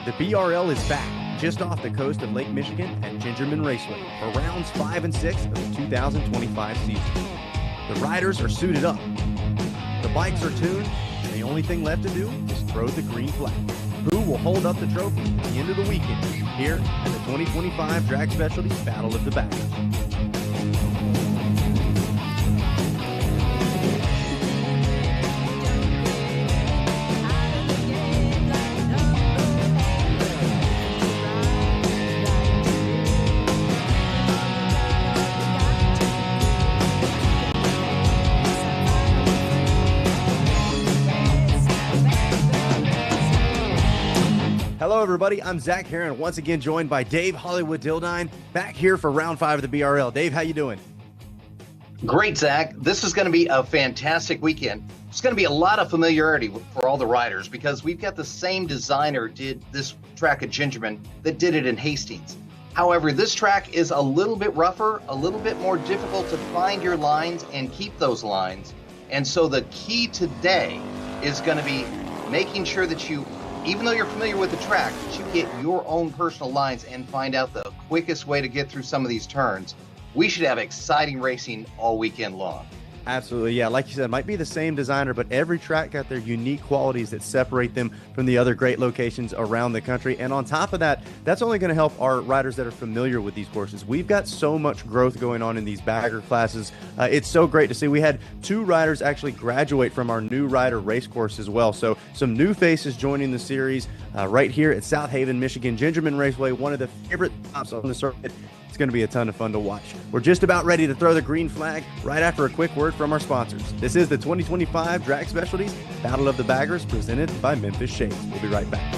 The BRL is back, just off the coast of Lake Michigan at Gingerman Raceway for rounds 5 and 6 of the 2025 season. The riders are suited up, the bikes are tuned, and the only thing left to do is throw the green flag. Who will hold up the trophy at the end of the weekend here at the 2025 Drag Specialties Battle of the Baggers? Hello, everybody. I'm Zach Heron, once again joined by Dave Hollywood Dildine, back here for round 5 of the BRL. Dave, how you doing? Great, Zach. This is going to be a fantastic weekend. It's going to be a lot of familiarity for all the riders because we've got the same designer did this track at Gingerman that did it in Hastings. However, this track is a little bit rougher, a little bit more difficult to find your lines and keep those lines. And so the key today is going to be making sure that you, even though you're familiar with the track, that you get your own personal lines and find out the quickest way to get through some of these turns. We should have exciting racing all weekend long. Absolutely, yeah. Like you said, it might be the same designer, but every track got their unique qualities that separate them from the other great locations around the country. And on top of that, that's only going to help our riders that are familiar with these courses. We've got so much growth going on in these bagger classes. It's so great to see. We had 2 riders actually graduate from our new rider race course as well. So some new faces joining the series right here at South Haven, Michigan. Gingerman Raceway, one of the favorite stops on the circuit. It's going to be a ton of fun to watch. We're just about ready to throw the green flag right after a quick word from our sponsors. This is the 2025 Drag Specialties Battle of the Baggers presented by Memphis Shades. We'll be right back.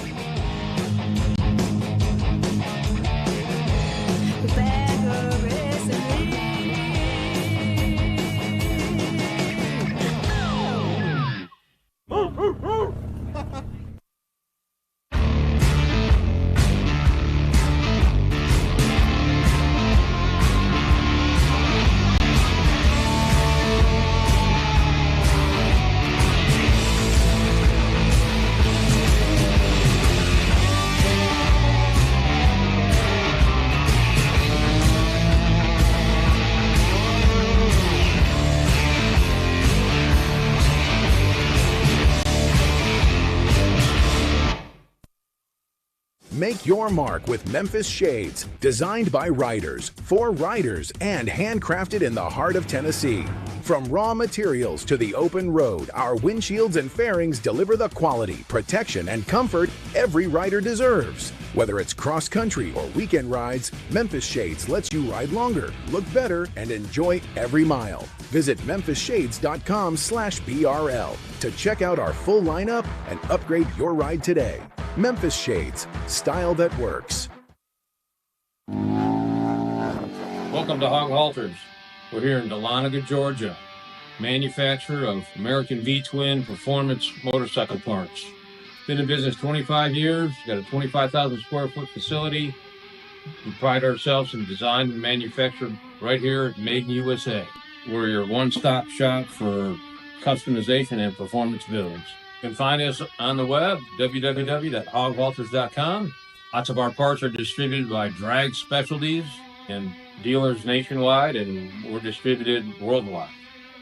Make your mark with Memphis Shades, designed by riders, for riders, and handcrafted in the heart of Tennessee. From raw materials to the open road, our windshields and fairings deliver the quality, protection, and comfort every rider deserves. Whether it's cross-country or weekend rides, Memphis Shades lets you ride longer, look better, and enjoy every mile. Visit memphisshades.com/BRL to check out our full lineup and upgrade your ride today. Memphis Shades, style that works. Welcome to Hog Halters. We're here in Dahlonega, Georgia, manufacturer of American V-Twin performance motorcycle parts. Been in business 25 years, got a 25,000 square foot facility. We pride ourselves in design and manufacture right here at Made in USA. We're your one-stop shop for customization and performance builds. You can find us on the web, www.hoghalters.com. Lots of our parts are distributed by Drag Specialties and dealers nationwide, and we're distributed worldwide.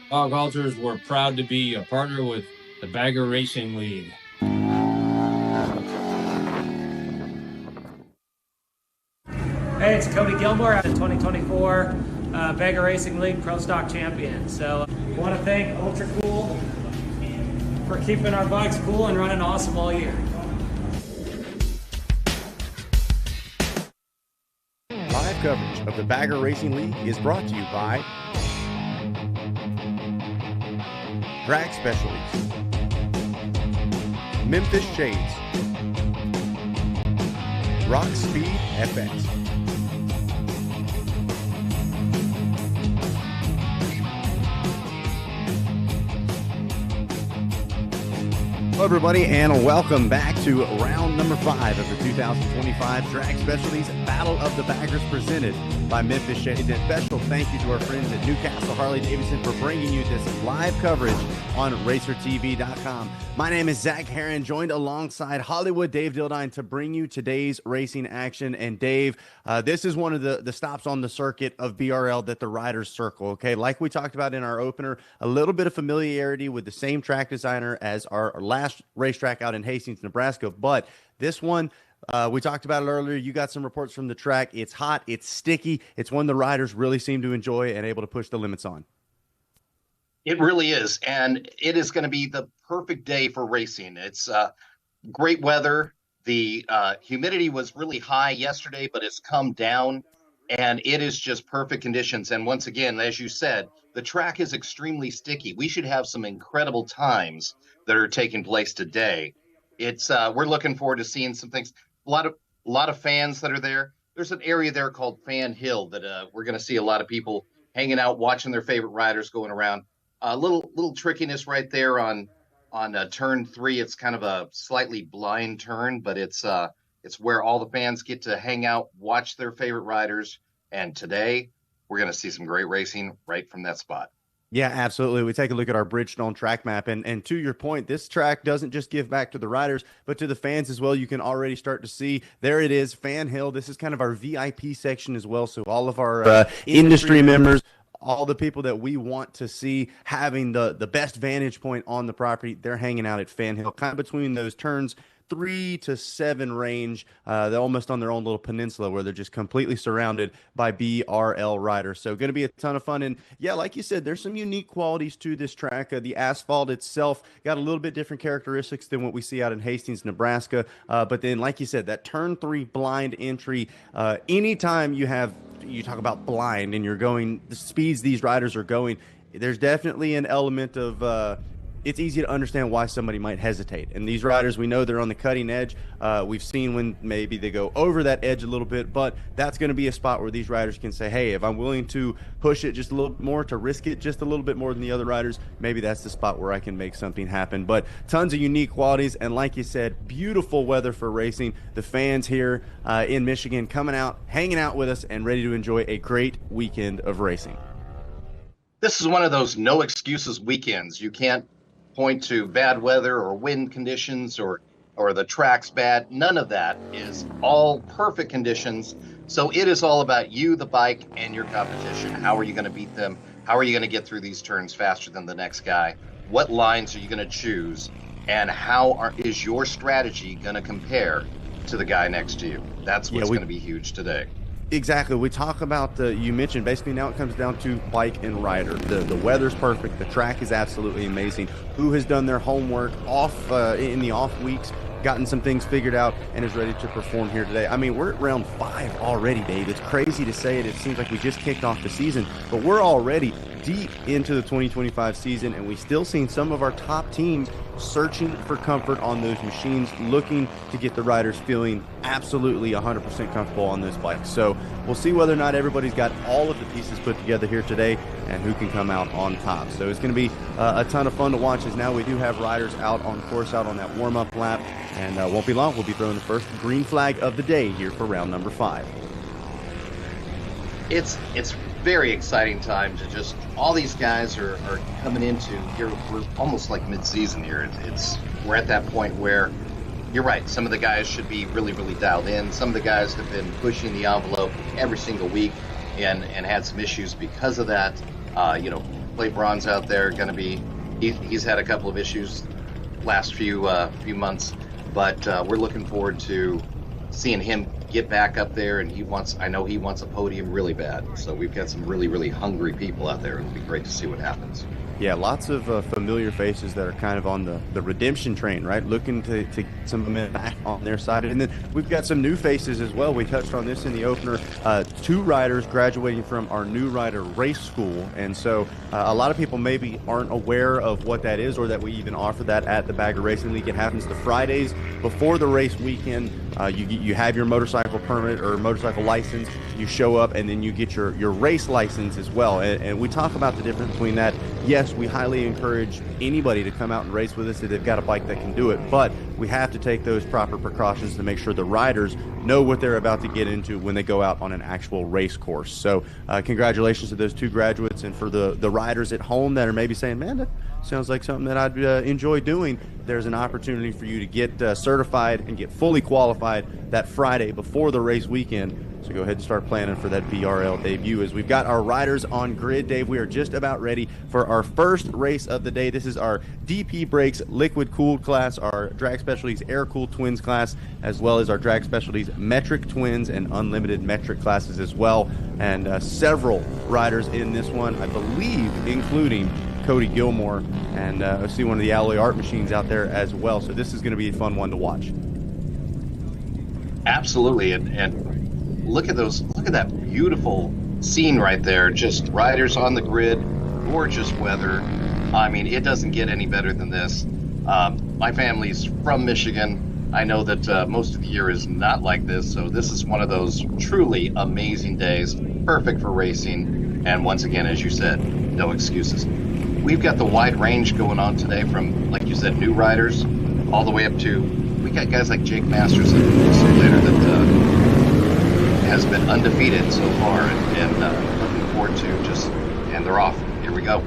Hog Halters, we're proud to be a partner with the Bagger Racing League. Hey, it's Cody Gilmore out of 2024 Bagger Racing League Pro Stock Champion. So I want to thank Ultra Cool for keeping our bikes cool and running awesome all year. Live coverage of the Bagger Racing League is brought to you by Drag Specialties, Memphis Shades, Rock Speed FX, Hello, everybody, and welcome back to round number 5 of the 2025 Drag Specialties Battle of the Baggers presented by Memphis Shades. And special thank you to our friends at Newcastle Harley-Davidson for bringing you this live coverage on RacerTV.com. My name is Zach Herron, joined alongside Hollywood Dave Dildine to bring you today's racing action. And Dave, this is one of the stops on the circuit of BRL that the riders circle, okay? Like we talked about in our opener, a little bit of familiarity with the same track designer as our last racetrack out in Hastings, Nebraska. But this one, we talked about it earlier. You got some reports from the track. It's hot. It's sticky. It's one the riders really seem to enjoy and able to push the limits on. It really is. And it is going to be the perfect day for racing. It's great weather. The humidity was really high yesterday, but it's come down. And it is just perfect conditions. And once again, as you said, the track is extremely sticky. We should have some incredible times that are taking place today. It's we're looking forward to seeing some things. A lot of fans that are there. There's an area there called Fan Hill that we're going to see a lot of people hanging out, watching their favorite riders going around. A little trickiness right there on turn 3. It's kind of a slightly blind turn, but it's where all the fans get to hang out, watch their favorite riders. And today we're going to see some great racing right from that spot. Yeah, absolutely. We take a look at our Bridgestone track map. And to your point, this track doesn't just give back to the riders, but to the fans as well. You can already start to see, there it is, Fan Hill. This is kind of our VIP section as well. So all of our industry members, all the people that we want to see having the best vantage point on the property, they're hanging out at Fan Hill, kind of between those turns 3 to 7 range. They're almost on their own little peninsula where they're just completely surrounded by BRL riders. So going to be a ton of fun. And yeah, like you said, there's some unique qualities to this track. The asphalt itself got a little bit different characteristics than what we see out in Hastings, Nebraska. But then, like you said, that turn 3 blind entry, anytime you talk about blind and you're going the speeds these riders are going, there's definitely an element of it's easy to understand why somebody might hesitate. And these riders, we know they're on the cutting edge. We've seen when maybe they go over that edge a little bit, but that's going to be a spot where these riders can say, hey, if I'm willing to push it just a little bit more, to risk it just a little bit more than the other riders, maybe that's the spot where I can make something happen. But tons of unique qualities. And like you said, beautiful weather for racing. The fans here in Michigan coming out, hanging out with us, and ready to enjoy a great weekend of racing. This is one of those no excuses weekends. You can't point to bad weather or wind conditions or the track's bad. None of that. Is all perfect conditions. So it is all about you, the bike, and your competition. How are you going to beat them? How are you going to get through these turns faster than the next guy? What lines are you going to choose? And how is your strategy going to compare to the guy next to you? That's what's going to be huge today. Exactly. We talk about you mentioned basically now it comes down to bike and rider. The weather's perfect. The track is absolutely amazing. Who has done their homework off in the off weeks, gotten some things figured out, and is ready to perform here today. I mean, we're at round 5 already, Dave. It's crazy to say it. It seems like we just kicked off the season, but we're already deep into the 2025 season, and we still seen some of our top teams searching for comfort on those machines, looking to get the riders feeling absolutely 100% comfortable on those bikes. So we'll see whether or not everybody's got all of the pieces put together here today and who can come out on top. So it's going to be a ton of fun to watch, as now we do have riders out on course, out on that warm-up lap, and won't be long. We'll be throwing the first green flag of the day here for round number 5. It's very exciting time to just, all these guys are coming into here. We're almost like mid-season here. We're at that point where you're right. Some of the guys should be really, really dialed in. Some of the guys have been pushing the envelope every single week and had some issues because of that. Clay Braun's out there going to be, he's had a couple of issues last few months, but we're looking forward to seeing him get back up there, and I know he wants a podium really bad. So we've got some really, really hungry people out there. It'll be great to see what happens. Yeah, lots of familiar faces that are kind of on the redemption train, right? Looking to get some momentum back on their side. And then we've got some new faces as well. We touched on this in the opener. 2 riders graduating from our new rider race school. And so a lot of people maybe aren't aware of what that is, or that we even offer that at the Bagger Racing League. It happens the Fridays before the race weekend. You have your motorcycle motorcycle permit or motorcycle license, you show up and then you get your race license as well. And we talk about the difference between that. Yes, we highly encourage anybody to come out and race with us if they've got a bike that can do it, but we have to take those proper precautions to make sure the riders know what they're about to get into when they go out on an actual race course. So congratulations to those two graduates, and for the riders at home that are maybe saying, man, that sounds like something that I'd enjoy doing, there's an opportunity for you to get certified and get fully qualified that Friday before the race weekend. So go ahead and start planning for that VRL debut. As we've got our riders on grid, Dave, we are just about ready for our first race of the day. This is our DP Brakes liquid cooled class, our drag specialties air cooled twins class, as well as our drag specialties metric twins and unlimited metric classes as well. And several riders in this one, I believe, including Cody Gilmore, and I see one of the Alloy Art machines out there as well. So this is going to be a fun one to watch. Absolutely, and look at those! Look at that beautiful scene right there. Just riders on the grid, gorgeous weather. I mean, it doesn't get any better than this. My family's from Michigan. I know that most of the year is not like this, so this is one of those truly amazing days, perfect for racing. And once again, as you said, no excuses. We've got the wide range going on today, from, like you said, new riders all the way up to, we got guys like Jake Masters and later that has been undefeated so far, and looking forward to and they're off. Here we go.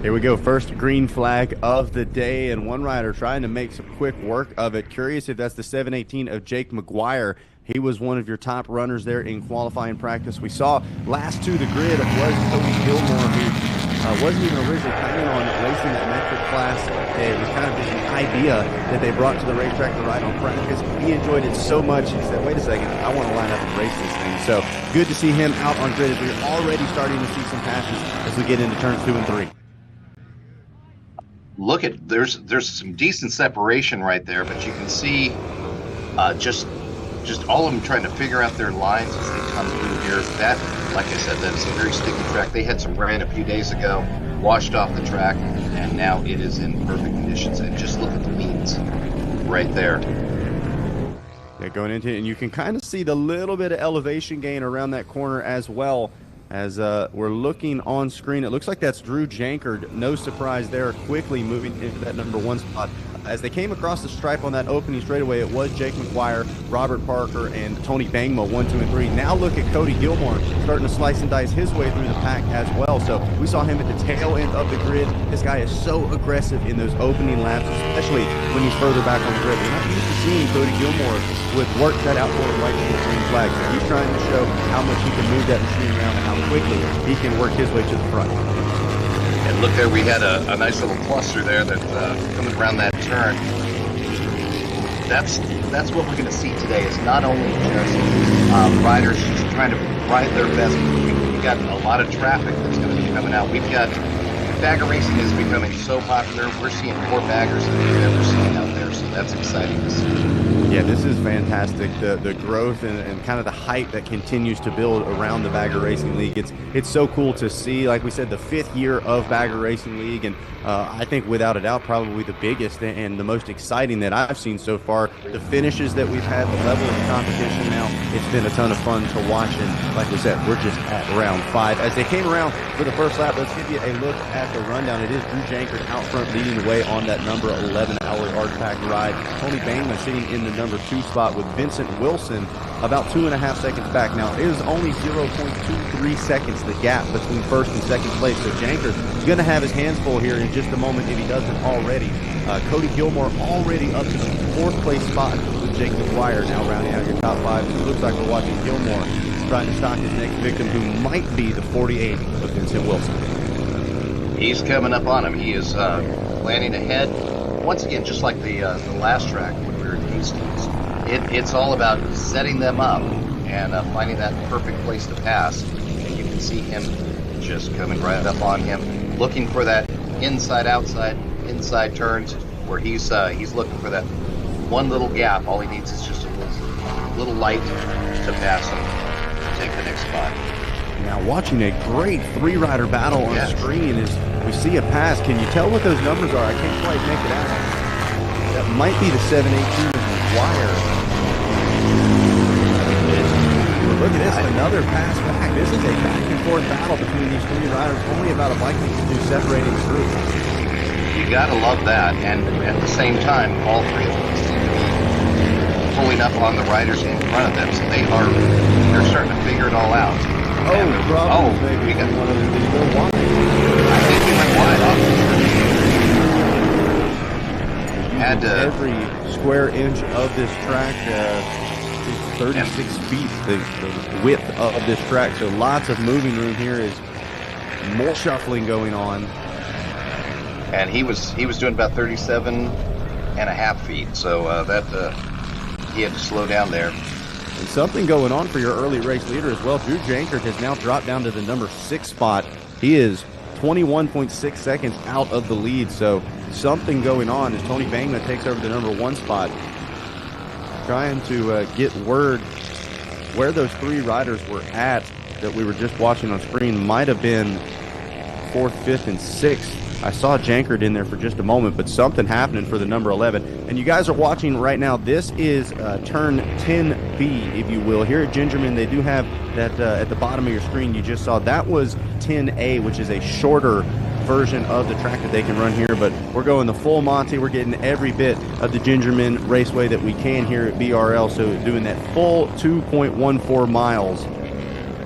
Here we go. First green flag of the day, and one rider trying to make some quick work of it. Curious if that's the 718 of Jake McGuire. He was one of your top runners there in qualifying practice. We saw last to the grid was Cody Gilmore, who wasn't even originally planning on racing that metric class. It was kind of just an idea that they brought to the racetrack to ride on practice. He enjoyed it so much, he said, wait a second, I want to line up and race this thing. So good to see him out on grid. We're already starting to see some passes as we get into turns 2 and 3. Look at, there's some decent separation right there, but you can see just all of them trying to figure out their lines as they come through here. That, like I said, that is a very sticky track. They had some rain a few days ago, washed off the track, and now it is in perfect conditions. And just look at the leads right there. Yeah, going into it, and you can kind of see the little bit of elevation gain around that corner as well. As we're looking on screen, it looks like that's Drew Jankard. No surprise there, quickly moving into that number 1 spot. As they came across the stripe on that opening straightaway, it was Jake McGuire, Robert Parker, and Tony Bangma, 1, 2, and 3. Now look at Cody Gilmore starting to slice and dice his way through the pack as well. So we saw him at the tail end of the grid. This guy is so aggressive in those opening laps, especially when he's further back on the grid. We're not used to seeing Cody Gilmore with work cut out for him right to the green flag. So he's trying to show how much he can move that machine around and how quickly he can work his way to the front. And look there, we had a nice little cluster there that coming around that turn. That's what we're going to see today, is not only just riders just trying to ride their best. We've got a lot of traffic that's going to be coming out. We've got, bagger racing is becoming so popular. We're seeing more baggers than we've ever seen out there, so that's exciting to see. Yeah, this is fantastic. The growth and kind of the hype that continues to build around the Bagger Racing League. It's so cool to see. Like we said, the 5th year of Bagger Racing League, and I think without a doubt probably the biggest and the most exciting that I've seen so far. The finishes that we've had, the level of competition now, it's been a ton of fun to watch. And like we said, we're just at round 5. As they came around for the first lap, let's give you a look at the rundown. It is Drew Jankard out front leading the way on that number 11 Alloy Art Pack ride. Tony Bangma sitting in the number 2 spot with Vincent Wilson about 2.5 seconds back. Now, it is only 0.23 seconds the gap between first and second place. So Jankard is going to have his hands full here in just a moment if he doesn't already. Cody Gilmore already up to the 4th place spot with Jake McGuire now rounding out your top 5. It looks like we're watching Gilmore trying to stalk his next victim, who might be the 48 of Vincent Wilson. He's coming up on him. He is planning ahead. Once again, just like the last track when we were at Hastings, it's all about setting them up and finding that perfect place to pass. And you can see him just coming right up on him, looking for that inside turns where he's looking for that one little gap. All he needs is just a little light to pass him and take the next spot. Now watching a great 3-rider battle on screen as we see a pass. Can you tell what those numbers are? I can't quite make it out. That might be the 718 of McGuire. It's Look at this, another pass back. This is a back-and-forth battle between these three riders. Only about a bike length or two separating the group. You got to love that. And at the same time, all three of them seem to be pulling up on the riders in front of them. So they're starting to figure it all out. Maybe we got one of them. Did he go wide? I think he went wide off. Had to, every square inch of this track is 36 feet, the width of this track. So lots of moving room here. Is more shuffling going on. And he was doing about 37.5 feet. So he had to slow down there. And something going on for your early race leader as well. Drew Jankert has now dropped down to the number 6 spot. He is 21.6 seconds out of the lead. So something going on as Tony Bangma takes over the number 1 spot. Trying to get word where those three riders were at that we were just watching on screen. Might have been 4th, 5th, and 6th. I saw Jankert in there for just a moment, but something happening for the number 11. And you guys are watching right now. This is turn 10B, if you will. Here at Gingerman, they do have that at the bottom of your screen you just saw. That was 10A, which is a shorter version of the track that they can run here. But we're going the full Monty. We're getting every bit of the Gingerman Raceway that we can here at BRL. So doing that full 2.14 miles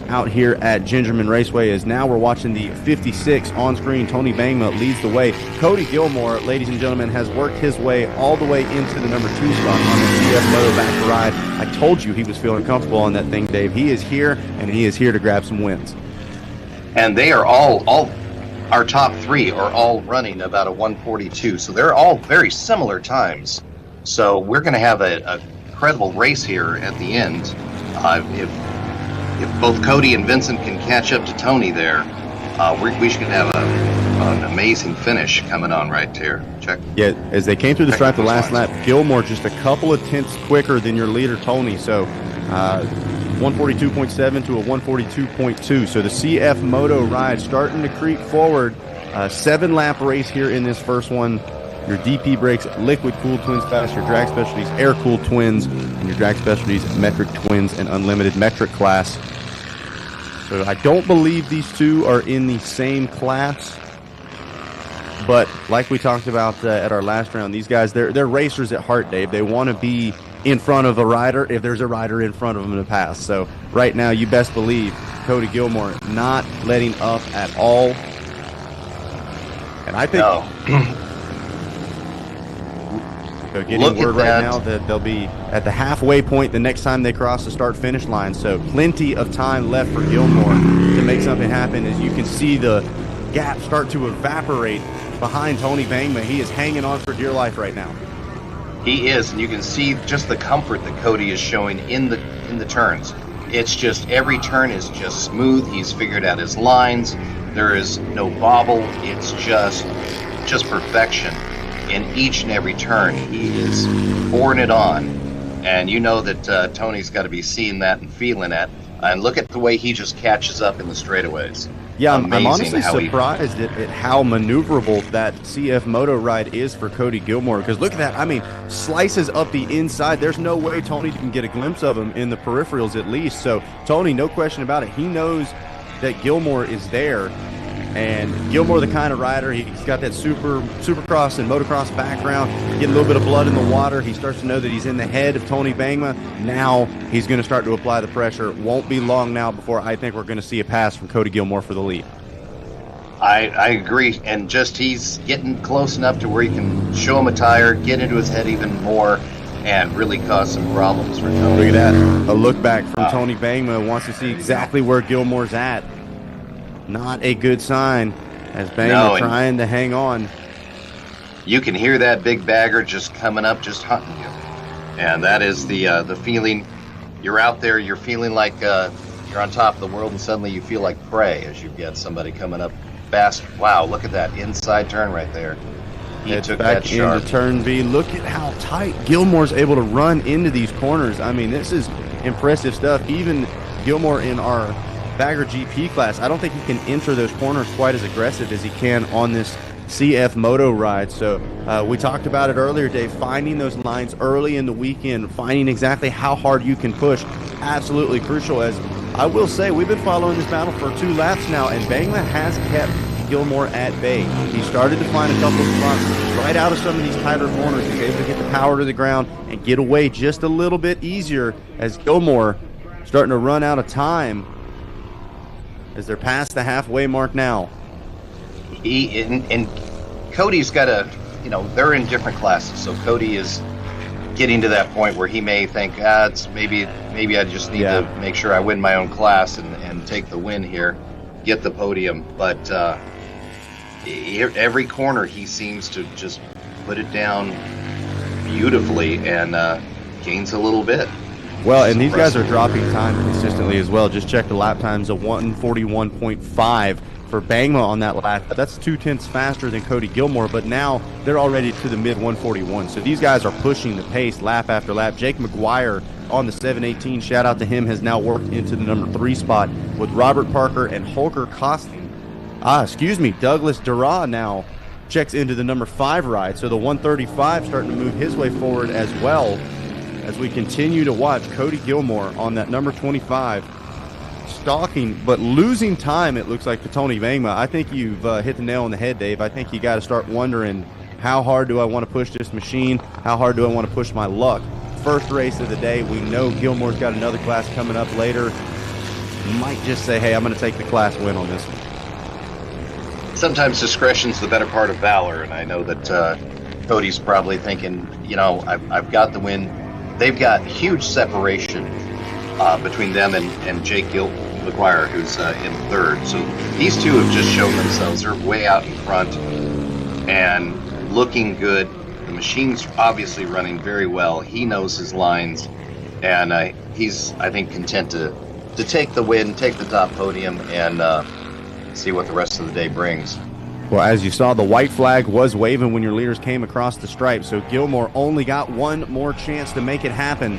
out here at Gingerman Raceway. Is now we're watching the 56 on screen. Tony Bangma leads the way. Cody Gilmore, ladies and gentlemen, has worked his way all the way into the number 2 spot on the CF Moto back to ride. I told you he was feeling comfortable on that thing, Dave. He is here, and he is here to grab some wins. And they are all our top 3 are all running about a 1:42. So they're all very similar times. So we're going to have a incredible race here at the end. If both Cody and Vincent can catch up to Tony there, we should have an amazing finish coming on right here. Check. Yeah, as they came through the stripe the last lap, Gilmore just a couple of tenths quicker than your leader, Tony. So 142.7 to a 142.2. So the CF Moto ride starting to creep forward. 7-lap race here in this first one. Your DP brakes, liquid cooled twins fast, your drag specialties, air cooled twins, and your drag specialties, metric twins and unlimited metric class. So I don't believe these two are in the same class, but like we talked about at our last round, these guys, they're racers at heart, Dave. They want to be in front of a rider if there's a rider in front of them in the past. So right now, you best believe Cody Gilmore not letting up at all. And I think... No. So getting word right now that they'll be at the halfway point the next time they cross the start-finish line. So plenty of time left for Gilmore to make something happen. As you can see the gap start to evaporate behind Tony Bangma. He is hanging on for dear life right now. He is, and you can see just the comfort that Cody is showing in the turns. It's just every turn is just smooth. He's figured out his lines. There is no bobble. It's just perfection. In each and every turn, he is pouring it on, and you know that Tony's got to be seeing that and feeling that. And look at the way he just catches up in the straightaways. Yeah, I'm honestly surprised at how maneuverable that CF Moto ride is for Cody Gilmore. Because look at that. I mean, slices up the inside. There's no way Tony can get a glimpse of him in the peripherals at least. So Tony, no question about it, he knows that Gilmore is there. And Gilmore, the kind of rider, he's got that supercross and motocross background. Get a little bit of blood in the water. He starts to know that he's in the head of Tony Bangma. Now he's going to start to apply the pressure. Won't be long now before I think we're going to see a pass from Cody Gilmore for the lead. I agree. And just he's getting close enough to where he can show him a tire, get into his head even more, and really cause some problems for Tony. Look at that. A look back from Tony Bangma. Wants to see exactly where Gilmore's at. Not a good sign as Bangma trying to hang on. You can hear that big bagger just coming up, just hunting you. And that is the feeling. You're out there, you're feeling like you're on top of the world, and suddenly you feel like prey as you get somebody coming up fast. Wow, look at that inside turn right there. He took back that sharp into turn B. Look at how tight Gilmore's able to run into these corners. I mean, this is impressive stuff. Even Gilmore in our Bagger GP class, I don't think he can enter those corners quite as aggressive as he can on this CF Moto ride. So we talked about it earlier, Dave, finding those lines early in the weekend, finding exactly how hard you can push. absolutely crucial. As I will say, we've been following this battle for 2 laps now, and Bangla has kept Gilmore at bay. He started to find a couple of spots right out of some of these tighter corners. He's able to get the power to the ground and get away just a little bit easier, as Gilmore starting to run out of time as they're past the halfway mark now. And Cody's got they're in different classes, so Cody is getting to that point where he may think, it's maybe I just need to make sure I win my own class and take the win here, get the podium. But every corner he seems to just put it down beautifully and gains a little bit. Well, and these guys are dropping time consistently as well. Just check the lap times of 1:41.5 for Bangma on that lap. That's 0.2 faster than Cody Gilmore, but now they're already to the mid 141. So these guys are pushing the pace lap after lap. Jake McGuire on the 718, shout out to him, has now worked into the number 3 spot with Robert Parker and Holger Kosting. Douglas Dura now checks into the number 5 ride. So the 135 starting to move his way forward as well, as we continue to watch Cody Gilmore on that number 25, stalking but losing time, it looks like, to Tony Bangma. I think you've hit the nail on the head, Dave. I think you got to start wondering, how hard do I want to push this machine? How hard do I want to push my luck? First race of the day. We know Gilmore's got another class coming up later. Might just say, hey, I'm going to take the class win on this one. Sometimes discretion's the better part of valor, and I know that Cody's probably thinking, I've got the win. They've got huge separation between them and Jake McGuire, who's in 3rd. So these two have just shown themselves. They're way out in front and looking good. The machine's obviously running very well. He knows his lines, and he's, I think, content to take the win, take the top podium, and see what the rest of the day brings. Well, as you saw, the white flag was waving when your leaders came across the stripe, so Gilmore only got one more chance to make it happen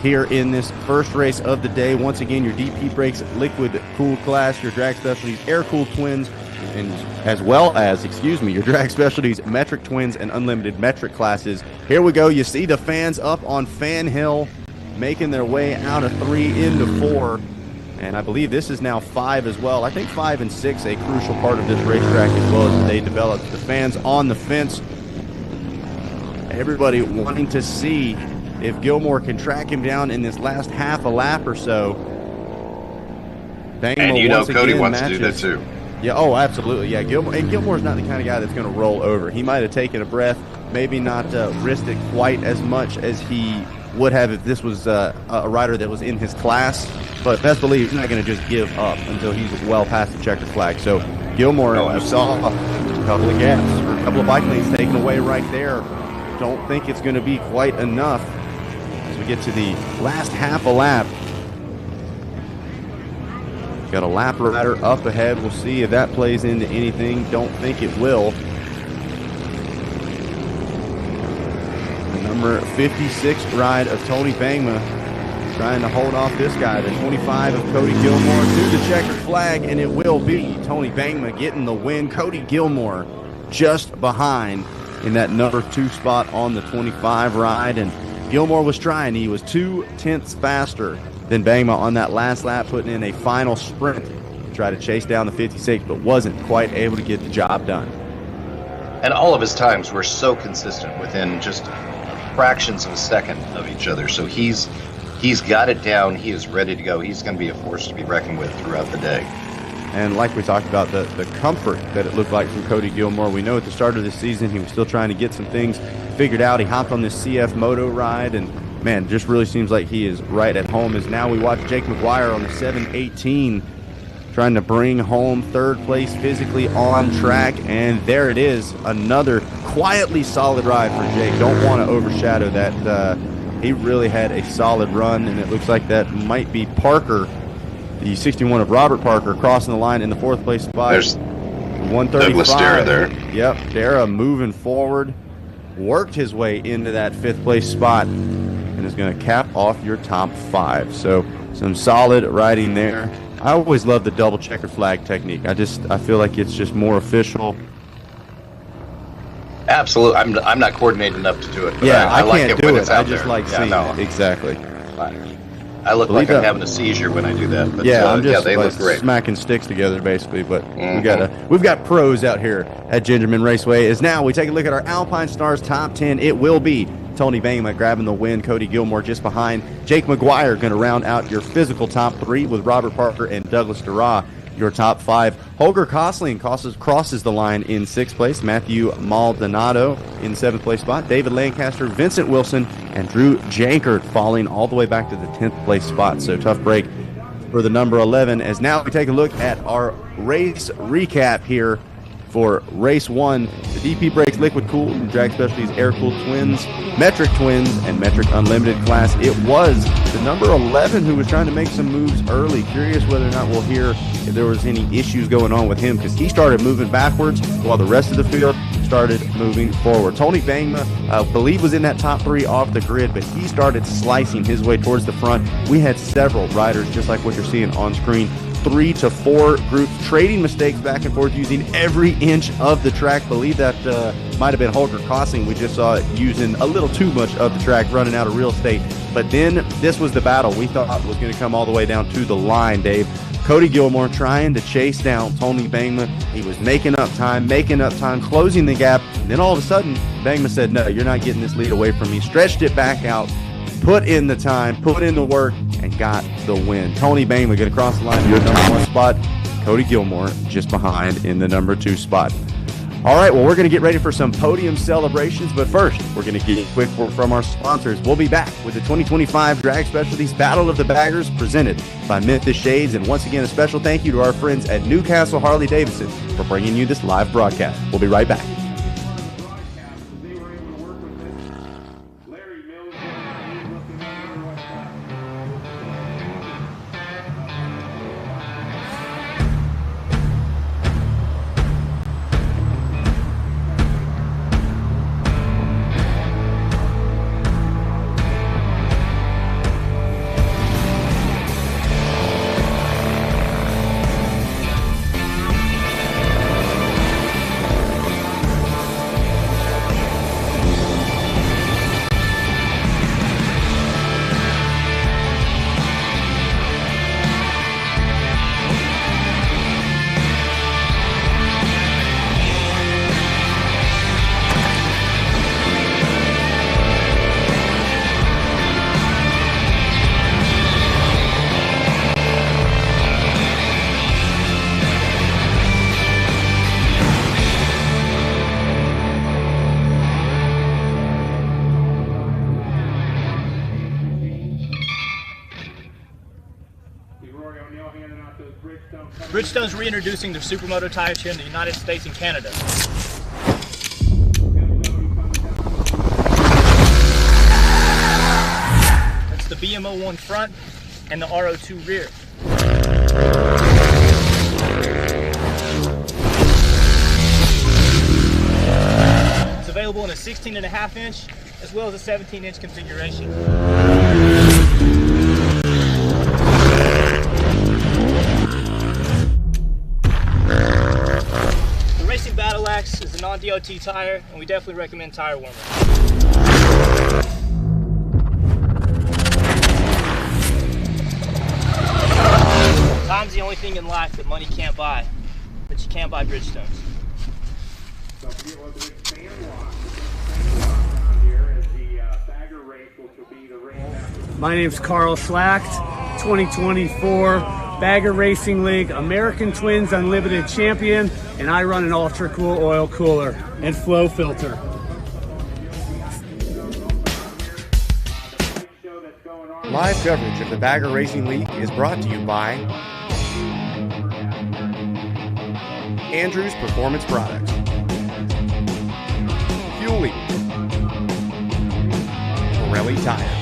here in this first race of the day. Once again, your DP Brakes liquid cooled class, your drag specialties air cooled twins, and as well as, your drag specialties metric twins and unlimited metric classes. Here we go. You see the fans up on Fan Hill making their way out of 3 into 4. And I believe this is now 5 as well. I think 5 and 6, a crucial part of this racetrack as well as they develop. The fans on the fence. Everybody wanting to see if Gilmore can track him down in this last half a lap or so. And Cody wants to do that too. Yeah, oh, absolutely. Yeah, Gilmore's not the kind of guy that's going to roll over. He might have taken a breath, maybe not risked it quite as much as he would have if this was a rider that was in his class. But best believe he's not going to just give up until he's well past the checkered flag. So Gilmore, you saw a couple of gaps, or a couple of bike lanes taken away right there. Don't think it's going to be quite enough as we get to the last half a lap. Got a lap rider up ahead. We'll see if that plays into anything. Don't think it will. The number 56 ride of Tony Bangma trying to hold off this guy. The 25 of Cody Gilmore to the checkered flag, and it will be Tony Bangma getting the win. Cody Gilmore just behind in that number 2 spot on the 25 ride, and Gilmore was trying. He was 0.2 faster than Bangma on that last lap, putting in a final sprint to try to chase down the 56, but wasn't quite able to get the job done. And all of his times were so consistent, within just fractions of a second of each other. So he's got it down. He is ready to go. He's going to be a force to be reckoned with throughout the day. And like we talked about, the comfort that it looked like from Cody Gilmore. We know at the start of the season he was still trying to get some things figured out. He hopped on this CF Moto ride, and man, just really seems like he is right at home. As now we watch Jake McGuire on the 718 trying to bring home 3rd place physically on track, and there it is, another quietly solid ride for Jake. Don't want to overshadow that. He really had a solid run, and it looks like that might be Parker, the 61 of Robert Parker, crossing the line in the 4th place spot. There's 135. Douglas Dara there. Yep, Dara moving forward, worked his way into that 5th place spot, and is going to cap off your top 5. So some solid riding there. I always love the double checkered flag technique. I feel like it's just more official. Absolutely. I'm not coordinated enough to do it. But yeah, I like can't it do when it. It's out I just there. like seeing it. Exactly. I look like I'm having a seizure when I do that. But, yeah, I'm just they look great. smacking sticks together, basically. But we've got pros out here at Gingerman Raceway. As now we take a look at our Alpine Stars top 10. It will be Tony Bangma grabbing the win, Cody Gilmore just behind. Jake McGuire going to round out your physical top 3 with Robert Parker and Douglas Dura your top 5. Holger Kosling crosses the line in 6th place. Matthew Maldonado in 7th place spot. David Lancaster, Vincent Wilson, and Drew Jankert falling all the way back to the 10th place spot. So tough break for the number 11. As now we take a look at our race recap here for race 1. The DP Brakes Liquid Cooled, Drag Specialties Air Cooled Twins, Metric Twins, and Metric Unlimited class. It was the number 11 who was trying to make some moves early. Curious whether or not we'll hear if there was any issues going on with him, because he started moving backwards while the rest of the field started moving forward. Tony Bangma, I believe, was in that top 3 off the grid, but he started slicing his way towards the front. We had several riders, just like what you're seeing on screen, 3 to 4 groups trading mistakes back and forth, using every inch of the track. Believe that might have been Holger Kosling. We just saw it using a little too much of the track, running out of real estate. But then this was the battle we thought was going to come all the way down to the line, Dave. Cody Gilmore trying to chase down Tony Bangma. He was making up time, closing the gap. And then all of a sudden, Bangma said, no, you're not getting this lead away from me. Stretched it back out, put in the time, put in the work, and got the win. Tony Bangma going to cross the line to the number 1 spot. Cody Gilmore just behind in the number 2 spot. All right, well, we're going to get ready for some podium celebrations, but first, we're going to get a quick word from our sponsors. We'll be back with the 2025 Drag Specialties Battle of the Baggers presented by Memphis Shades. And once again, a special thank you to our friends at Newcastle Harley-Davidson for bringing you this live broadcast. We'll be right back. Bridgestone's reintroducing their Supermoto tires here in the United States and Canada. That's the BMO1 front and the RO2 rear. It's available in a 16.5 inch as well as a 17-inch configuration. Battle Axe is a non-DOT tire, and we definitely recommend tire warmer. Time's the only thing in life that money can't buy, but you can't buy Bridgestones. My name's Carl Schlacht, 2024 Bagger Racing League American Twins Unlimited Champion, and I run an Ultra Cool oil cooler and flow filter. Live coverage of the Bagger Racing League is brought to you by Andrews Performance Products, Fueling, Pirelli Tires,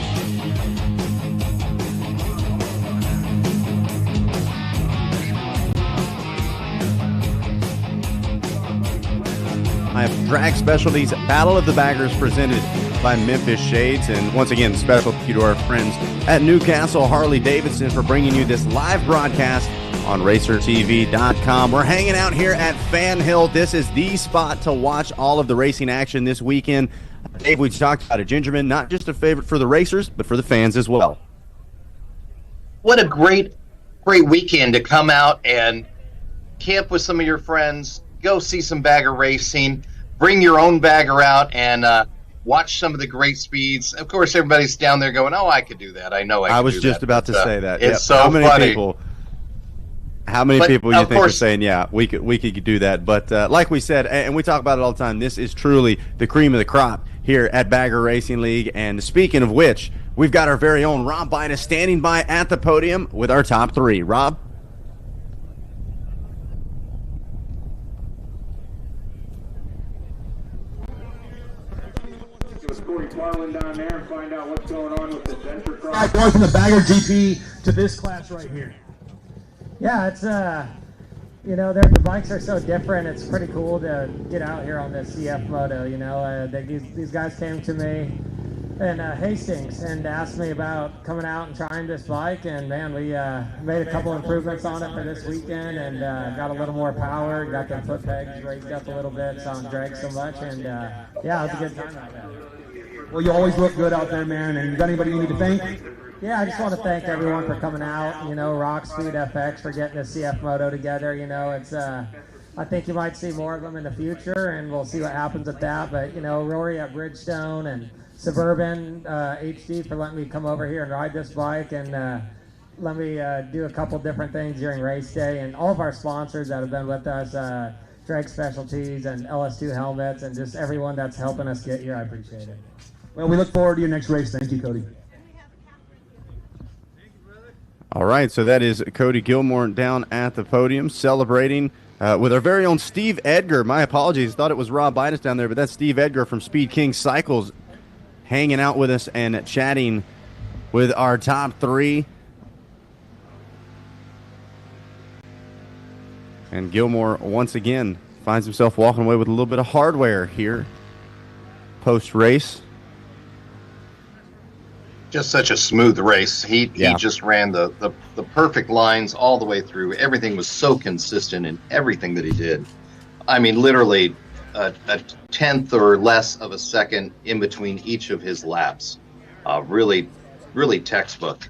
I have Drag Specialties Battle of the Baggers presented by Memphis Shades. And once again, special thank you to our friends at Newcastle Harley-Davidson for bringing you this live broadcast on RacerTV.com. We're hanging out here at Fan Hill. This is the spot to watch all of the racing action this weekend. Dave, we talked about it. Gingerman, not just a favorite for the racers, but for the fans as well. What a great weekend to come out and camp with some of your friends, go see some bagger racing, bring your own bagger out, and watch some of the great speeds. Of course, everybody's down there going, "Oh, I could do that. I know I could do that." I was just about to say that. It's so funny. How many people you think are saying, yeah, we could do that? But like we said, and we talk about it all the time, this is truly the cream of the crop here at Bagger Racing League. And speaking of which, we've got our very own Rob Bidas standing by at the podium with our top three. Rob? Down there and find out what's going on with the Venture Cross. Going from the Bagger GP to this class right here. Yeah, it's you know, the bikes are so different. It's pretty cool to get out here on this CF Moto. You know, these guys came to me in Hastings and asked me about coming out and trying this bike, and man, we made a couple improvements on it for this weekend, and got a little more power, got the foot pegs raised up a little bit so I don't drag so much, and yeah, it was a good time out there. Well, you always look good out there, man, and you got anybody you need to thank? Yeah, I just want to thank everyone for coming out, you know, Rock Speed FX for getting the CF Moto together. You know, it's I think you might see more of them in the future, and we'll see what happens with that. But, you know, Rory at Bridgestone and Suburban HD for letting me come over here and ride this bike, and let me do a couple different things during race day, and all of our sponsors that have been with us, Drag Specialties and LS2 Helmets, and just everyone that's helping us get here. I appreciate it. Well, we look forward to your next race. Thank you, Cody. All right, so that is Cody Gilmore down at the podium celebrating with our very own Steve Edgar. My apologies, thought it was Rob Bidas down there, but that's Steve Edgar from Speed King Cycles hanging out with us and chatting with our top three. And Gilmore, once again, finds himself walking away with a little bit of hardware here post-race. Just such a smooth race. He just ran the perfect lines all the way through. Everything was so consistent in everything that he did. I mean, literally a tenth or less of a second in between each of his laps. Really textbook.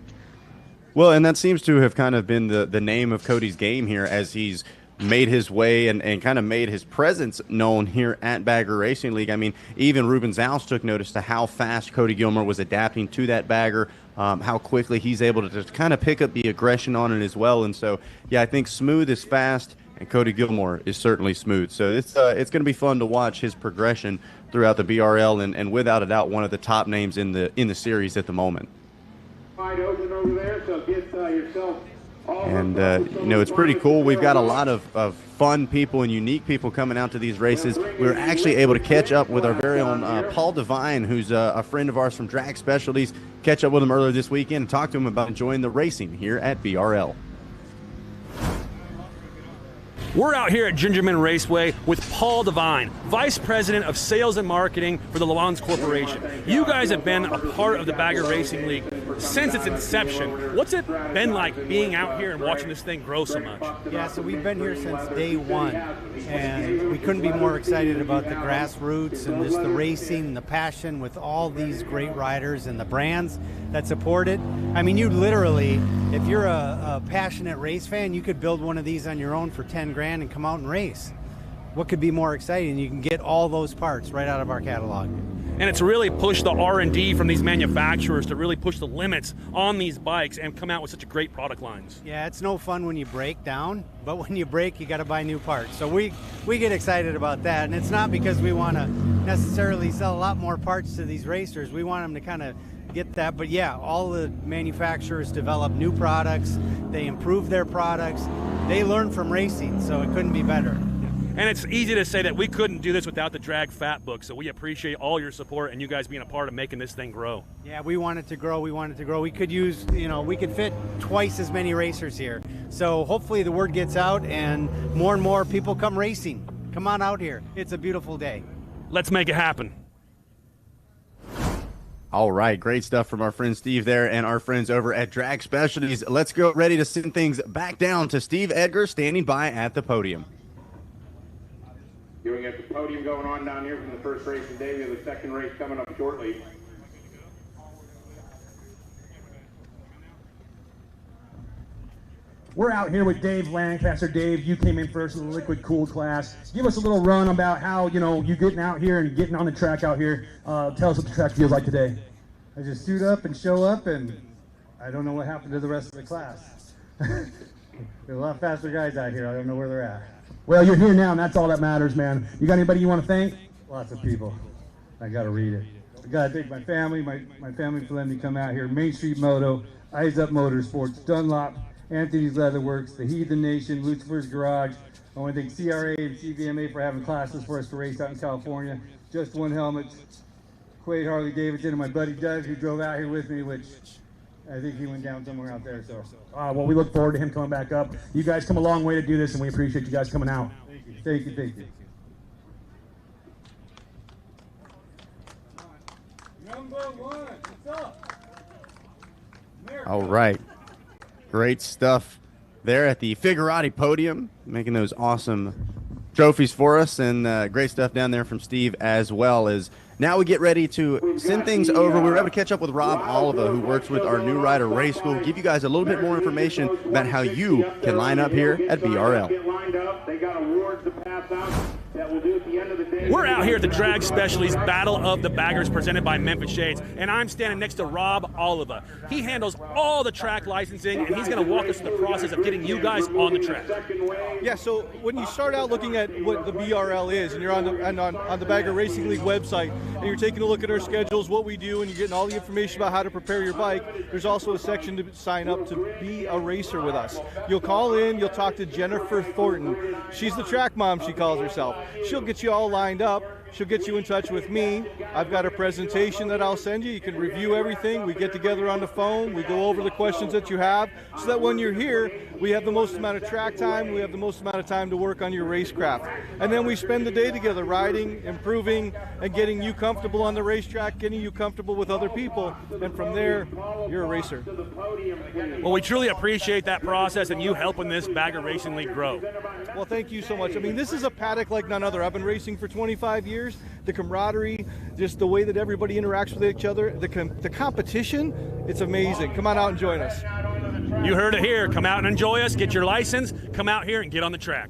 Well, and that seems to have kind of been the name of Cody's game here as he's made his way and kind of made his presence known here at Bagger Racing League. I mean, even Ruben Zaus took notice to how fast Cody Gilmore was adapting to that bagger, how quickly he's able to just kind of pick up the aggression on it as well. And so, yeah, I think smooth is fast, and Cody Gilmore is certainly smooth. So it's going to be fun to watch his progression throughout the BRL, and without a doubt, one of the top names in the series at the moment. Wide open over there, so get yourself. And, you know, it's pretty cool. We've got a lot of fun people and unique people coming out to these races. We were actually able to catch up with our very own Paul Devine, who's a friend of ours from Drag Specialties, catch up with him earlier this weekend and talk to him about enjoying the racing here at BRL. We're out here at Gingerman Raceway with Paul Devine, Vice President of Sales and Marketing for the Le Mans Corporation. You guys have been a part of the Bagger Racing League since its inception. What's it been like being out here and watching this thing grow so much? Yeah, so we've been here since day one, and we couldn't be more excited about the grassroots and just the racing and the passion with all these great riders and the brands that support it. I mean, you literally, if you're a passionate race fan, you could build one of these on your own for 10 grand and come out and race. What could be more exciting? You can get all those parts right out of our catalog. And it's really pushed the R&D from these manufacturers to really push the limits on these bikes and come out with such a great product lines. Yeah, it's no fun when you break down, but when you break, you got to buy new parts. So we get excited about that, and it's not because we want to necessarily sell a lot more parts to these racers. We want them to kind of get that, but yeah, all the manufacturers develop new products, they improve their products, they learn from racing, so it couldn't be better. And it's easy to say that we couldn't do this without the Drag Fat Book, so we appreciate all your support and you guys being a part of making this thing grow. Yeah, we want it to grow, we could use, we could fit twice as many racers here, so hopefully the word gets out and more people come racing. Come on out here, it's a beautiful day. Let's make it happen. All right, great stuff from our friend Steve there and our friends over at Drag Specialties. Let's go ready to send things back down to Steve Edgar standing by at the podium. Doing at the podium going on down here from the first race of the day. We have the second race coming up shortly. We're out here with Dave Lancaster. Dave, you came in first in the liquid cooled class. Give us a little run about how, you know, you getting out here and getting on the track out here. Tell us what the track feels like today. I just suit up and show up, and I don't know what happened to the rest of the class. There's a lot faster guys out here. I don't know where they're at. Well, you're here now, and that's all that matters, man. You got anybody you want to thank? Lots of people. I got to read it. I got to thank my family, my family for letting me come out here. Main Street Moto, Eyes Up Motorsports, Dunlop, Anthony's Leatherworks, the Heathen Nation, Lucifer's Garage. I want to thank CRA and CVMA for having classes for us to race out in California. Just One Helmets, Quade Harley Davidson, and my buddy Doug, who drove out here with me, which I think he went down somewhere out there. So, well, we look forward to him coming back up. You guys come a long way to do this, and we appreciate you guys coming out. thank you, thank you, thank you. Number one, what's up? All right. Great stuff there at the Figurati Podium, making those awesome trophies for us, and great stuff down there from Steve as well. As now we get ready to send things over. We were able to catch up with Rob Oliva, who works with our New Rider Race School, give you guys a little bit more information about how you can line up here at BRL. They got awards to pass out that we'll do at the end of the day. We're out here at the Drag Specialties Battle of the Baggers presented by Memphis Shades, and I'm standing next to Rob Oliva. He handles all the track licensing, and he's going to walk us through the process of getting you guys on the track. Yeah, so when you start out looking at what the BRL is, and you're on the Bagger Racing League website, and you're taking a look at our schedules, what we do, and you're getting all the information about how to prepare your bike, there's also a section to sign up to be a racer with us. You'll call in, you'll talk to Jennifer Thornton. She's the track mom, she calls herself. She'll get you all lined up. She'll get you in touch with me. I've got a presentation that I'll send you. You can review everything. We get together on the phone. We go over the questions that you have so that when you're here, we have the most amount of track time. We have the most amount of time to work on your racecraft. And then we spend the day together riding, improving, and getting you comfortable on the racetrack, getting you comfortable with other people. And from there, you're a racer. Well, we truly appreciate that process and you helping this Bagger Racing League grow. Well, thank you so much. I mean, this is a paddock like none other. I've been racing for 25 years. The camaraderie, just the way that everybody interacts with each other, the competition, it's amazing. Come on out and join us. You heard it here. Come out and enjoy us. Get your license. Come out here and get on the track.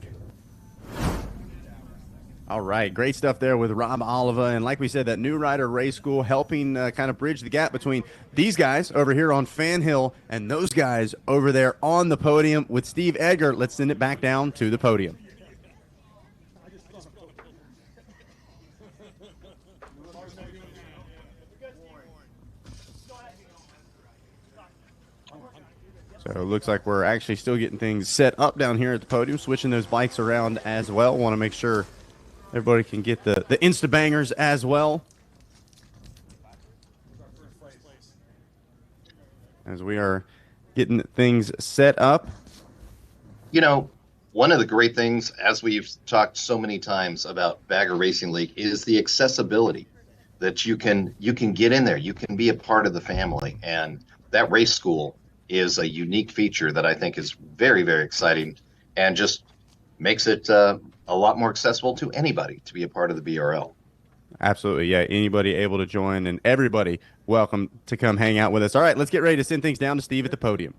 All right, great stuff there with Rob Oliva. And like we said, that New Rider Race School helping kind of bridge the gap between these guys over here on Fan Hill and those guys over there on the podium with Steve Edgar. Let's send it back down to the podium. So it looks like we're actually still getting things set up down here at the podium, switching those bikes around as well. Want to make sure everybody can get the Insta bangers as well. As we are getting things set up. You know, one of the great things, as we've talked so many times about Bagger Racing League, is the accessibility that you can get in there. You can be a part of the family, and that race school is a unique feature that I think is very, very exciting and just makes it a lot more accessible to anybody to be a part of the BRL. Absolutely, yeah. Anybody able to join, and everybody welcome to come hang out with us. All right, let's get ready to send things down to Steve at the podium.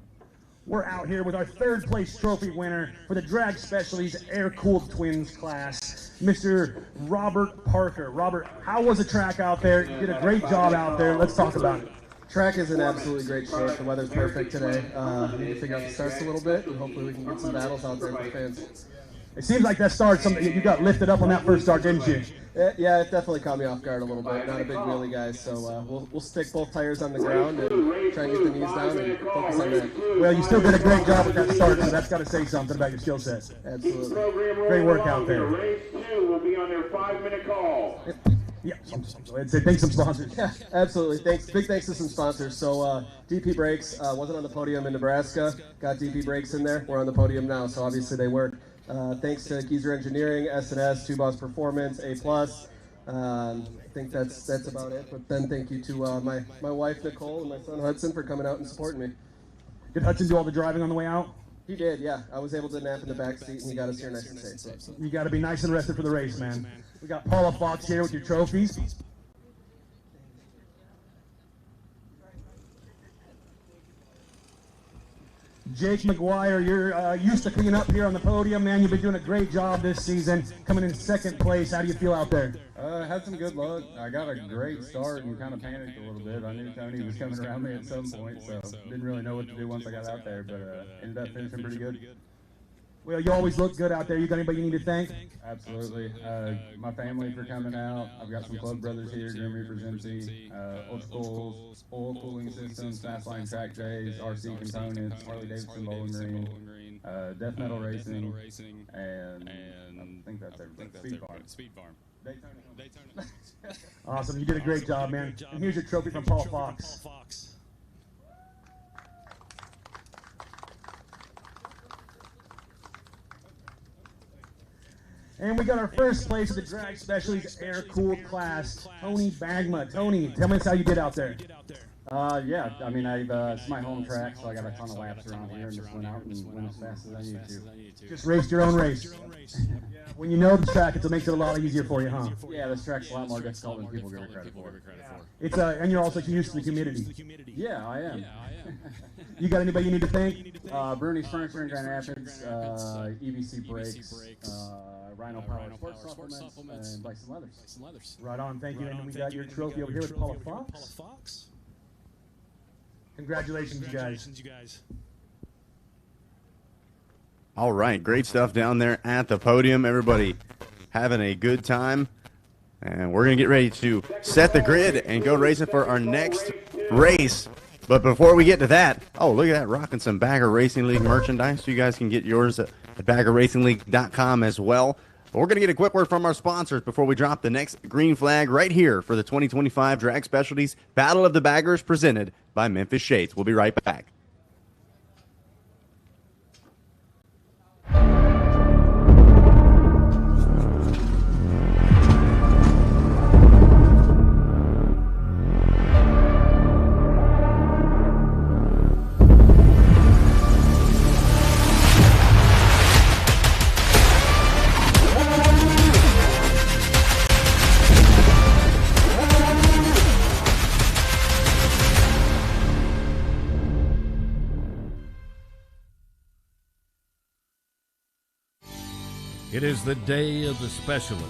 We're out here with our third place trophy winner for the Drag Specialties Air-Cooled Twins class, Mr. Robert Parker. Robert, how was the track out there? You did a great job out there. Let's talk about it. Track is in absolutely great shape. The weather's perfect today. We need to figure out the starts a little bit, and hopefully we can get some battles out there for fans. It seems like that start, you got lifted up on that first start, didn't you? Yeah, it definitely caught me off guard a little bit. Not a big wheelie guy, so we'll stick both tires on the ground and try and get the knees down and focus on that. Well, you still did a great job with that start, so that's got to say something about your skill set. Absolutely. Great work out there. Race 2 will be on their 5-minute call. Yeah, thanks some sponsors. Yeah, absolutely. Big thanks to some sponsors. So DP Brakes wasn't on the podium in Nebraska. Got DP Brakes in there. We're on the podium now, so obviously they work. Thanks to Geezer Engineering, S&S, 2 Boss Performance, A+. I think that's about it. But then thank you to my wife Nicole and my son Hudson for coming out and supporting me. Did Hudson do all the driving on the way out? He did, yeah. I was able to nap in the back seat, and he got us here nice and safe. So. You got to be nice and rested for the race, man. We got Paula Fox here with your trophies. Jake McGuire, you're used to cleaning up here on the podium, man. You've been doing a great job this season, coming in second place. How do you feel out there? Had some good luck. I got a great start and kind of panicked a little bit. I knew Tony was coming around me at some point, so didn't really know what to do once I got out there, but ended up finishing pretty good. Well, you always look good out there. You got anybody you need to thank? Absolutely. My family for coming out. I've got some club brothers here, Grim Reaper's MC, Ultra Cool's oil cooling systems, Fast Line Track Days, RC Components, Harley Davidson Bowling Green, Death Metal Racing, and I think that's everything. Speed Farm. Daytona. Awesome. You did a great job, man. And here's your trophy from Paul Fox. And we got our first place of the Drag Specialties Air-Cooled class, Tony Bagma. Tony, tell me how you did out there. Yeah, I mean, it's my home track, so I got a ton of laps around here and just went out and went as fast as I needed to. Just raced your own race. When you know the track, it makes it a lot easier for you, huh? Yeah, this track's a lot more difficult than people give it credit for. It's and you're also used to the humidity. Yeah, I am. You got anybody you need to thank? Bruni's Furniture in Grand Rapids, EBC Brakes, Rhino Power Sports Supplements, and Bison Leathers. Right on, thank you. And we got your trophy over here with Paula Fox. Congratulations, you guys. All right, great stuff down there at the podium. Everybody having a good time. And we're going to get ready to set the grid and go racing for our next race. But before we get to that, oh, look at that, rocking some Bagger Racing League merchandise. You guys can get yours at baggerracingleague.com as well. But we're going to get a quick word from our sponsors before we drop the next green flag right here for the 2025 Drag Specialties Battle of the Baggers presented by Memphis Shades. We'll be right back. It is the day of the specialist.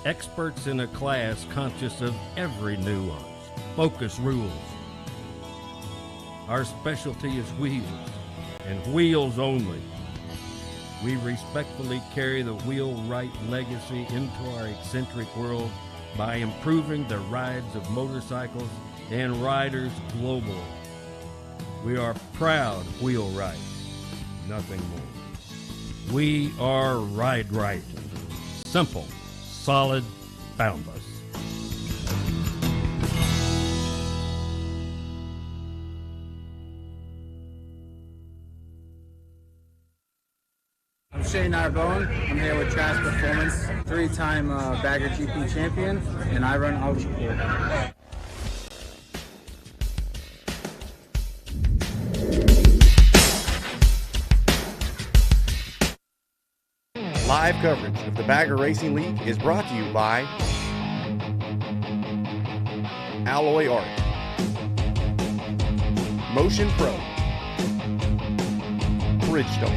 Experts in a class conscious of every nuance. Focus rules. Our specialty is wheels, and wheels only. We respectfully carry the wheelwright legacy into our eccentric world by improving the rides of motorcycles and riders globally. We are proud wheelwrights, nothing more. We are Ride Right. Simple, solid, boundless. I'm Shane Narbone. I'm here with Trash Performance, 3-time Bagger GP champion, and I run Ultra Cool. Live coverage of the Bagger Racing League is brought to you by Alloy Art, Motion Pro, Bridgestone.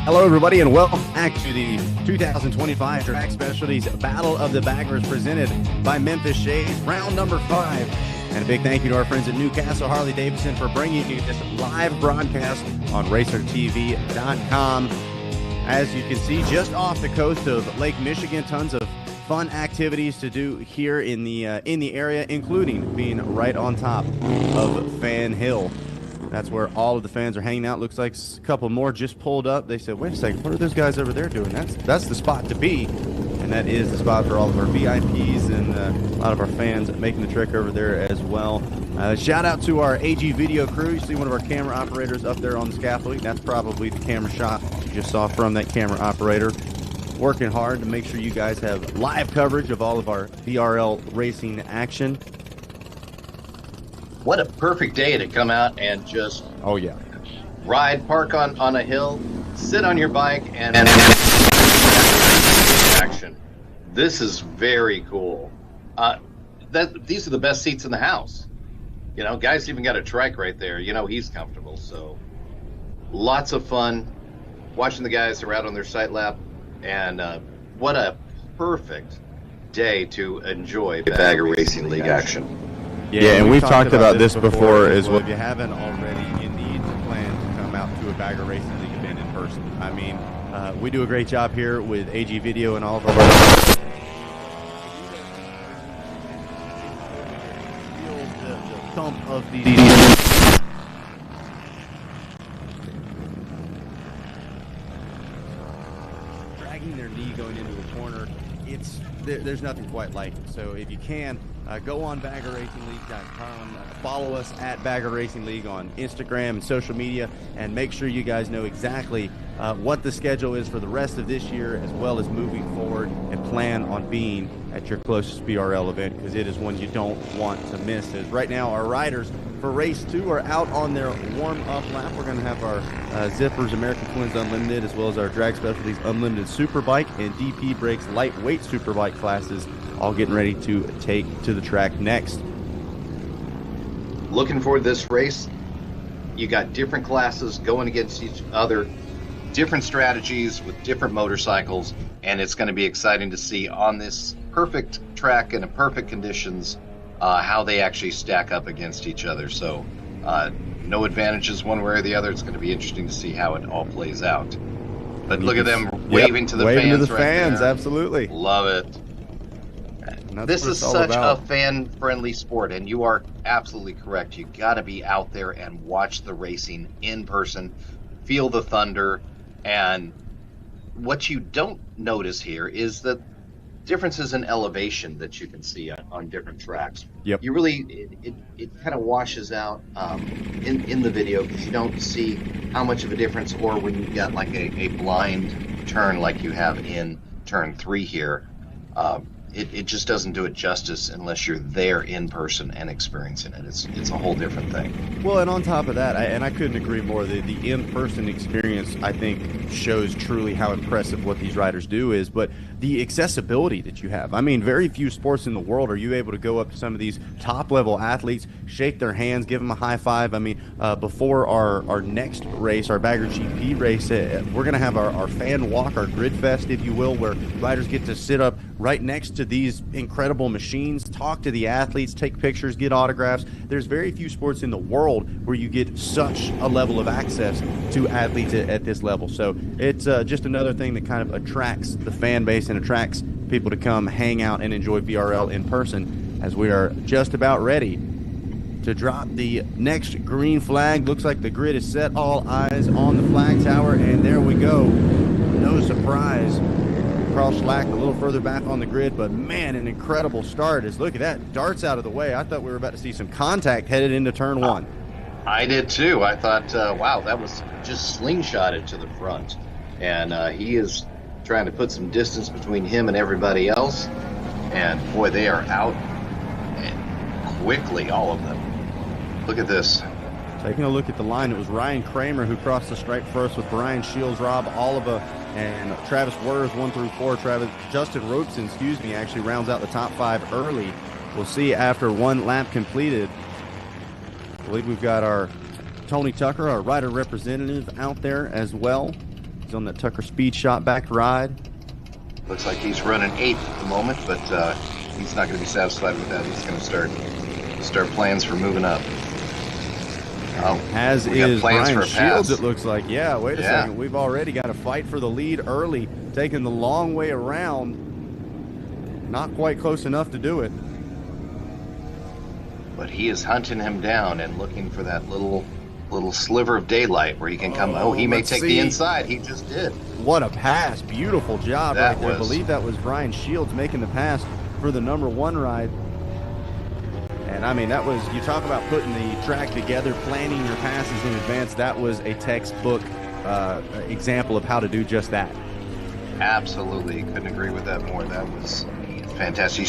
Hello, everybody, and welcome back to the 2025 Drag Specialties Battle of the Baggers presented by Memphis Shades, round number 5. And a big thank you to our friends at Newcastle Harley Davidson for bringing you this live broadcast on racertv.com. As you can see, just off the coast of Lake Michigan, tons of fun activities to do here in the area, including being right on top of Fan Hill. That's where all of the fans are hanging out. Looks like a couple more just pulled up. They said, wait a second, what are those guys over there doing? That's the spot to be. And that is the spot for all of our VIPs and a lot of our fans making the trek over there as well. Shout out to our AG video crew. You see one of our camera operators up there on the scaffolding. That's probably the camera shot you just saw from that camera operator. Working hard to make sure you guys have live coverage of all of our VRL racing action. What a perfect day to come out and just ride, park on a hill, sit on your bike, and action. This is very cool. these are the best seats in the house. You know, guys even got a trike right there. You know, he's comfortable. So lots of fun watching the guys who are out on their sight lap. And what a perfect day to enjoy Bagger Racing League action. Yeah, and we've talked about this before as well. If you haven't already, you need to plan to come out to a Bagger Racing League event in person. I mean, we do a great job here with AG Video and all of our thump of these dragging their knee going into a corner. There's nothing quite like it. So if you can, go on baggerracingleague.com, follow us at Bagger Racing League on Instagram and social media, and make sure you guys know exactly what the schedule is for the rest of this year, as well as moving forward, and plan on being at your closest BRL event, because it is one you don't want to miss. As right now, our riders for race 2 are out on their warm-up lap. We're going to have our Zippers American Twins Unlimited, as well as our Drag Specialties Unlimited Superbike and DP Brakes Lightweight Superbike classes, all getting ready to take to the track next. Looking forward to this race. You got different classes going against each other, different strategies with different motorcycles, and it's going to be exciting to see on this perfect track and in perfect conditions how they actually stack up against each other. So no advantages one way or the other. It's going to be interesting to see how it all plays out. But look at them waving to the waving fans. To the right fans, there. Absolutely. Love it. This is such a fan-friendly sport, and you are absolutely correct. You got to be out there and watch the racing in person, feel the thunder, and what you don't notice here is the differences in elevation that you can see on different tracks. Yep. You really, it kind of washes out in the video, because you don't see how much of a difference, or when you've got like a blind turn like you have in turn 3 here. It just doesn't do it justice unless you're there in person and experiencing it. It's a whole different thing. Well, and on top of that, I couldn't agree more. The in-person experience, I think, shows truly how impressive what these riders do is, but the accessibility that you have. I mean, very few sports in the world are you able to go up to some of these top-level athletes, shake their hands, give them a high five. I mean, before our next race, our Bagger GP race, we're going to have our fan walk, our grid fest, if you will, where riders get to sit up right next to these incredible machines, talk to the athletes, take pictures, get autographs. There's very few sports in the world where you get such a level of access to athletes at this level. So it's just another thing that kind of attracts the fan base and attracts people to come hang out and enjoy VRL in person, as we are just about ready to drop the next green flag. Looks like the grid is set, all eyes on the flag tower, and there we go. No surprise. Carl Schlack a little further back on the grid, but man, an incredible start. Look at that, darts out of the way. I thought we were about to see some contact headed into turn 1. I did too. I thought, wow, that was just slingshotted to the front. And he is trying to put some distance between him and everybody else. And boy, they are out and quickly, all of them. Look at this. Taking a look at the line, it was Ryan Kramer who crossed the stripe first, with Brian Shields, Rob Oliva, and Travis Wers 1 through 4. Justin Robeson, actually rounds out the top 5 early. We'll see after 1 lap completed. I believe we've got our Tony Tucker, our rider representative, out there as well. He's on that Tucker Speed Shot back ride. Looks like he's running 8th at the moment, but he's not going to be satisfied with that. He's going to start plans for moving up. As is Brian Shields, it looks like. Yeah, wait a second. We've already got a fight for the lead early, taking the long way around. Not quite close enough to do it. But he is hunting him down and looking for that little sliver of daylight where he can come. Oh, he may take the inside. He just did. What a pass. Beautiful job right there. I believe that was Brian Shields making the pass for the number 1 ride. And I mean, that was, you talk about putting the track together, planning your passes in advance. That was a textbook example of how to do just that. Absolutely. Couldn't agree with that more. That was fantastic.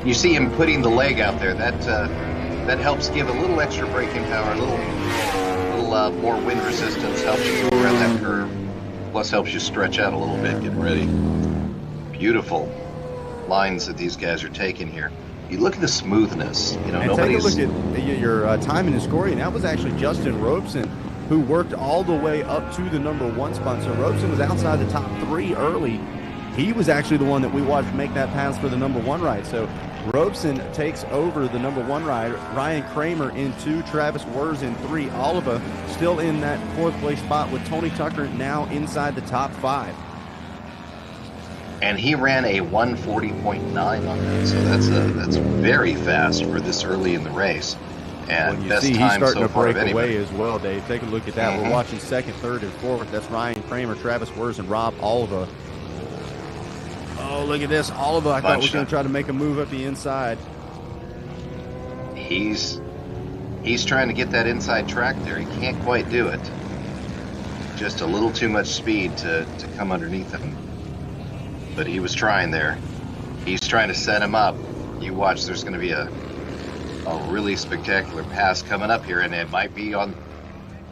You see him putting the leg out there. That helps give a little extra braking power, a little more wind resistance, helps you go around that curve, plus helps you stretch out a little bit, getting ready. Beautiful lines that these guys are taking here. You look at the smoothness. You know, And take a look at your timing and scoring. That was actually Justin Robeson, who worked all the way up to the number 1 spot. So Robeson was outside the top 3 early. He was actually the one that we watched make that pass for the number 1 ride. So Robeson takes over the number 1 ride. Ryan Kramer in 2, Travis Wurz in 3. Oliva still in that 4th place spot with Tony Tucker now inside the top 5. And he ran a 140.9 on that, so that's very fast for this early in the race. And you best see, he's time starting so to far break of anybody. away as well, Dave. Take a look at that. We're watching 2nd, 3rd, and 4th. That's Ryan Kramer, Travis Wurz, and Rob Oliva. Oh, look at this. Oliva, I thought was going to try to make a move up the inside. He's trying to get that inside track there. He can't quite do it. Just a little too much speed to come underneath him. But he was trying there. He's trying to set him up. You watch, there's going to be a really spectacular pass coming up here, and it might be on.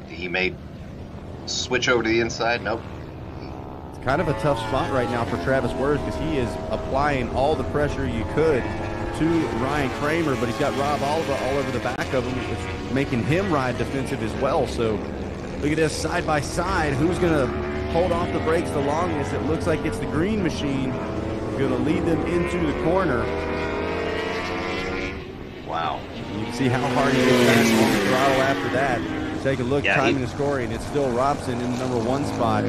He may switch over to the inside. Nope. It's kind of a tough spot right now for Travis Wurz because he is applying all the pressure you could to Ryan Kramer, but he's got Rob Oliva all over the back of him. It's making him ride defensive as well. So look at this side by side. Who's going to hold off the brakes the longest? It looks like it's the green machine going to lead them into the corner. Wow. You can see how hard he gets back on the throttle after that. Take a look, timing the scoring. It's still Robson in the number 1 spot.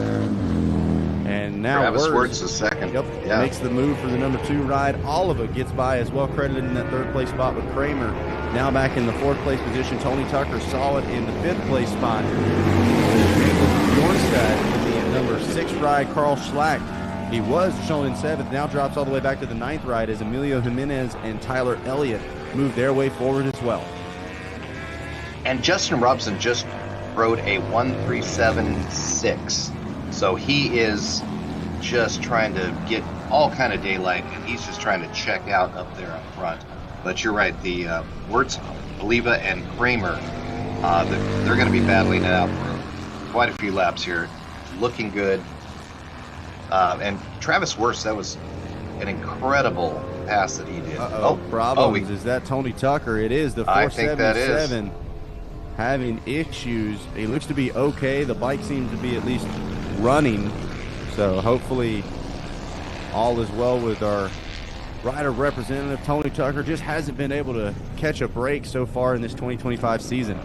And now Travis Wurz Wurz is second. Makes the move for the number 2 ride. Oliva gets by as well, credited in that 3rd place spot with Kramer. Now back in the 4th place position. Tony Tucker solid in the 5th place spot. Bjornstad in the number 6 ride, Carl Schlack. He was shown in 7th, now drops all the way back to the 9th ride as Emilio Jimenez and Tyler Elliott move their way forward as well. And Justin Robson just rode a 1:37.6. So he is just trying to get all kind of daylight, and he's just trying to check out up there up front. But you're right, the Wurz, Oliva, and Kramer, they're going to be battling it out for quite a few laps here. Looking good. And Travis Wurz, that was an incredible pass that he did. Problems. Is that Tony Tucker? It is the 477 having issues. He looks to be okay. The bike seems to be at least running. So hopefully all is well with our rider representative. Tony Tucker just hasn't been able to catch a break so far in this 2025 season.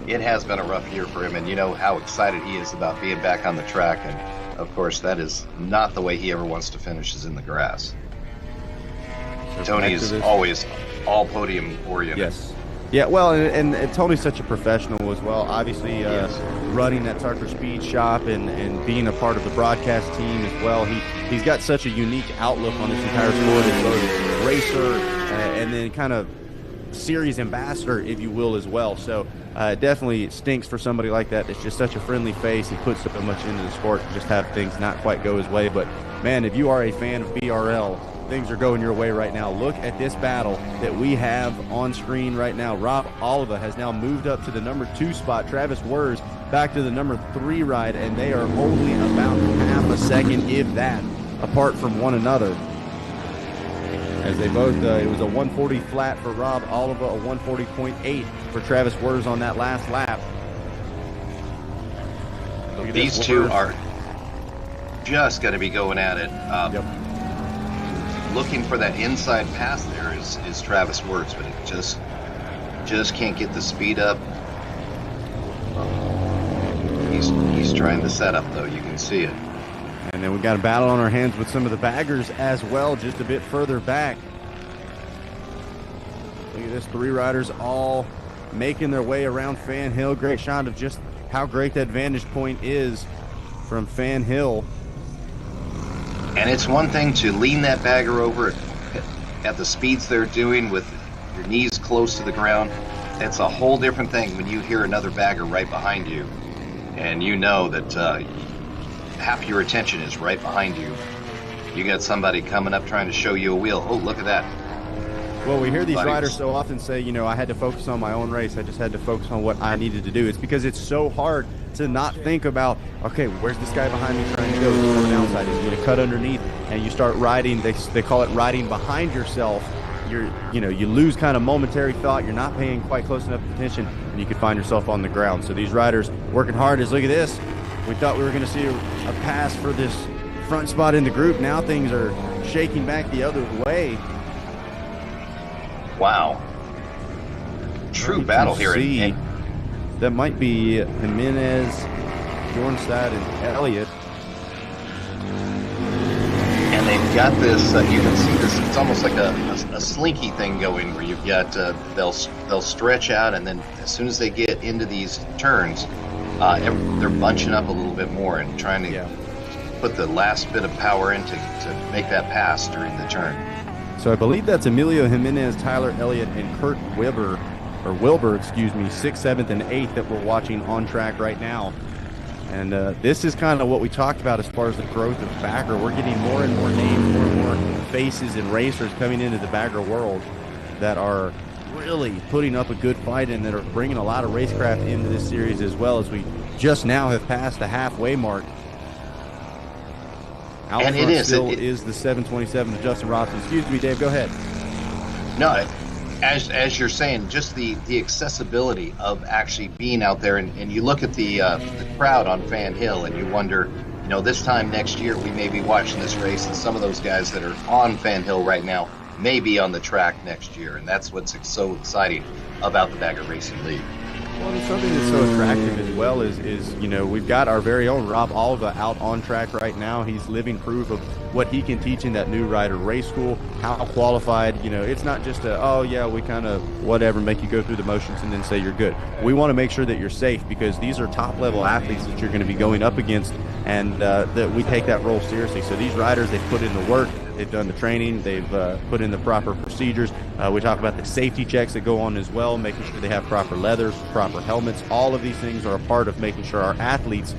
It has been a rough year for him, and you know how excited he is about being back on the track. And of course, that is not the way he ever wants to finish, is in the grass. Tony is always all podium oriented. Yes. Yeah, well, and Tony's such a professional as well. Obviously, running that Tucker Speed Shop and being a part of the broadcast team as well. He's got such a unique outlook on this entire sport as both racer and then kind of series ambassador, if you will, as well. So it definitely stinks for somebody like that. It's just such a friendly face. He puts so much into the sport to just have things not quite go his way. But, man, if you are a fan of BRL, things are going your way right now. Look at this battle that we have on screen right now. Rob Oliva has now moved up to the number 2 spot. Travis Wurz back to the number 3 ride, and they are only about half a second, if that, apart from one another. As they both, it was a 140 flat for Rob Oliva, a 140.8 for Travis Wurz on that last lap. These two are just going to be going at it. Looking for that inside pass there is Travis Wurz, but it just can't get the speed up. He's trying to set up, though. You can see it. And then we got a battle on our hands with some of the baggers as well, just a bit further back. Look at this, 3 riders all making their way around Fan Hill. Great shot of just how great that vantage point is from Fan Hill. And it's one thing to lean that bagger over at the speeds they're doing with your knees close to the ground. It's a whole different thing when you hear another bagger right behind you, and you know that half your attention is right behind you. You got somebody coming up trying to show you a wheel. Oh, look at that. Well, we hear these riders so often say, you know, I had to focus on my own race. I just had to focus on what I needed to do. It's because it's so hard to not think about, okay, where's this guy behind me trying to go? He's coming outside. He's going to cut underneath. And you start riding. They call it riding behind yourself. you lose kind of momentary thought. You're not paying quite close enough attention, and you could find yourself on the ground. So these riders working hard. Look at this. We thought we were going to see a pass for this front spot in the group. Now things are shaking back the other way. Wow. True battle here. That might be Jimenez, Bjornstad, and Elliott. And they've got this, you can see this, it's almost like a slinky thing going where you've got, they'll stretch out, and then as soon as they get into these turns, they're bunching up a little bit more and trying to put the last bit of power in to make that pass during the turn. So I believe that's Emilio Jimenez, Tyler Elliott, and Kurt Wilbur, 6th, 7th, and 8th that we're watching on track right now. And this is kind of what we talked about as far as the growth of bagger. We're getting more and more names, more and more faces and racers coming into the bagger world that are really putting up a good fight and that are bringing a lot of racecraft into this series, as well as we just now have passed the halfway mark. Out and front it is. Still is the 727 of Justin Robson. Excuse me, Dave, go ahead. No, as you're saying, just the accessibility of actually being out there, and you look at the crowd on Fan Hill and you wonder, this time next year we may be watching this race, and some of those guys that are on Fan Hill right now may be on the track next year, and that's what's so exciting about the Bagger Racing League. Well, there's something that's so attractive as well is we've got our very own Rob Alva out on track right now. He's living proof of what he can teach in that new rider race school, how qualified, it's not just we kind of whatever, make you go through the motions and then say you're good. We want to make sure that you're safe, because these are top level athletes that you're going to be going up against, and that we take that role seriously. So these riders, they've put in the work, they've done the training, they've put in the proper procedures. We talk about the safety checks that go on as well, making sure they have proper leathers, proper helmets. All of these things are a part of making sure our athletes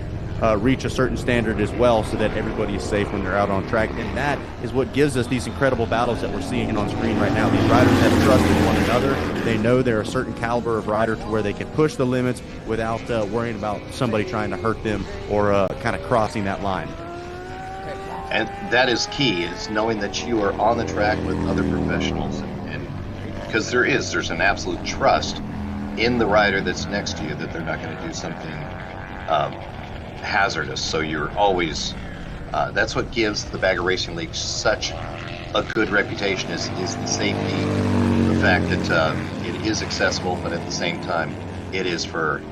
reach a certain standard as well, so that everybody is safe when they're out on track. And that is what gives us these incredible battles that we're seeing on screen right now. These riders have trust in one another. They know they're a certain caliber of rider to where they can push the limits without worrying about somebody trying to hurt them or kind of crossing that line. And that is key, is knowing that you are on the track with other professionals, and because there's an absolute trust in the rider that's next to you that they're not going to do something hazardous. So you're always that's what gives the Bagger Racing League such a good reputation, is the safety, the fact that it is accessible, but at the same time it is for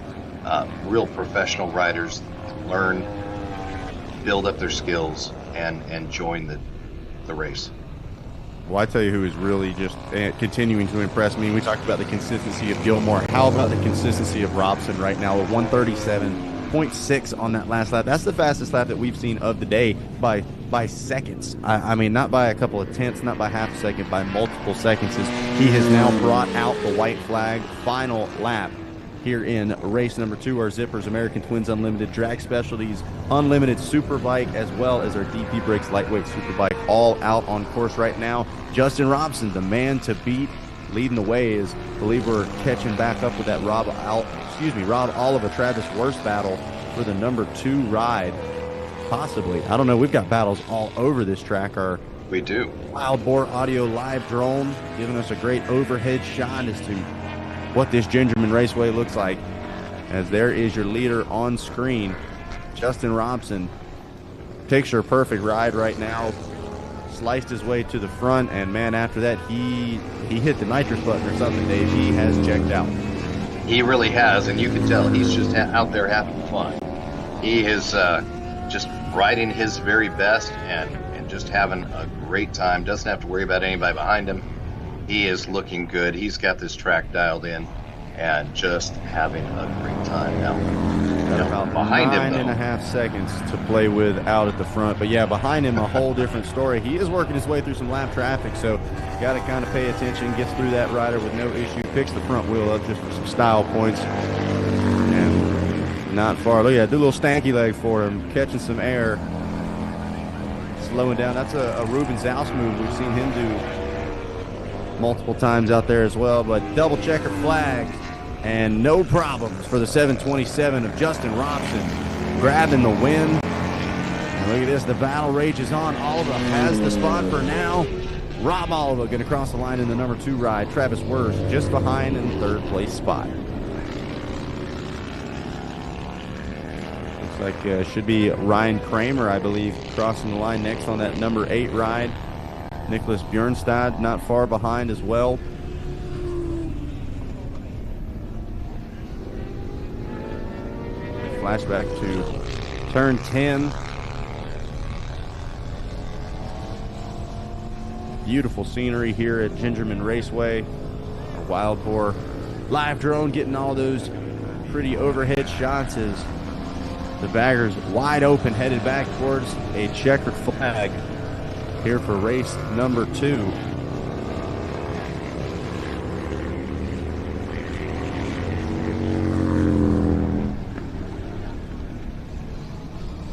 real professional riders to learn, build up their skills, and join the race. Well, I tell you who is really just continuing to impress me. We talked about the consistency of Gilmore. How about the consistency of Robson right now at 137.6 on that last lap? That's the fastest lap that we've seen of the day by seconds. I mean, not by a couple of tenths, not by half a second, by multiple seconds. He has now brought out the white flag. Final lap here in race number 2, our Zippers American Twins Unlimited Drag Specialties Unlimited Superbike, as well as our DP Brakes Lightweight Superbike, all out on course right now. Justin Robson, the man to beat, leading the way. Is believe we're catching back up with that Rob Oliver Travis Worst battle for the number 2 ride, possibly. I don't know. We've got battles all over this track. We do. Wild Boar Audio live drone giving us a great overhead shot as to what this Gingerman Raceway looks like, as there is your leader on screen. Justin Robson, picture perfect ride right now, sliced his way to the front, and man, after that he hit the nitrous button or something, Dave. He has checked out. He really has, and you can tell he's just out there having fun. He is just riding his very best and just having a great time. Doesn't have to worry about anybody behind him. He is looking good. He's got this track dialed in and just having a great time now. About behind him, 9.5 seconds to play with out at the front. But yeah, behind him, a whole different story. He is working his way through some lap traffic, so got to kind of pay attention. Gets through that rider with no issue. Picks the front wheel up just for some style points. And not far. Look at that. Do a little stanky leg for him. Catching some air. Slowing down. That's a Ruben Zaus move. We've seen him do multiple times out there as well. But double checker flag. And no problems for the 727 of Justin Robson, grabbing the win. And look at this, the battle rages on. Alva has the spot for now. Rob Oliver going to cross the line in the number 2 ride. Travis Wirth just behind in the 3rd place spot. Looks like should be Ryan Kramer, I believe, crossing the line next on that number 8 ride. Nicholas Bjornstad not far behind as well. Flashback to turn 10. Beautiful scenery here at Gingerman Raceway. Our Wild Boar live drone getting all those pretty overhead shots as the baggers wide open, headed back towards a checkered flag here for race number 2.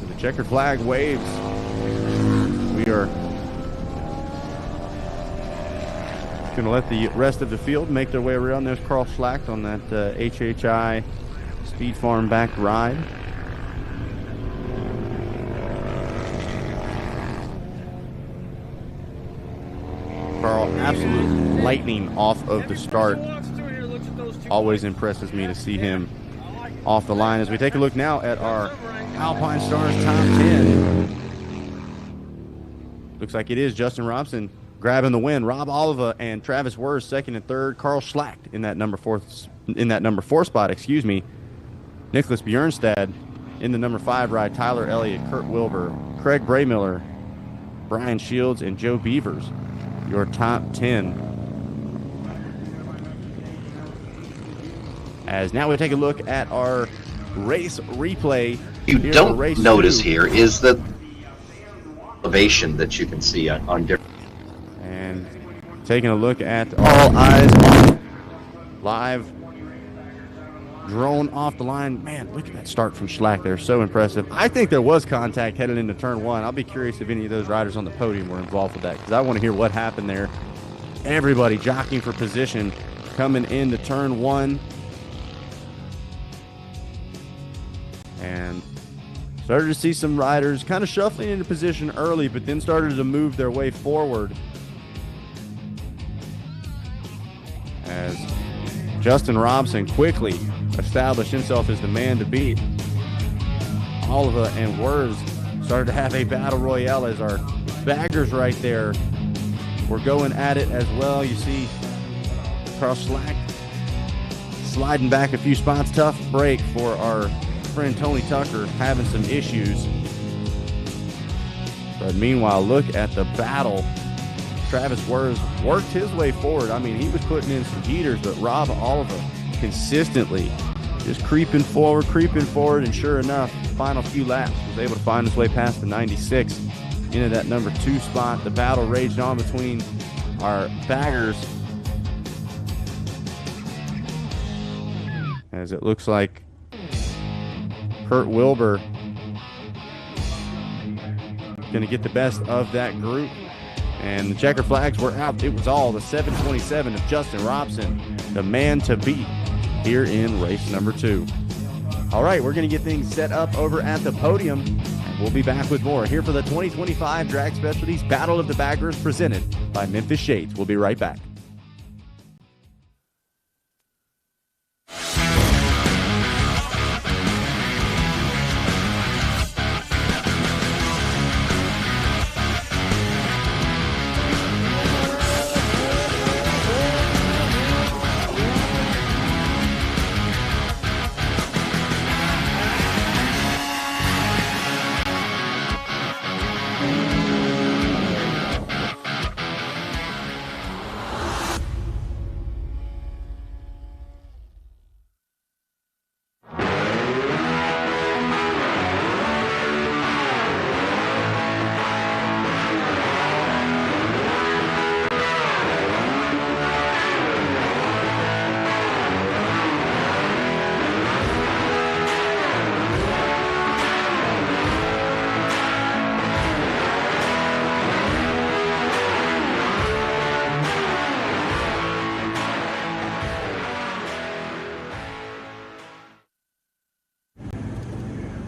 The checkered flag waves. We are going to let the rest of the field make their way around. There's Carl Schlacht on that HHI Speed Farm back ride. Carl, absolute lightning off of the start. Always impresses me to see him off the line. As we take a look now at our Alpine Stars top 10. Looks like it is Justin Robson grabbing the win. Rob Oliver and Travis Wirth 2nd and 3rd. Carl Schlacht in that number 4 spot, excuse me. Nicholas Bjornstad in the number 5 ride. Tyler Elliott, Kurt Wilbur, Craig Braymiller, Brian Shields, and Joe Beavers. Your top 10. As now we take a look at our race replay. You don't notice here is the elevation that you can see on different. And taking a look at all eyes on live drone off the line. Man, look at that start from Schlacht there. So impressive. I think there was contact headed into turn 1. I'll be curious if any of those riders on the podium were involved with that, because I want to hear what happened there. Everybody jockeying for position coming into turn 1. And started to see some riders kind of shuffling into position early, but then started to move their way forward. As Justin Robson quickly established himself as the man to beat. Oliver and Wirth started to have a battle royale as our baggers right there were going at it as well. You see Carl Schlacht sliding back a few spots. Tough break for our friend Tony Tucker, having some issues. But meanwhile, look at the battle. Travis Wirth worked his way forward. I mean, he was putting in some heaters, but Rob Oliver consistently just creeping forward, and sure enough, final few laps, was able to find his way past the 96 into that number 2 spot. The battle raged on between our baggers, as it looks like Kurt Wilbur going to get the best of that group. And the checker flags were out. It was all the 727 of Justin Robson, the man to beat here in race number 2. All right, we're going to get things set up over at the podium. And we'll be back with more here for the 2025 Drag Specialties Battle of the Baggers presented by Memphis Shades. We'll be right back.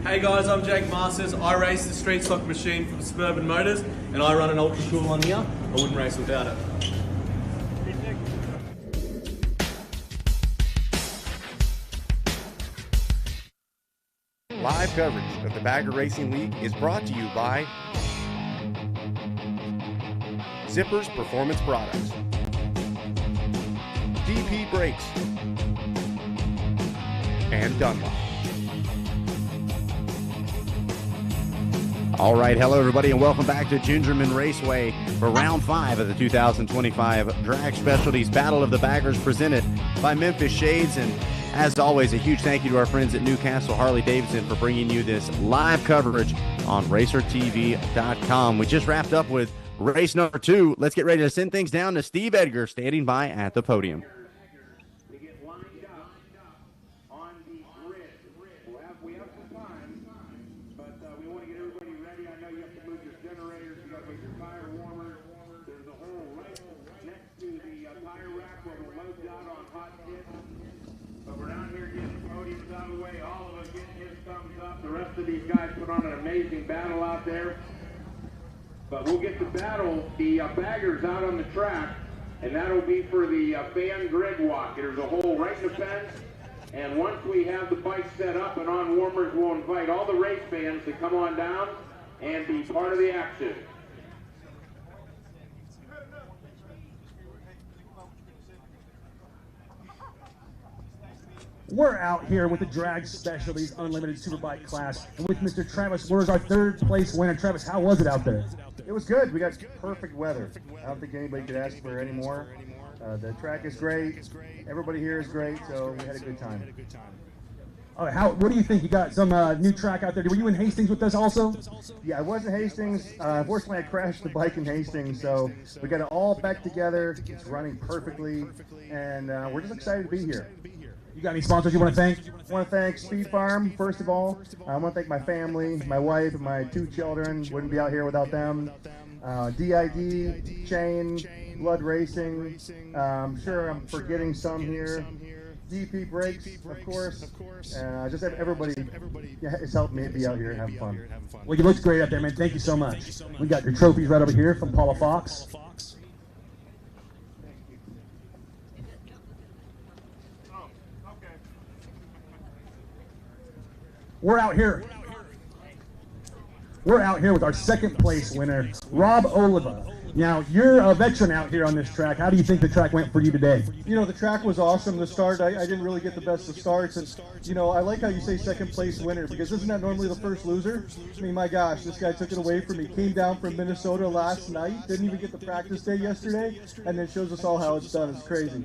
Hey guys, I'm Jake Masters. I race the street stock machine from Suburban Motors and I run an ultra cool on here. I wouldn't race without it. Live coverage of the Bagger Racing League is brought to you by Zippers Performance Products, DP Brakes, and Dunlop. All right, hello everybody, and welcome back to Gingerman Raceway for round 5 of the 2025 Drag Specialties Battle of the Baggers, presented by Memphis Shades. And as always, a huge thank you to our friends at Newcastle Harley-Davidson for bringing you this live coverage on RacerTV.com. We just wrapped up with race number 2. Let's get ready to send things down to Steve Edgar, standing by at the podium. The rest of these guys put on an amazing battle out there. But we'll get the battle, the baggers out on the track, and that'll be for the fan grid walk. There's a hole right in the fence, and once we have the bike set up and on warmers, we'll invite all the race fans to come on down and be part of the action. We're out here with the Drag Specialties Unlimited Superbike class, and with Mr. Travis Where's our 3rd place winner. Travis, how was it out there? It was good. We got perfect weather. I don't think anybody could ask for any more. The track is great. Everybody here is great, so we had a good time. All right, what do you think? You got some new track out there. Were you in Hastings with us also? Yeah, I was in Hastings. Unfortunately, I crashed the bike in Hastings, so we got it all back together. It's running perfectly, and we're just excited to be here. You got any sponsors you want to thank? I want to thank Speed Farm, first of all. I want to thank my family, my wife, and my 2 children. Wouldn't be out here without them. DID, Chain, Blood Racing. I'm sure I'm forgetting some here. DP Brakes, of course. Just everybody has helped me be out here and have fun. Well, you looked great out there, man. Thank you so much. We got your trophies right over here from Paula Fox. We're out here with our 2nd place winner, Rob Oliva. Now, you're a veteran out here on this track. How do you think the track went for you today? You know, the track was awesome. The start, I didn't really get the best of starts. And, you know, I like how you say 2nd place winner, because isn't that normally the first loser? I mean, my gosh, this guy took it away from me. Came down from Minnesota last night, didn't even get the practice day yesterday, and then shows us all how it's done. It's crazy.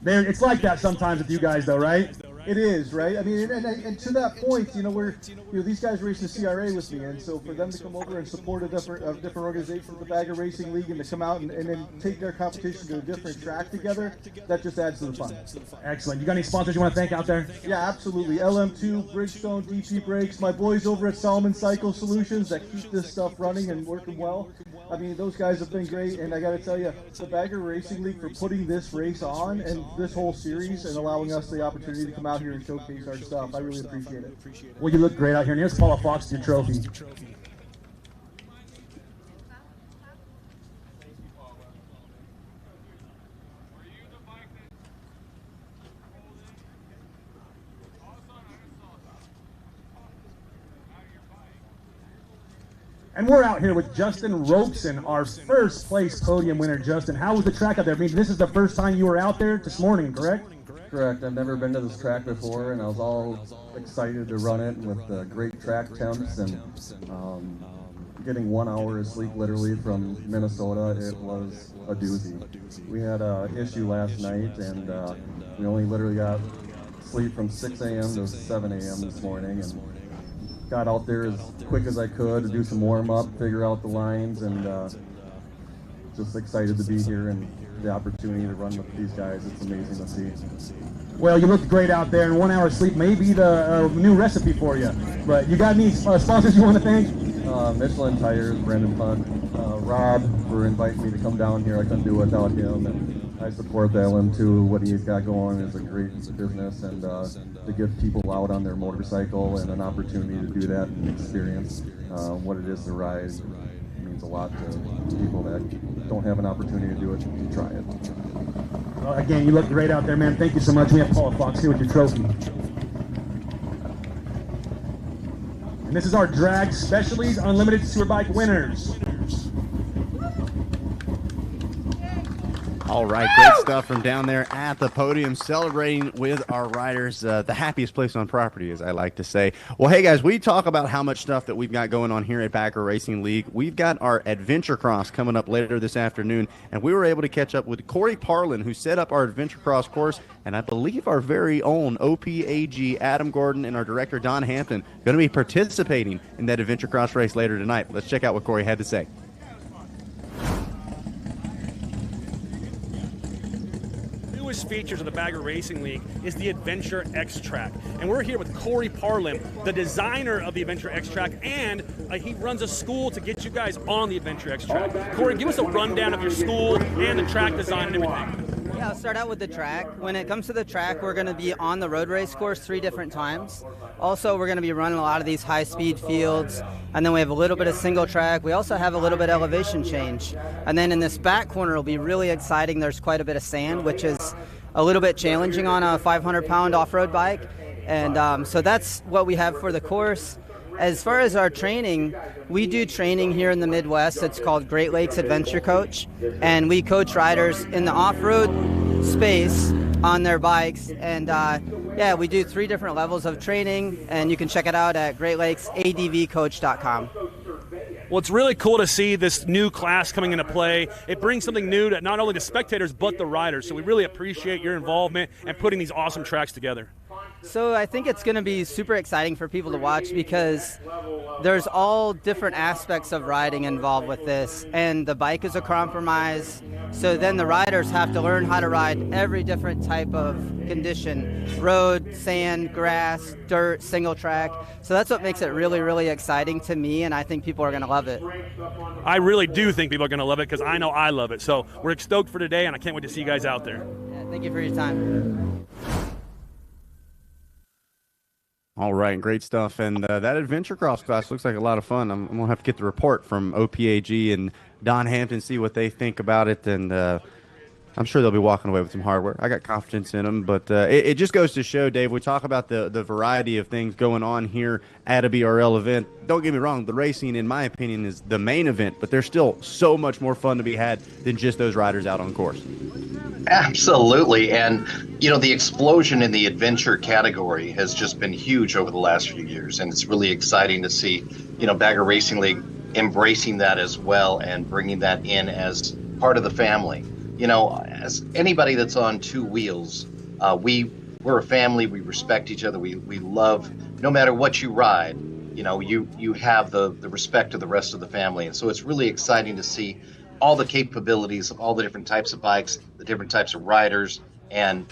It's like that sometimes with you guys, though, right? It is, right? I mean, and to that point, you know, these guys racing the CRA with me, and so for them to come over and support a different organization, the Bagger Racing League, and to come out and then take their competition to a different track together, that just adds to the fun. Excellent. You got any sponsors you want to thank out there? Yeah, absolutely. LM2, Bridgestone, DP Brakes, my boys over at Solomon Cycle Solutions that keep this stuff running and working well. I mean, those guys have been great, and I got to tell you, the Bagger Racing League for putting this race on and this whole series and allowing us the opportunity to come out here and showcase our stuff. I really appreciate it. Well, you look great out here, and here's Paula Fox, your trophy. And we're out here with Justin Robeson, our 1st place podium winner. Justin, how was the track out there? I mean, this is the first time you were out there this morning, correct? Correct. I've never been to this track before, and I was all excited to run it with the great track temps and getting 1 hour of sleep literally from Minnesota. It was a doozy. We had an issue last night, and we only literally got sleep from 6 a.m. to 7 a.m. this morning, and got out there as quick as I could to do some warm-up, figure out the lines, and just excited to be here and the opportunity to run with these guys. It's amazing to see. Well, you looked great out there, and 1 hour of sleep may be the new recipe for you. But you got any sponsors you want to thank? Michelin Tires, Brandon Punt, Rob for inviting me to come down here. I couldn't do it without him, and I support the LM2. What he's got going is a great business, and to give people out on their motorcycle and an opportunity to do that and experience what it is to ride means a lot to people that don't have an opportunity to do it, to try it. Well, again, you look great out there, man. Thank you so much. We have Paul Fox here with your trophy. And this is our Drag Specialties Unlimited Superbike winners. All right, great stuff from down there at the podium, celebrating with our riders, the happiest place on property, as I like to say. Well, hey, guys, we talk about how much stuff that we've got going on here at Bagger Racing League. We've got our Adventure Cross coming up later this afternoon, and we were able to catch up with Corey Parlin, who set up our Adventure Cross course, and I believe our very own OPAG Adam Gordon and our director Don Hampton going to be participating in that Adventure Cross race later tonight. Let's check out what Corey had to say. Features of the Bagger Racing League is the Adventure X Track, and we're here with Corey Parlin, the designer of the Adventure X Track, and he runs a school to get you guys on the Adventure X Track. Corey, give us a rundown of your school and the track design and everything. Yeah, I'll start out with the track. When it comes to the track, we're going to be on the road race course 3 different times. Also, we're going to be running a lot of these high-speed fields, and then we have a little bit of single track. We also have a little bit of elevation change. And then in this back corner, it'll be really exciting. There's quite a bit of sand, which is a little bit challenging on a 500-pound off-road bike. And so that's what we have for the course. As far as our training, we do training here in the Midwest. It's called Great Lakes Adventure Coach, and we coach riders in the off-road space on their bikes. And yeah, we do 3 different levels of training, and you can check it out at GreatLakesADVCoach.com. Well, it's really cool to see this new class coming into play. It brings something new to not only the spectators, but the riders. So we really appreciate your involvement and putting these awesome tracks together. So I think it's going to be super exciting for people to watch because there's all different aspects of riding involved with this, and the bike is a compromise. So then the riders have to learn how to ride every different type of condition: road, sand, grass, dirt, single track. So that's what makes it really, really exciting to me, and I think people are going to love it. I really do think people are going to love it because I know I love it. So we're stoked for today, and I can't wait to see you guys out there. Yeah, thank you for your time. All right, great stuff. And that Adventure Cross class looks like a lot of fun. I'm going to have to get the report from OPAG and Don Hampton, see what they think about it. And I'm sure they'll be walking away with some hardware. I got confidence in them. But it just goes to show, Dave, we talk about the variety of things going on here at a BRL event. Don't get me wrong, the racing, in my opinion, is the main event. But there's still so much more fun to be had than just those riders out on course. Absolutely. And, you know, the explosion in the adventure category has just been huge over the last few years. And it's really exciting to see, you know, Bagger Racing League embracing that as well and bringing that in as part of the family. You know, as anybody that's on 2 wheels, we're a family. We respect each other. We love, no matter what you ride, you know, you have the respect of the rest of the family. And so it's really exciting to see all the capabilities of all the different types of bikes, the different types of riders. And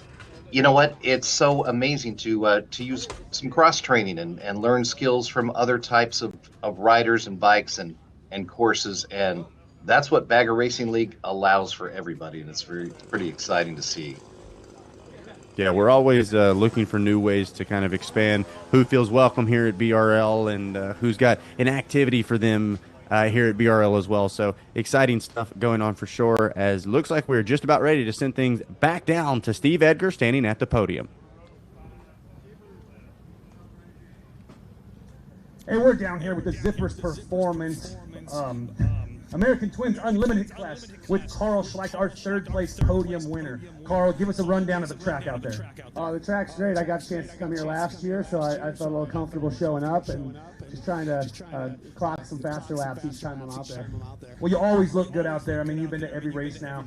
you know what? It's so amazing to use some cross training and learn skills from other types of riders and bikes and courses. And that's what Bagger Racing League allows for everybody. And it's pretty exciting to see. Yeah, we're always looking for new ways to kind of expand who feels welcome here at BRL and who's got an activity for them here at BRL as well. So exciting stuff going on for sure, as looks like we're just about ready to send things back down to Steve Edgar standing at the podium. Hey, we're down here with the Zippers Performance American Twins Unlimited class with Carl Schleich, our 3rd place podium winner. Carl, give us a rundown of the track out there. The track's great. I got a chance to come here last year, so I felt a little comfortable showing up and just trying to clock some faster laps each time I'm out there. Well, you always look good out there. I mean, you've been to every race now.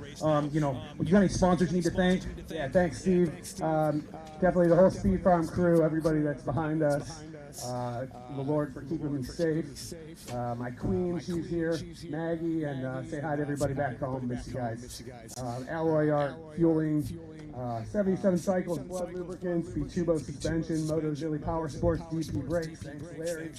You know, you got any sponsors you need to thank? Yeah, thanks, Steve. Definitely the whole Speed Farm crew, everybody that's behind us. The Lord for keeping me safe. My queen, she's here. Maggie, and say hi to everybody back home. Miss you guys. Alloy Art, Fueling, 77 Cycles, Blood Lubricants, B2bo Suspension, Moto Zilly Power Sports, DP Brakes, thanks Larry,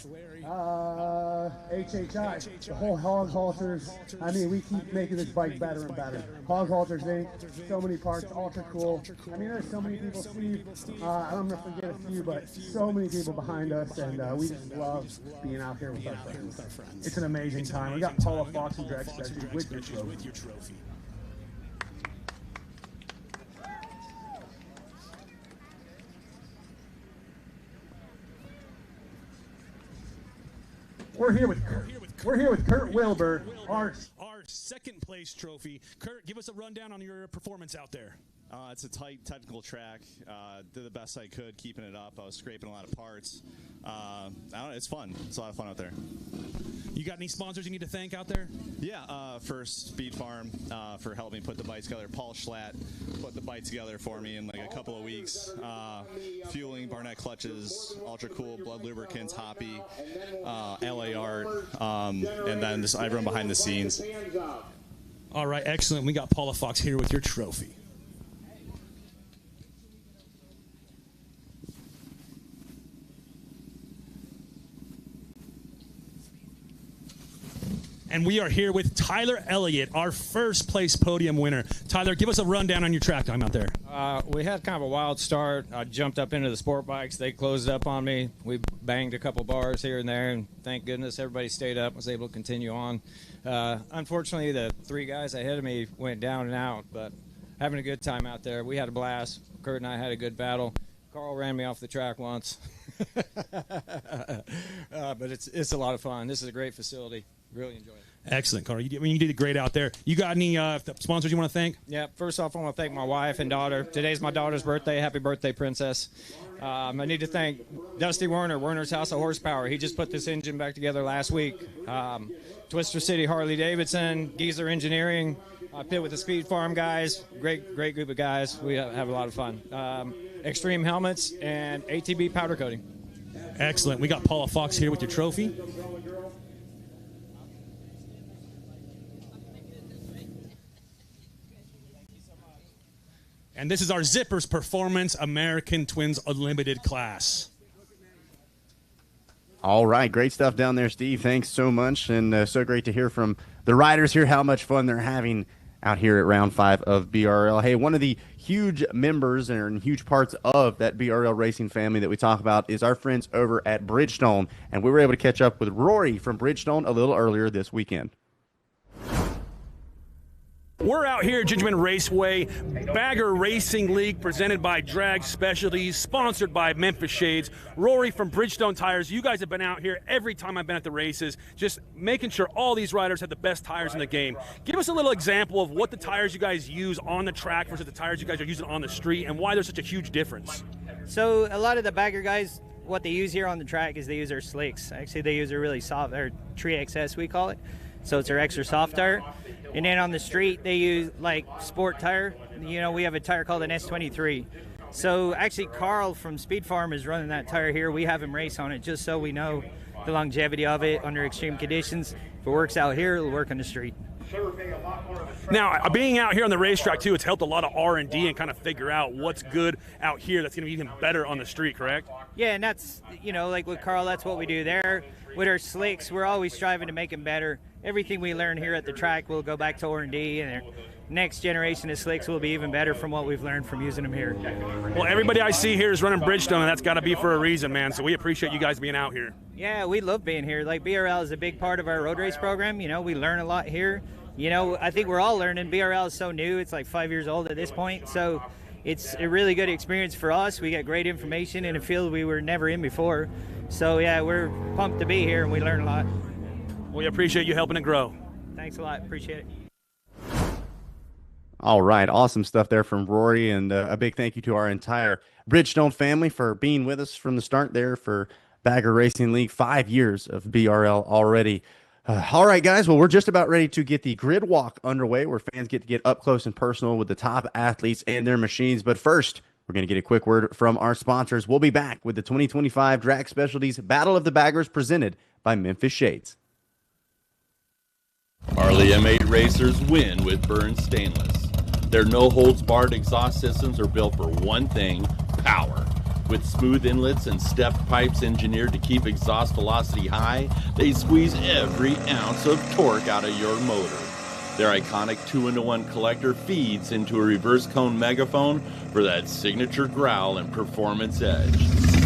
HHI, the whole Hog Halters. I mean, we keep making this bike better and better. Hog Halters Inc., so many parts, ultra cool. I mean, there's so many people, Steve, I'm gonna forget a few, but so many people behind us, and we just love being out here with our friends. It's an amazing time. We got Paula Fox and Drag Specialties with your trophy. We're here with Kurt Wilbur, our second place trophy. Kurt, give us a rundown on your performance out there. It's a tight technical track. Did the best I could keeping it up. I was scraping a lot of parts. I don't know, it's fun. It's a lot of fun out there. You got any sponsors you need to thank out there? Yeah, first Speed Farm for helping me put the bike together. Paul Schlatt put the bike together for me in like a couple of weeks. Fueling, Barnett clutches, Ultra Cool, Blood Lubricants, Hoppy, LA Art, and then everyone behind the scenes. All right, excellent. We got Paula Fox here with your trophy. And we are here with Tyler Elliott, our first place podium winner. Tyler, give us a rundown on your track time out there. We had kind of a wild start. I jumped up into the sport bikes. They closed up on me. We banged a couple bars here and there, and thank goodness everybody stayed up, was able to continue on. Unfortunately, the three guys ahead of me went down and out, but having a good time out there. We had a blast. Kurt and I had a good battle. Carl ran me off the track once. But it's a lot of fun. This is a great facility. Really enjoy it. Excellent, Carl. You did great out there. You got any sponsors you want to thank? Yeah, first off, I want to thank my wife and daughter. Today's my daughter's birthday. Happy birthday, Princess. I need to thank Dusty Werner, Werner's House of Horsepower. He just put this engine back together last week. Twister City Harley Davidson, Geezer Engineering, Pit with the Speed Farm guys. Great group of guys. We have a lot of fun. Extreme Helmets and ATB powder coating. Excellent. We got Paula Fox here with your trophy. And this is our Zippers Performance American Twins Unlimited class. All right, great stuff down there, Steve. Thanks so much, and so great to hear from the riders here, how much fun they're having out here at Round 5 of BRL. Hey, one of the huge members and huge parts of that BRL racing family that we talk about is our friends over at Bridgestone, and we were able to catch up with Rory from Bridgestone a little earlier this weekend. We're out here at Gingerman Raceway, Bagger Racing League, presented by Drag Specialties, sponsored by Memphis Shades. Rory from Bridgestone Tires, you guys have been out here every time I've been at the races, just making sure all these riders have the best tires in the game. Give us a little example of what the tires you guys use on the track versus the tires you guys are using on the street, and why there's such a huge difference. So a lot of the Bagger guys, what they use here on the track is they use our slicks. Actually, they use a really soft, or Tree XS we call it. So it's our extra soft tire. And then on the street, they use like sport tire. You know, we have a tire called an S23. So actually, Carl from Speed Farm is running that tire here. We have him race on it just so we know the longevity of it under extreme conditions. If it works out here, it'll work on the street. Now, being out here on the racetrack too, it's helped a lot of R&D and kind of figure out what's good out here that's going to be even better on the street, correct? Yeah, and that's, you know, like with Carl, that's what we do there. With our slicks, we're always striving to make them better. Everything we learn here at the track will go back to R&D, and our next generation of slicks will be even better from what we've learned from using them here. Well, everybody I see here is running Bridgestone, and that's got to be for a reason, man. So we appreciate you guys being out here. Yeah, we love being here. Like, BRL is a big part of our road race program. You know, we learn a lot here. You know, I think we're all learning. BRL is so new. It's like 5 years old at this point. So it's a really good experience for us. We get great information in a field we were never in before. So, yeah, we're pumped to be here, and we learn a lot. We appreciate you helping it grow. Thanks a lot. Appreciate it. All right, awesome stuff there from Rory, and a big thank you to our entire Bridgestone family for being with us from the start there for Bagger Racing League. 5 years of BRL already. All right, guys, well, we're just about ready to get the grid walk underway where fans get to get up close and personal with the top athletes and their machines. But first, we're going to get a quick word from our sponsors. We'll be back with the 2025 Drag Specialties Battle of the Baggers presented by Memphis Shades. Harley M8 racers win with Burns Stainless. Their no-holds-barred exhaust systems are built for one thing, power. With smooth inlets and stepped pipes engineered to keep exhaust velocity high, they squeeze every ounce of torque out of your motor. Their iconic 2-into-1 collector feeds into a reverse cone megaphone for that signature growl and performance edge.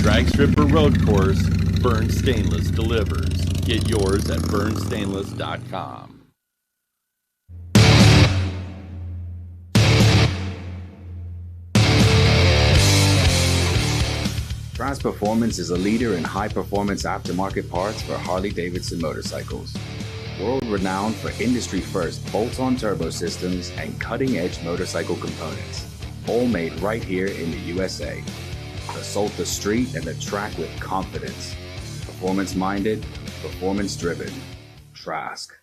Drag strip or road course, Burn Stainless delivers. Get yours at burnstainless.com. Trans Performance is a leader in high-performance aftermarket parts for Harley-Davidson motorcycles. World-renowned for industry-first bolt-on turbo systems and cutting-edge motorcycle components, all made right here in the USA. Assault the street and the track with confidence. Performance-minded, performance-driven. Trask.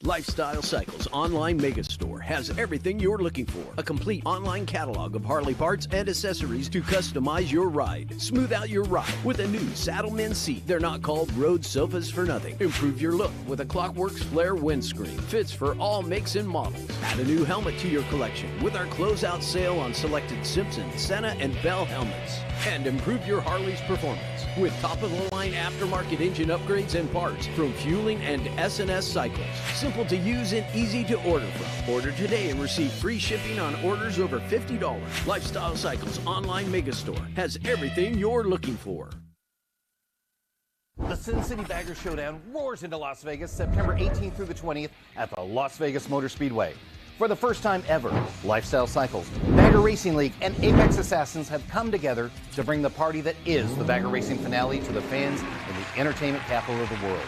Lifestyle Cycles Online Megastore has everything you're looking for. A complete online catalog of Harley parts and accessories to customize your ride. Smooth out your ride with a new Saddlemen seat. They're not called road sofas for nothing. Improve your look with a Clockworks Flare windscreen. Fits for all makes and models. Add a new helmet to your collection with our closeout sale on selected Simpson, Senna, and Bell helmets. And improve your Harley's performance with top-of-the-line aftermarket engine upgrades and parts from Fueling and S&S Cycles. Simple to use and easy to order from. Order today and receive free shipping on orders over $50. Lifestyle Cycles Online Megastore has everything you're looking for. The Sin City Bagger Showdown roars into Las Vegas September 18th through the 20th at the Las Vegas Motor Speedway. For the first time ever, Lifestyle Cycles, Bagger Racing League, and Apex Assassins have come together to bring the party that is the Bagger Racing finale to the fans in the entertainment capital of the world.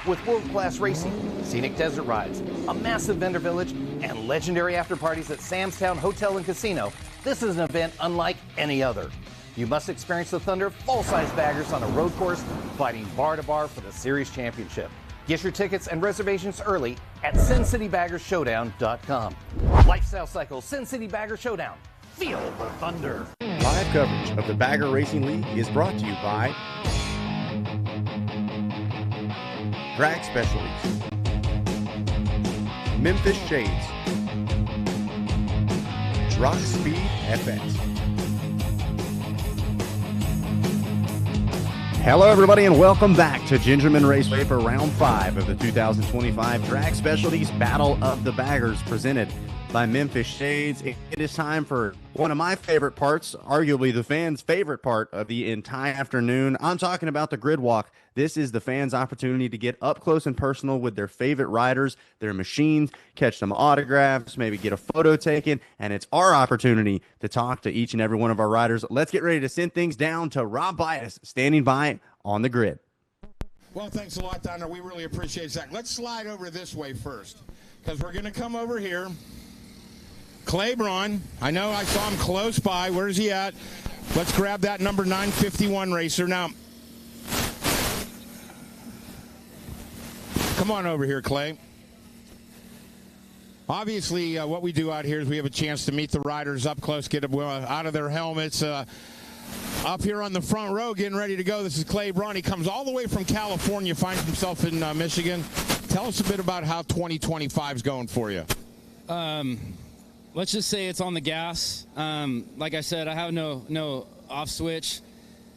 With world-class racing, scenic desert rides, a massive vendor village, and legendary after-parties at Sam's Town Hotel and Casino, this is an event unlike any other. You must experience the thunder of full-size baggers on a road course, fighting bar to bar for the series championship. Get your tickets and reservations early at SinCityBaggerShowdown.com. Lifestyle Cycles Sin City Bagger Showdown. Feel the thunder. Live coverage of the Bagger Racing League is brought to you by Drag Specialties, Memphis Shades, Rock Speed FX. Hello, everybody, and welcome back to Gingerman Raceway for Round 5 of the 2025 Drag Specialties Battle of the Baggers, presented by Memphis Shades. It is time for one of my favorite parts, arguably the fans' favorite part of the entire afternoon. I'm talking about the grid walk. This is the fans' opportunity to get up close and personal with their favorite riders, their machines, catch some autographs, maybe get a photo taken, and it's our opportunity to talk to each and every one of our riders. Let's get ready to send things down to Rob Bias, standing by on the grid. Well, thanks a lot, Thunder. We really appreciate it, Zach. Let's slide over this way first, because we're going to come over here. Clay Braun, I know I saw him close by. Where's he at? Let's grab that number 951 racer. Now, come on over here, Clay. Obviously, what we do out here is we have a chance to meet the riders up close, get them out of their helmets. Up here on the front row, getting ready to go. This is Clay Braun. He comes all the way from California, finds himself in Michigan. Tell us a bit about how 2025 is going for you. Let's just say it's on the gas. Like I said, I have no off switch.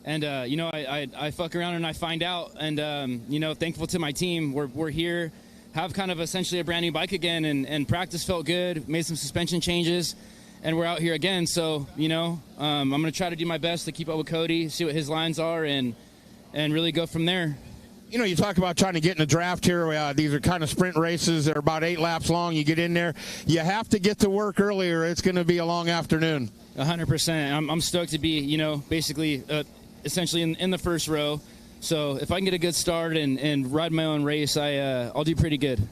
And, I fuck around and I find out. And, thankful to my team. We're here, have kind of essentially a brand new bike again. And practice felt good, made some suspension changes. And we're out here again. So, I'm going to try to do my best to keep up with Cody, see what his lines are, and really go from there. You talk about trying to get in the draft here. These are kind of sprint races. They're about 8 laps long. You get in there. You have to get to work earlier. It's going to be a long afternoon. 100%. I'm stoked to be, basically essentially in the first row. So if I can get a good start and ride my own race, I'll do pretty good.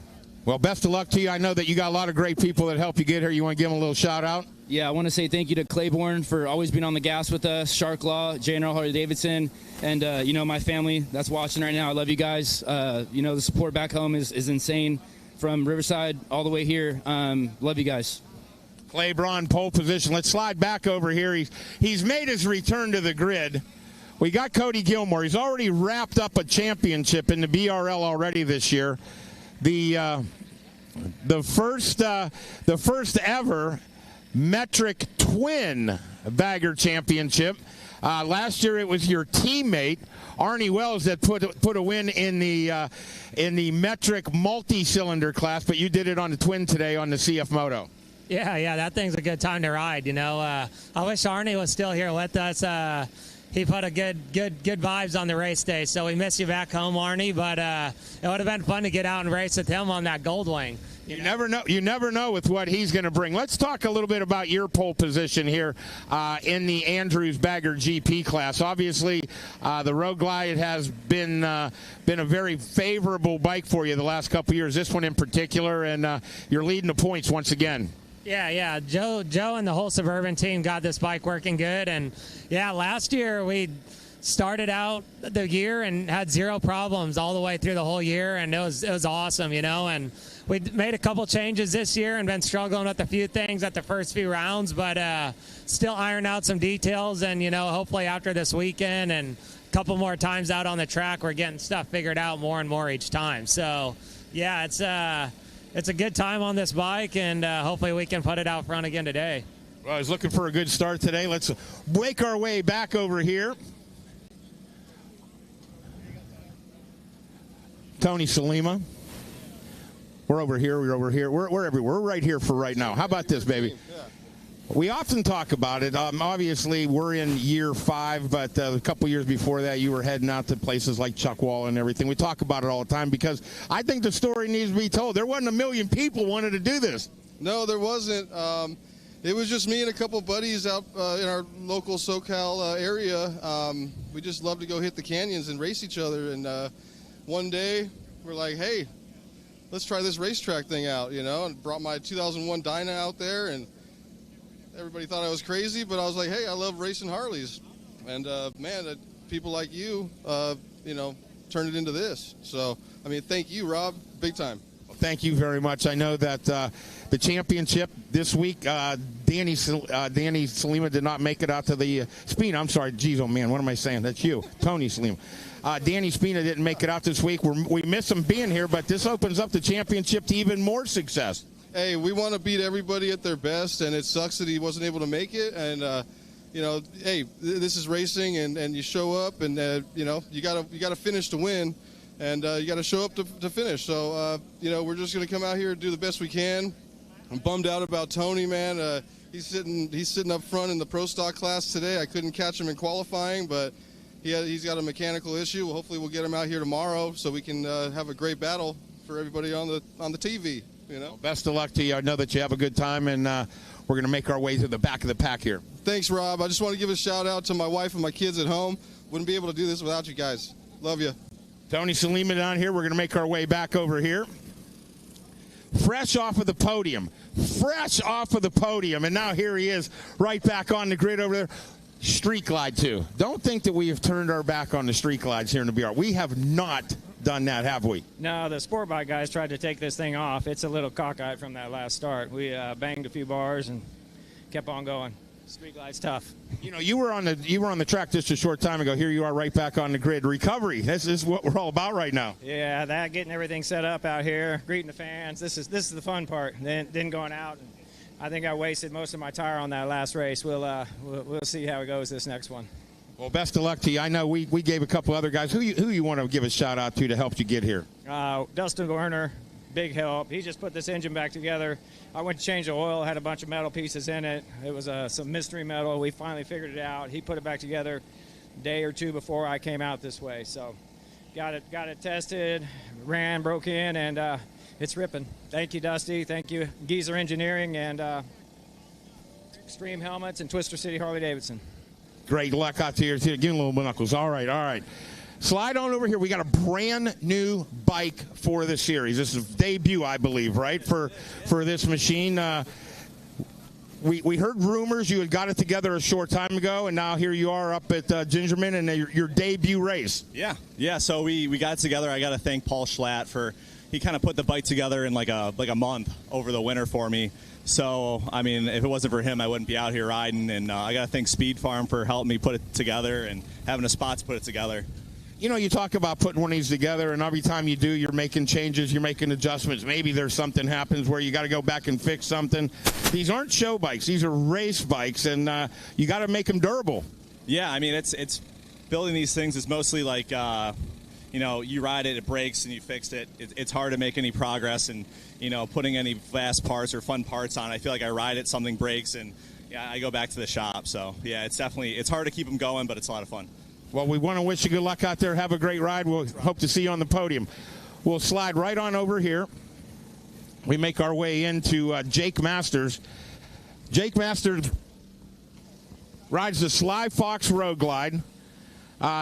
Well, best of luck to you. I know that you got a lot of great people that help you get here. You want to give them a little shout out? Yeah, I want to say thank you to Claiborne for always being on the gas with us, Shark Law, J&R Harley-Davidson, and, my family that's watching right now. I love you guys. The support back home is insane from Riverside all the way here. Love you guys. Clay Braun, pole position. Let's slide back over here. He's made his return to the grid. We got Cody Gilmore. He's already wrapped up a championship in the BRL already this year. The the first ever metric twin bagger championship. Last year it was your teammate Arnie Wells that put a win in the metric multi-cylinder class, but you did it on the twin today on the CF Moto. Yeah, that thing's a good time to ride. I wish Arnie was still here with us. He put a good vibes on the race day, so we miss you back home, Arnie. But it would have been fun to get out and race with him on that Gold Wing. You never know with what he's going to bring. Let's talk a little bit about your pole position here in the Andrews Bagger GP class. Obviously, the Road Glide has been a very favorable bike for you the last couple of years. This one in particular, and you're leading the points once again. Yeah. Joe and the whole Suburban team got this bike working good. And, yeah, last year we started out the year and had zero problems all the way through the whole year, and it was awesome, And we made a couple changes this year and been struggling with a few things at the first few rounds, but still iron out some details. And, hopefully after this weekend and a couple more times out on the track, we're getting stuff figured out more and more each time. So, yeah, it's a good time on this bike, and hopefully we can put it out front again today. Well, I was looking for a good start today. Let's make our way back over here. Tony Salima. We're over here. We're everywhere. We're right here for right now. How about this, baby? We often talk about it. Obviously, we're in year 5, but a couple years before that, you were heading out to places like Chuckwall and everything. We talk about it all the time because I think the story needs to be told. There wasn't a million people wanted to do this. No, there wasn't. It was just me and a couple buddies out in our local SoCal area. We just love to go hit the canyons and race each other. And one day, we're like, hey, let's try this racetrack thing out, and brought my 2001 Dyna out there, and everybody thought I was crazy, but I was like, hey, I love racing Harleys. And, man, people like you, turned it into this. So, thank you, Rob, big time. Thank you very much. I know that the championship this week, Danny Salima did not make it out to the Spina. I'm sorry. Geez, oh, man, what am I saying? That's you, Tony Salima. Danny Spina didn't make it out this week. We miss him being here, but this opens up the championship to even more success. Hey, we want to beat everybody at their best, and it sucks that he wasn't able to make it. And, hey, this is racing, and you show up, and, you gotta finish to win. And you got to show up to finish. So, we're just going to come out here and do the best we can. I'm bummed out about Tony, man. He's sitting up front in the Pro Stock class today. I couldn't catch him in qualifying, but he's got a mechanical issue. Hopefully we'll get him out here tomorrow so we can have a great battle for everybody on the TV. Best of luck to you. I know that you have a good time, and we're going to make our way to the back of the pack here. Thanks, Rob. I just want to give a shout out to my wife and my kids at home. Wouldn't be able to do this without you guys. Love you. Tony Salima down here. We're going to make our way back over here. Fresh off of the podium. And now here he is right back on the grid over there. Street Glide, too. Don't think that we have turned our back on the Street Glides here in the BR. We have not done that, have we? No, the sport bike guys tried to take this thing off. It's a little cockeyed from that last start. We banged a few bars and kept on going. Street Glide's tough. You were on the track just a short time ago. Here you are right back on the grid. Recovery. This is what we're all about right now. Yeah, getting everything set up out here, greeting the fans. This is the fun part. Then going out. I think I wasted most of my tire on that last race. We'll see how it goes this next one. Well, best of luck to you. I know we gave a couple other guys. Who you want to give a shout out to help you get here? Dustin Werner. Big help. He just put this engine back together. I went to change the oil, had a bunch of metal pieces in it. It was some mystery metal. We finally figured it out. He put it back together a day or two before I came out this way. So got it tested, ran, broke in, and it's ripping. Thank you, Dusty. Thank you, Geezer Engineering, and Extreme Helmets and Twister City Harley-Davidson. Great luck out here. Give me a little knuckles. All right. Slide on over here. We got a brand new bike for the series. This is debut, I believe, right, for this machine. We heard rumors you had got it together a short time ago, and now here you are up at Gingerman and your debut race. Yeah. So we got it together. I got to thank Paul Schlatt he kind of put the bike together in like a month over the winter for me. So, if it wasn't for him, I wouldn't be out here riding. And I got to thank Speed Farm for helping me put it together and having a spot to put it together. You know, you talk about putting one of these together, and every time you do, you're making changes, you're making adjustments. Maybe there's something happens where you got to go back and fix something. These aren't show bikes. These are race bikes, and you got to make them durable. Yeah, I mean, it's building these things is mostly like, you know, you ride it, it breaks, and you fixed it. It's hard to make any progress, and, you know, putting any fast parts or fun parts on. I feel like I ride it, something breaks, and yeah, I go back to the shop. So, yeah, it's hard to keep them going, but it's a lot of fun. Well, we want to wish you good luck out there. Have a great ride. We'll hope to see you on the podium. We'll slide right on over here. We make our way into Jake Masters. Jake Masters rides the Sly Fox Road Glide.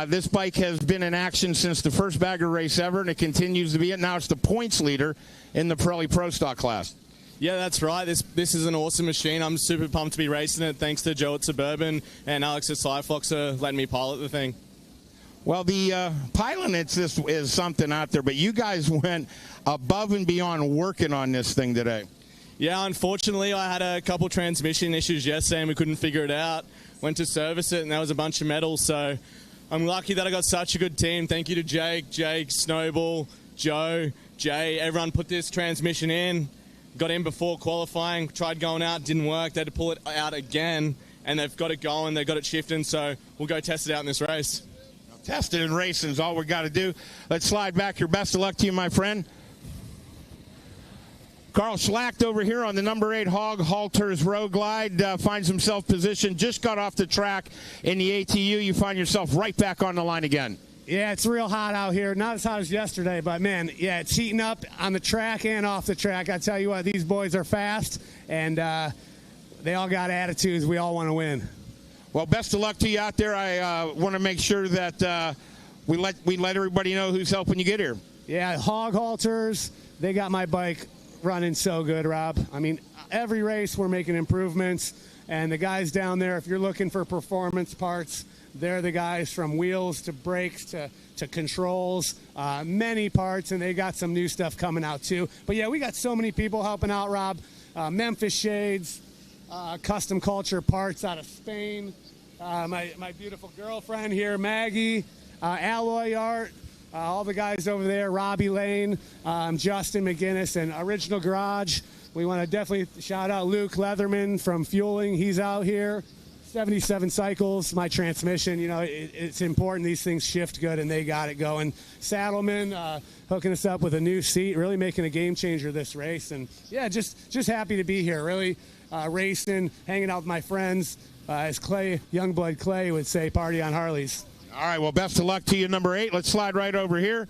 This bike has been in action since the first bagger race ever, and it continues to be it. Now it's the points leader in the Pirelli Pro Stock class. Yeah, that's right. This is an awesome machine. I'm super pumped to be racing it. Thanks to Joe at Suburban and Alex at Sly Fox for letting me pilot the thing. Well, the piloting is something out there, but you guys went above and beyond working on this thing today. Yeah, unfortunately, I had a couple transmission issues yesterday and we couldn't figure it out. Went to service it and there was a bunch of metals, so I'm lucky that I got such a good team. Thank you to Jake, Snowball, Joe, Jay. Everyone put this transmission in. Got in before qualifying, tried going out, didn't work. They had to pull it out again, and they've got it going. They've got it shifting, so we'll go test it out in this race. Test it in racing is all we got to do. Let's slide back here. Best of luck to you, my friend. Carl Schlacht over here on the number 8 Hog Halters Road Glide finds himself positioned. Just got off the track in the ATU. You find yourself right back on the line again. Yeah, it's real hot out here. Not as hot as yesterday, but, man, yeah, it's heating up on the track and off the track. I tell you what, these boys are fast, and they all got attitudes. We all want to win. Well, best of luck to you out there. I want to make sure that we let everybody know who's helping you get here. Yeah, Hog Halters, they got my bike running so good, Rob. I mean, every race we're making improvements, and the guys down there, if you're looking for performance parts, they're the guys from wheels to brakes to controls, many parts, and they got some new stuff coming out too. But yeah, we got so many people helping out, Rob. Memphis Shades, Custom Culture Parts out of Spain, my beautiful girlfriend here, Maggie, Alloy Art, all the guys over there, Robbie Lane, Justin McGinnis, and Original Garage. We want to definitely shout out Luke Leatherman from Fueling. He's out here. 77 cycles, my transmission, you know, it's important these things shift good, and they got it going. Saddleman hooking us up with a new seat, really making a game changer this race. And, yeah, just happy to be here, really racing, hanging out with my friends. As Youngblood Clay would say, party on Harleys. All right, well, best of luck to you, number 8. Let's slide right over here.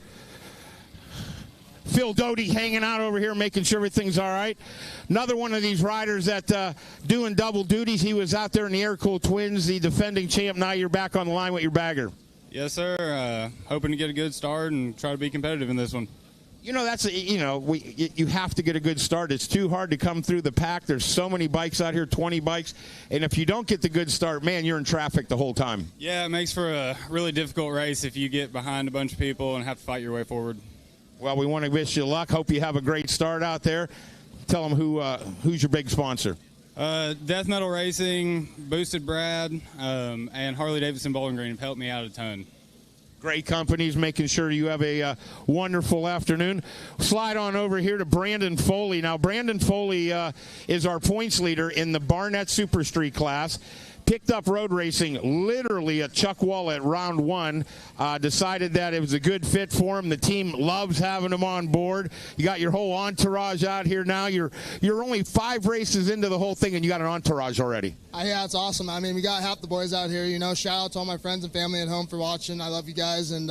Phil Doty hanging out over here, making sure everything's all right. Another one of these riders that doing double duties. He was out there in the Air-Cooled Twins, the defending champ. Now you're back on the line with your bagger. Yes, sir. Hoping to get a good start and try to be competitive in this one. You know, you have to get a good start. It's too hard to come through the pack. There's so many bikes out here, 20 bikes. And if you don't get the good start, man, you're in traffic the whole time. Yeah, it makes for a really difficult race if you get behind a bunch of people and have to fight your way forward. Well, we want to wish you luck. Hope you have a great start out there. Tell them who's your big sponsor. Death Metal Racing, Boosted Brad, and Harley-Davidson Bowling Green have helped me out a ton. Great companies, making sure you have a wonderful afternoon. Slide on over here to Brandon Foley. Now, Brandon Foley is our points leader in the Barnett Super Street class. Picked up road racing literally at Chuck Wall at round 1. Decided that it was a good fit for him. The team loves having him on board. You got your whole entourage out here now. You're only 5 races into the whole thing, and you got an entourage already. Yeah, it's awesome. I mean, we got half the boys out here. You know, shout out to all my friends and family at home for watching. I love you guys, and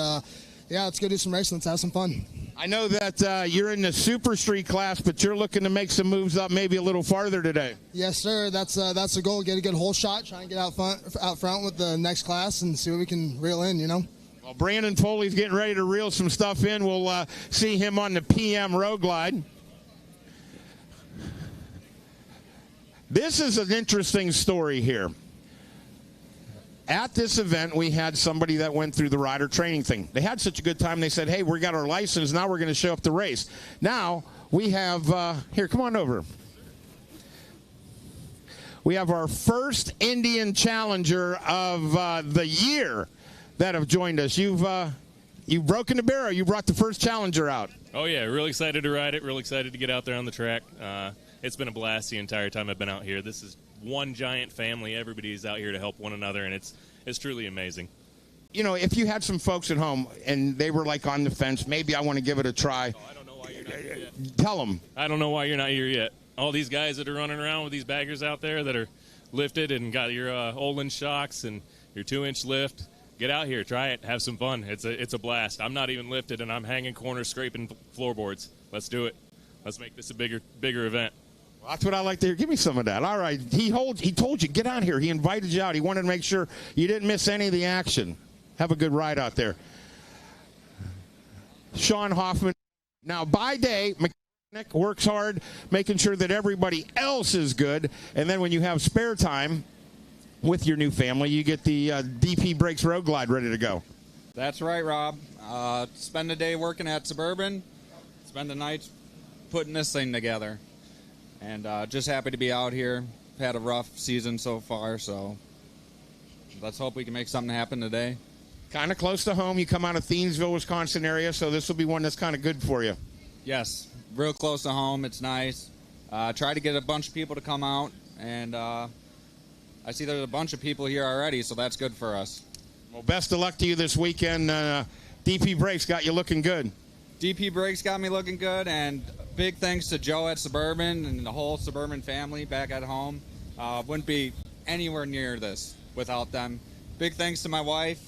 yeah, let's go do some racing. Let's have some fun. I know that you're in the Super Street class, but you're looking to make some moves up maybe a little farther today. Yes, sir. That's the goal. Get a good hole shot. Try and get out front with the next class and see what we can reel in, you know. Well, Brandon Foley's getting ready to reel some stuff in. We'll see him on the PM Road Glide. This is an interesting story here. At this event, we had somebody that went through the rider training thing. They had such a good time, they said, hey, we got our license, now we're going to show up to race. Now, we have, here, come on over. We have our first Indian Challenger of the year that have joined us. You've You've broken the barrier. You brought the first Challenger out. Oh, yeah. Really excited to ride it. Really excited to get out there on the track. It's been a blast the entire time I've been out here. This is one giant family. Everybody's out here to help one another, and it's truly amazing. You know, if you had some folks at home and they were like on the fence, maybe I want to give it a try. I don't know why you're not here yet. Tell them. I don't know why you're not here yet. All these guys that are running around with these baggers out there that are lifted and got your Olin shocks and your 2-inch lift, get out here, try it, have some fun. It's a blast. I'm not even lifted, and I'm hanging corners, scraping floorboards. Let's do it. Let's make this a bigger event. Well, that's what I like to hear. Give me some of that. All right. He told you, get out here. He invited you out. He wanted to make sure you didn't miss any of the action. Have a good ride out there. Sean Hoffman. Now, by day, mechanic works hard, making sure that everybody else is good. And then when you have spare time with your new family, you get the DP Brakes Road Glide ready to go. That's right, Rob. Spend a day working at Suburban, spend the night putting this thing together. And just happy to be out here. Had a rough season so far, so let's hope we can make something happen today. Kind of close to home. You come out of Thiensville, Wisconsin area, so this will be one that's kind of good for you. Yes, real close to home. It's nice. Try to get a bunch of people to come out, and I see there's a bunch of people here already, so that's good for us. Well, best of luck to you this weekend. DP Brakes got you looking good. DP Brakes got me looking good, and big thanks to Joe at Suburban and the whole Suburban family back at home. Wouldn't be anywhere near this without them. Big thanks to my wife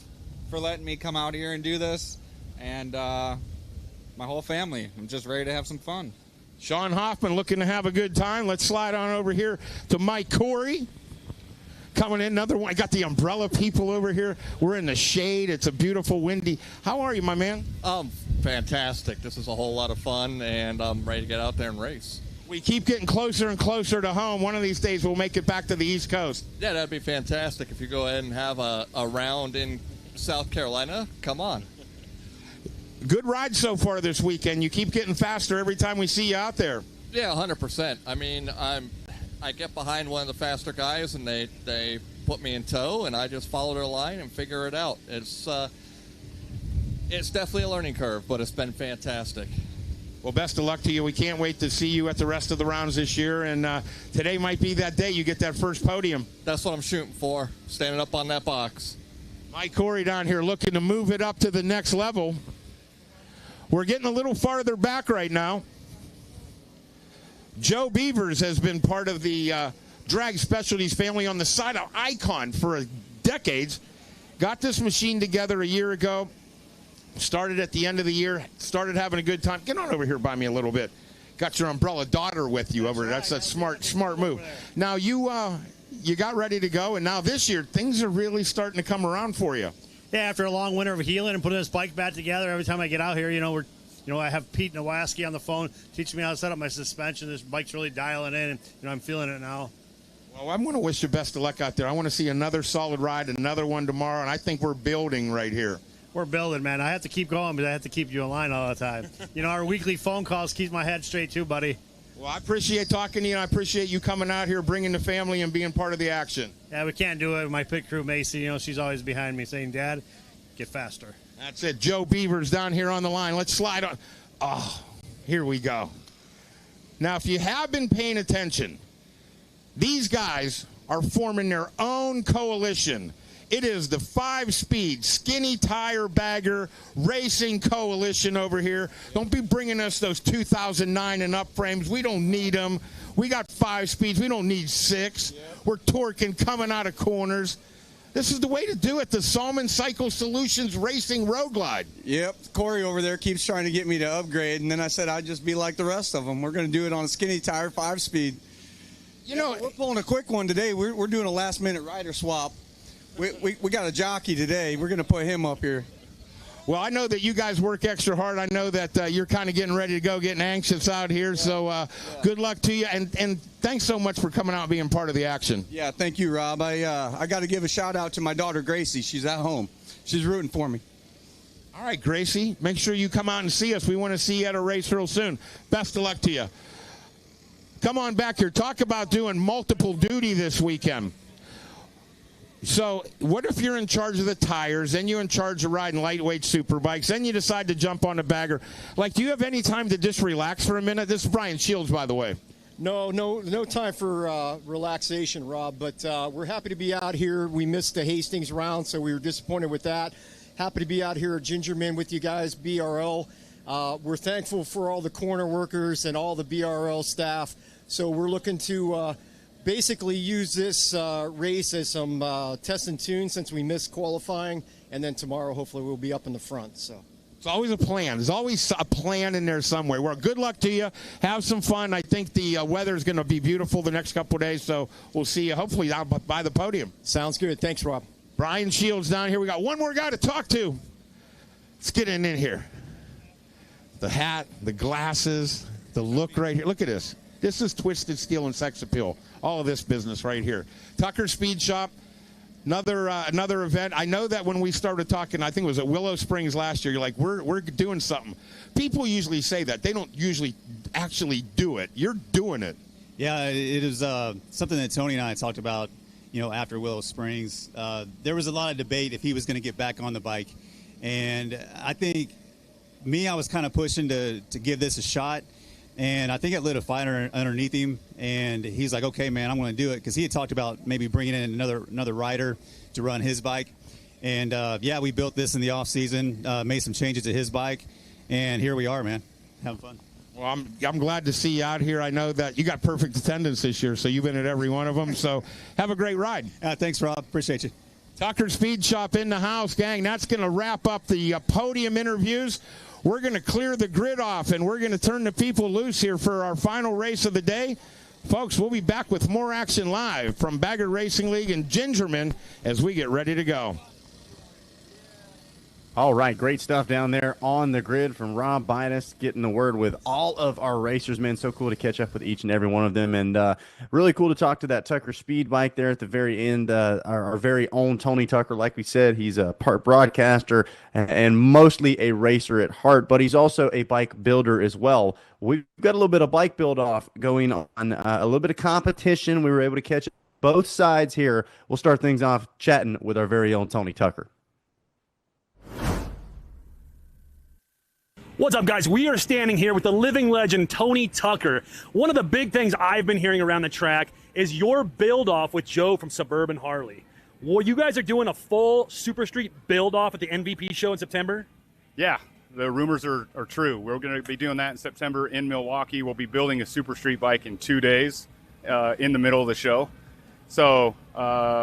for letting me come out here and do this, and my whole family. I'm just ready to have some fun. Sean Hoffman looking to have a good time. Let's slide on over here to Mike Corey. Coming in, another one. I got the umbrella people over here. We're in the shade. It's a beautiful, windy. How are you, my man? Fantastic. This is a whole lot of fun, and I'm ready to get out there and race. We keep getting closer and closer to home. One of these days we'll make it back to the East Coast. Yeah, that'd be fantastic. If you go ahead and have a round in South Carolina, come on. Good ride so far this weekend. You keep getting faster every time we see you out there. Yeah, 100%. I mean, I get behind one of the faster guys, and they put me in tow, and I just follow their line and figure it out. It's definitely a learning curve, but it's been fantastic. Well, best of luck to you. We can't wait to see you at the rest of the rounds this year, and today might be that day you get that first podium. That's what I'm shooting for, standing up on that box. Mike Corey down here looking to move it up to the next level. We're getting a little farther back right now. Joe Beavers has been part of the Drag Specialties family on the side of Icon for decades. Got this machine together a year ago. Started at the end of the year. Started having a good time. Get on over here by me a little bit. Got your umbrella daughter with you over there. That's a smart move. Now you got ready to go, and now this year things are really starting to come around for you. Yeah, after a long winter of healing and putting this bike back together, every time I get out here, I have Pete Nowaski on the phone teaching me how to set up my suspension. This bike's really dialing in, and I'm feeling it now. Well, I'm going to wish you best of luck out there. I want to see another solid ride, another one tomorrow, and I think we're building right here. We're building, man. I have to keep going, but I have to keep you in line all the time. Our weekly phone calls keep my head straight too, buddy. Well, I appreciate talking to you, and I appreciate you coming out here, bringing the family, and being part of the action. Yeah, we can't do it. My pit crew, Macy, she's always behind me saying, Dad, get faster. That's it. Joe Beavers down here on the line. Let's slide on. Oh, here we go. Now, if you have been paying attention, these guys are forming their own coalition. It is the 5-speed skinny tire bagger racing coalition over here. Don't be bringing us those 2009 and up frames. We don't need them. We got 5 speeds. We don't need 6. We're torquing coming out of corners. This is the way to do it, the Salmon Cycle Solutions Racing Road Glide. Yep, Corey over there keeps trying to get me to upgrade, and then I said I'd just be like the rest of them. We're going to do it on a skinny tire 5-speed. We're pulling a quick one today. We're doing a last-minute rider swap. We got a jockey today. We're going to put him up here. Well, I know that you guys work extra hard. I know that you're kind of getting ready to go, getting anxious out here. So good luck to you, and thanks so much for coming out and being part of the action. Yeah, thank you, Rob. I got to give a shout-out to my daughter, Gracie. She's at home. She's rooting for me. All right, Gracie, make sure you come out and see us. We want to see you at a race real soon. Best of luck to you. Come on back here. Talk about doing multiple duty this weekend. So what if you're in charge of the tires, then you're in charge of riding lightweight super bikes, then you decide to jump on the bagger? Like, do you have any time to just relax for a minute? This is Brian Shields, by the way. No time for relaxation, Rob, but we're happy to be out here. We missed the Hastings round, so we were disappointed with that. Happy to be out here at Gingerman with you guys, BRL. We're thankful for all the corner workers and all the BRL staff. So we're looking to basically use this race as some test and tune since we missed qualifying, and then tomorrow hopefully we'll be up in the front. So it's always a plan. There's always a plan in there somewhere. Well, good luck to you. Have some fun. I think the weather is going to be beautiful the next couple of days, so we'll see you hopefully down by the podium. Sounds good. Thanks, Rob. Brian Shields down here. We got one more guy to talk to. Let's get in here. The hat, the glasses, the look right here. Look at this. This is Twisted Steel and Sex Appeal. All of this business right here. Tucker Speed Shop, another event. I know that when we started talking, I think it was at Willow Springs last year, you're like, we're doing something. People usually say that. They don't usually actually do it. You're doing it. Yeah, it is something that Tony and I talked about, after Willow Springs. There was a lot of debate if he was going to get back on the bike. And I think I was kind of pushing to give this a shot. And I think it lit a fire underneath him, and he's like, okay, man, I'm going to do it, because he had talked about maybe bringing in another rider to run his bike. And, we built this in the off-season, made some changes to his bike, and here we are, man, having fun. Well, I'm glad to see you out here. I know that you got perfect attendance this year, so you've been at every one of them. So have a great ride. Thanks, Rob. Appreciate you. Tucker Speed Shop in the house, gang. That's going to wrap up the podium interviews. We're going to clear the grid off, and we're going to turn the people loose here for our final race of the day. Folks, we'll be back with more action live from Bagger Racing League and Gingerman as we get ready to go. All right, great stuff down there on the grid from Rob Bidas, getting the word with all of our racers, man. So cool to catch up with each and every one of them, and really cool to talk to that Tucker Speed bike there at the very end. Our very own Tony Tucker, like we said, he's a part broadcaster and mostly a racer at heart, but he's also a bike builder as well. We've got a little bit of bike build off going on, a little bit of competition. We were able to catch both sides here. We'll start things off chatting with our very own Tony Tucker. What's up, guys? We are standing here with the living legend, Tony Tucker. One of the big things I've been hearing around the track is your build-off with Joe from Suburban Harley. Well, you guys are doing a full Super Street build-off at the MVP show in September? Yeah, the rumors are true. We're going to be doing that in September in Milwaukee. We'll be building a Super Street bike in 2 days in the middle of the show. So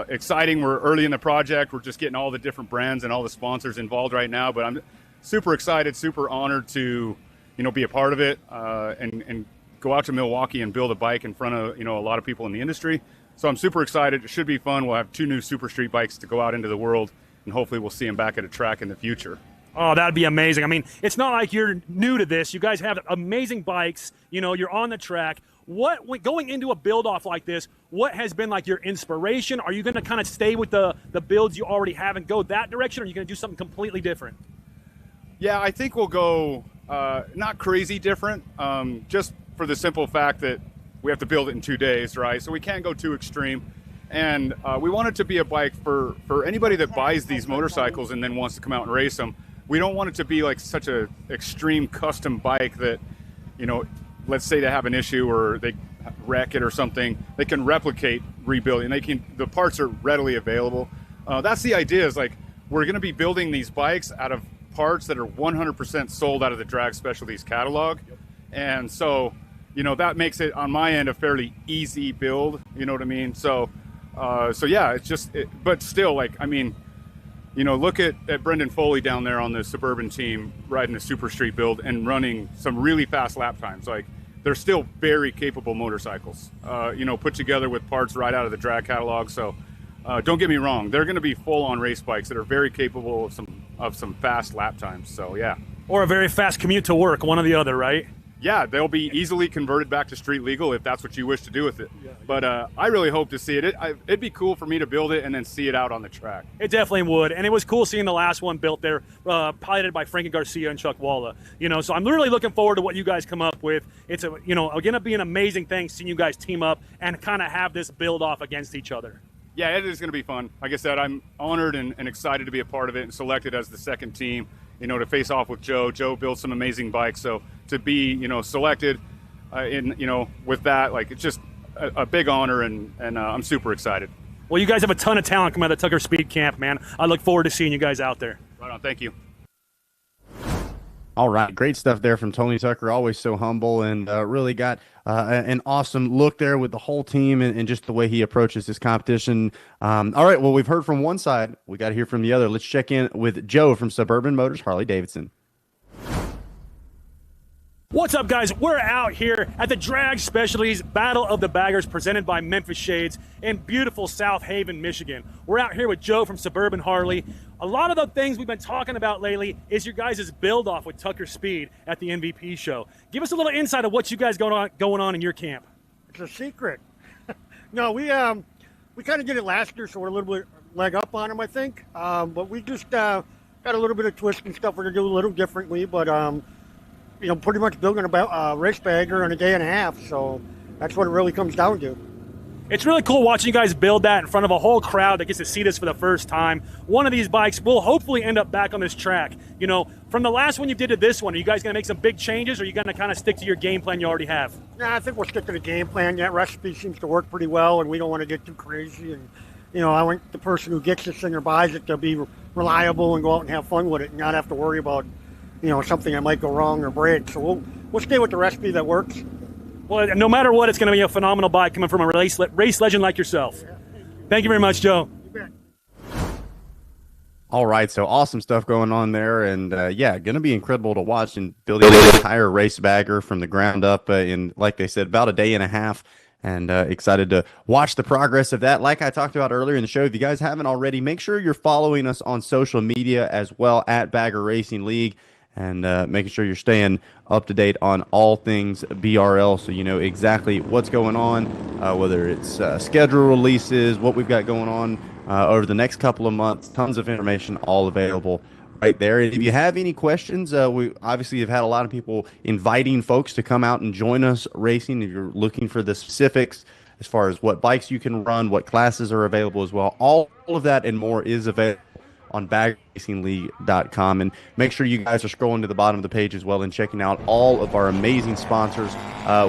exciting. We're early in the project. We're just getting all the different brands and all the sponsors involved right now, but I'm super excited, super honored to, be a part of it and go out to Milwaukee and build a bike in front of, a lot of people in the industry. So I'm super excited. It should be fun. We'll have 2 new Super Street bikes to go out into the world, and hopefully we'll see them back at a track in the future. Oh, that'd be amazing. I mean, it's not like you're new to this. You guys have amazing bikes. You're on the track. Going into a build-off like this, what has been like your inspiration? Are you going to kind of stay with the builds you already have and go that direction, or are you going to do something completely different? Yeah, I think we'll go not crazy different, just for the simple fact that we have to build it in 2 days, right? So we can't go too extreme. And we want it to be a bike for anybody that buys these motorcycles and then wants to come out and race them. We don't want it to be like such a extreme custom bike that, let's say they have an issue or they wreck it or something, they can replicate rebuilding. The parts are readily available. That's the idea, is like, we're going to be building these bikes out of parts that are 100% sold out of the Drag Specialties catalog. And so, that makes it on my end a fairly easy build, you know what I mean? So yeah, it's just, but still, like, I mean, look at Brendan Foley down there on the Suburban team riding a Super Street build and running some really fast lap times. Like, they're still very capable motorcycles, put together with parts right out of the drag catalog. So don't get me wrong, they're going to be full-on race bikes that are very capable of some fast lap times. So yeah. Or a very fast commute to work, one or the other, right? Yeah, they'll be easily converted back to street legal if that's what you wish to do with it. But I really hope to see it. It'd be cool for me to build it and then see it out on the track. It definitely would. And it was cool seeing the last one built there, piloted by Frankie Garcia and Chuck Walla. So I'm really looking forward to what you guys come up with. It's going to be an amazing thing seeing you guys team up and kind of have this build off against each other. Yeah, it is going to be fun. Like I said, I'm honored and excited to be a part of it and selected as the second team, to face off with Joe. Joe built some amazing bikes. So to be, selected with that, like, it's just a big honor, and I'm super excited. Well, you guys have a ton of talent coming out of the Tucker Speed Camp, man. I look forward to seeing you guys out there. Right on. Thank you. All right, great stuff there from Tony Tucker. Always so humble, and really got an awesome look there with the whole team and just the way he approaches this competition. All right, well, we've heard from one side. We got to hear from the other. Let's check in with Joe from Suburban Motors Harley Davidson. What's up, guys? We're out here at the Drag Specialties Battle of the Baggers presented by Memphis Shades in beautiful South Haven, Michigan. We're out here with Joe from Suburban Harley. A lot of the things we've been talking about lately is your guys' build-off with Tucker Speed at the MVP show. Give us a little insight of what you guys going on in your camp. It's a secret. No, we kind of did it last year, so we're a little bit leg up on them, I think. But we just got a little bit of twist and stuff we're going to do a little differently, but pretty much building a race bagger in a day and a half. So that's what it really comes down to. It's really cool watching you guys build that in front of a whole crowd that gets to see this for the first time. One of these bikes will hopefully end up back on this track. From the last one you did to this one, are you guys going to make some big changes, or are you going to kind of stick to your game plan you already have? Yeah, I think we'll stick to the game plan. That recipe seems to work pretty well, and we don't want to get too crazy. And, I want the person who gets this thing or buys it to be reliable and go out and have fun with it and not have to worry about something that might go wrong or break. So we'll stay with the recipe that works. Well, no matter what, it's going to be a phenomenal bike coming from a race legend like yourself. Thank you very much, Joe. All right, so awesome stuff going on there, and going to be incredible to watch and building an entire race bagger from the ground up in, like they said, about a day and a half. And excited to watch the progress of that. Like I talked about earlier in the show, if you guys haven't already, make sure you're following us on social media as well at Bagger Racing League. And making sure you're staying up to date on all things BRL, so you know exactly what's going on, whether it's schedule releases, what we've got going on over the next couple of months. Tons of information all available right there. And if you have any questions, we obviously have had a lot of people inviting folks to come out and join us racing. If you're looking for the specifics as far as what bikes you can run, what classes are available as well, all of that and more is available on BaggerRacingLeague.com. And make sure you guys are scrolling to the bottom of the page as well and checking out all of our amazing sponsors.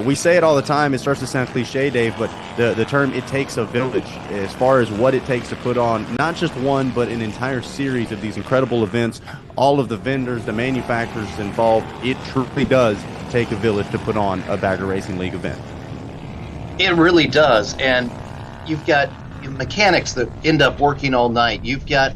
We say it all the time. It starts to sound cliche, Dave, but the term "it takes a village" as far as what it takes to put on not just one, but an entire series of these incredible events. All of the vendors, the manufacturers involved, it truly does take a village to put on a Bagger Racing League event. It really does. And you've got mechanics that end up working all night. You've got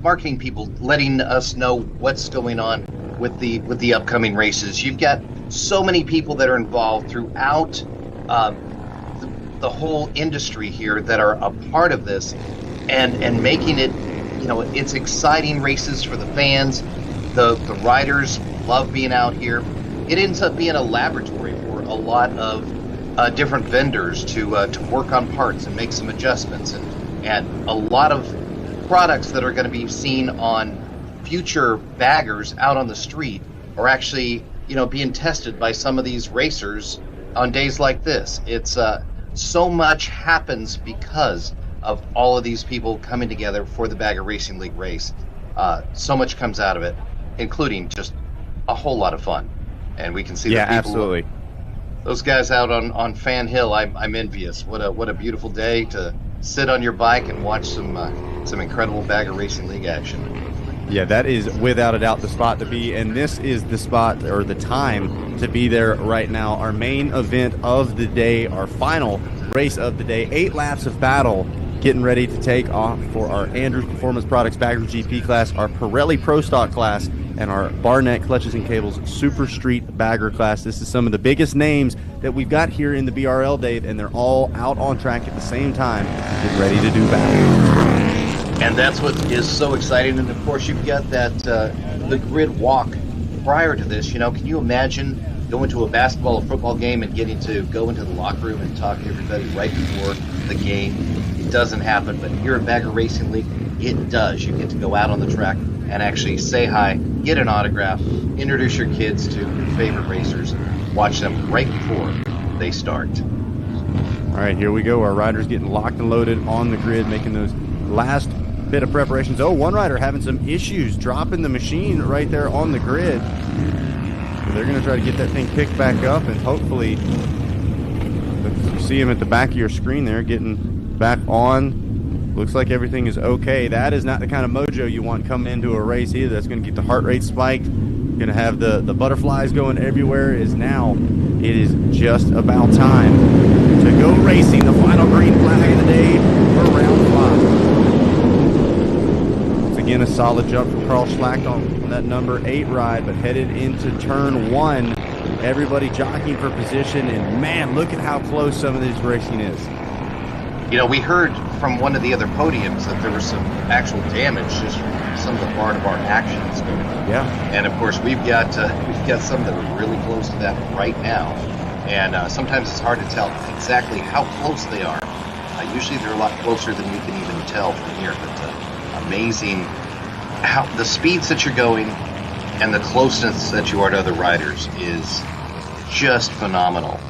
marketing people letting us know what's going on with the upcoming races. You've got so many people that are involved throughout the whole industry here that are a part of this, and making it, it's exciting races for the fans. The riders love being out here. It ends up being a laboratory for a lot of different vendors to work on parts and make some adjustments, and a lot of products that are going to be seen on future baggers out on the street are actually, being tested by some of these racers on days like this. It's so much happens because of all of these people coming together for the Bagger Racing League race. So much comes out of it, including just a whole lot of fun. And we can see that people, absolutely. Those guys out on Fan Hill, I'm envious. What a beautiful day to sit on your bike and watch some incredible Bagger Racing League action. Yeah, that is without a doubt the spot to be, and this is the spot or the time to be there right now. Our main event of the day, our final race of the day, 8 laps of battle, getting ready to take off for our Andrews Performance Products Bagger GP class, our Pirelli Pro Stock class, and our Barnett Clutches and Cables Super Street Bagger class. This is some of the biggest names that we've got here in the BRL, Dave, and they're all out on track at the same time, getting ready to do battle. And that's what is so exciting. And of course, you've got that the grid walk prior to this. Can you imagine going to a basketball or football game and getting to go into the locker room and talk to everybody right before the game? It doesn't happen, but here at Bagger Racing League, it does. You get to go out on the track and actually say hi, get an autograph, introduce your kids to your favorite racers, watch them right before they start. All right, here we go. Our riders getting locked and loaded on the grid, making those last bit of preparations. Oh, one rider having some issues dropping the machine right there on the grid. So they're going to try to get that thing picked back up, and hopefully you see him at the back of your screen there getting back on. Looks like everything is okay. That is not the kind of mojo you want coming into a race either. That's going to get the heart rate spiked. Going to have the butterflies going everywhere. It is just about time to go racing. The final green flag of the day for round 5. Once again, a solid jump from Carl Schlacht on that number 8 ride, but headed into turn 1. Everybody jockeying for position, and man, look at how close some of this racing is. You know, we heard from one of the other podiums that there was some actual damage just from some of the bar-to-bar actions going on. Yeah. And of course, we've got some that are really close to that right now. And sometimes it's hard to tell exactly how close they are. Usually they're a lot closer than you can even tell from here. But amazing how the speeds that you're going and the closeness that you are to other riders is just phenomenal.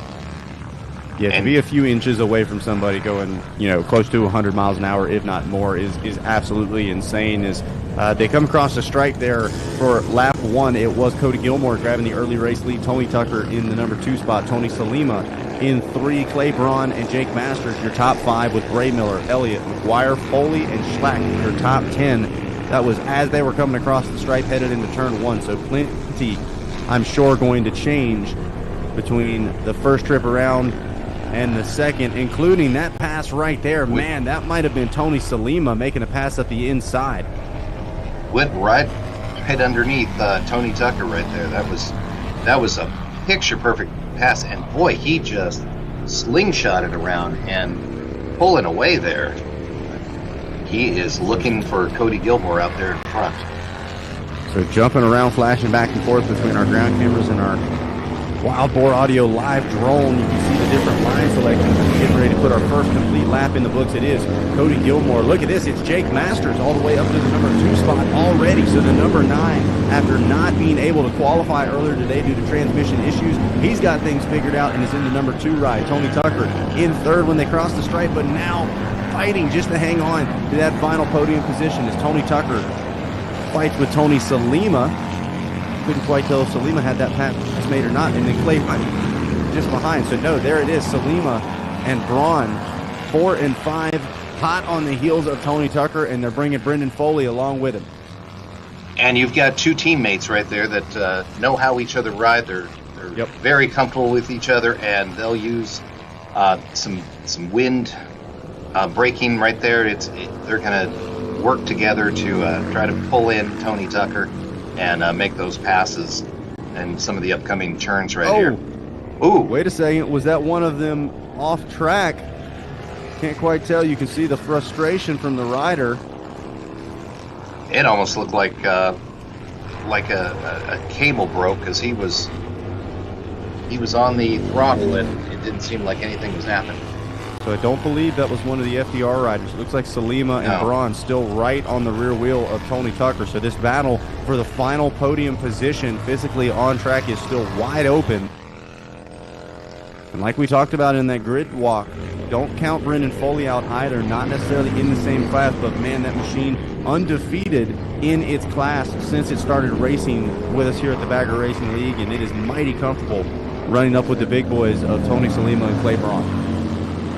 Yeah, to be a few inches away from somebody going, close to 100 miles an hour, if not more, is absolutely insane. As they come across the stripe there for lap 1, it was Cody Gilmore grabbing the early race lead. Tony Tucker in the number 2 spot. Tony Salima in 3. Clay Braun and Jake Masters, your top 5, with Bray Miller, Elliott, McGuire, Foley, and Schlack, your top 10. That was as they were coming across the stripe headed into turn 1. So plenty, I'm sure, going to change between the first trip around and the second, including that pass right there. Man, that might have been Tony Salima making a pass up the inside. Went right underneath Tony Tucker right there. That was a picture-perfect pass, and boy, he just slingshotted around and pulling away there. He is looking for Cody Gilmore out there in front. So jumping around, flashing back and forth between our ground cameras and our Wild Boar Audio live drone. You can see the different line selections. We're getting ready to put our first complete lap in the books. It is Cody Gilmore. Look at this. It's Jake Masters all the way up to the number 2 spot already. So the number 9, after not being able to qualify earlier today due to transmission issues, he's got things figured out and is in the number 2 ride. Tony Tucker in 3rd when they cross the stripe, but now fighting just to hang on to that final podium position as Tony Tucker fights with Tony Salima. Couldn't quite tell if Salima had that pass made or not, and then Clay just behind. So no, there it is, Salima and Braun, 4 and 5, hot on the heels of Tony Tucker, and they're bringing Brendan Foley along with him. And you've got 2 teammates right there that know how each other ride. They're very comfortable with each other, and they'll use some wind braking right there. They're going to work together to try to pull in Tony Tucker and make those passes and some of the upcoming turns right here. Ooh, wait a second. Was that one of them off track? Can't quite tell. You can see the frustration from the rider. It almost looked like a cable broke because he was on the throttle and it didn't seem like anything was happening. So I don't believe that was one of the FDR riders. It looks like Salima and Braun still right on the rear wheel of Tony Tucker. So this battle for the final podium position physically on track is still wide open. And like we talked about in that grid walk, don't count Brendan Foley out either. Not necessarily in the same class, but man, that machine undefeated in its class since it started racing with us here at the Bagger Racing League, and it is mighty comfortable running up with the big boys of Tony Salima and Clay Braun.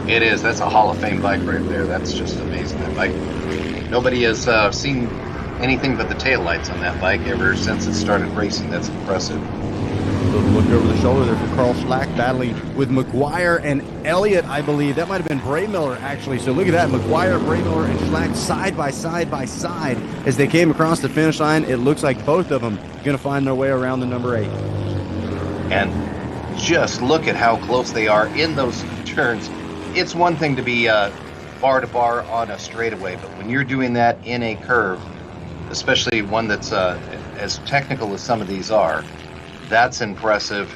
It is. That's a Hall of Fame bike right there. That's just amazing. That bike. Nobody has seen anything but the taillights on that bike ever since it started racing. That's impressive. Little look over the shoulder there for Carl Schlack, battling with McGuire and Elliott, I believe. That might have been Bray Miller, actually. So look at that. McGuire, Bray Miller, and Schlack side by side by side as they came across the finish line. It looks like both of them going to find their way around the number 8. And just look at how close they are in those turns. It's one thing to be bar to bar on a straightaway, but when you're doing that in a curve, especially one that's as technical as some of these are, that's impressive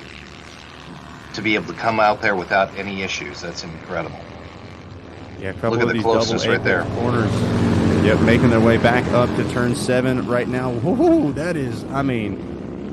to be able to come out there without any issues. That's incredible. Yeah, a couple look of at the these closeness double right there. Corners. Yep, making their way back up to turn 7 right now. Whoa, that is,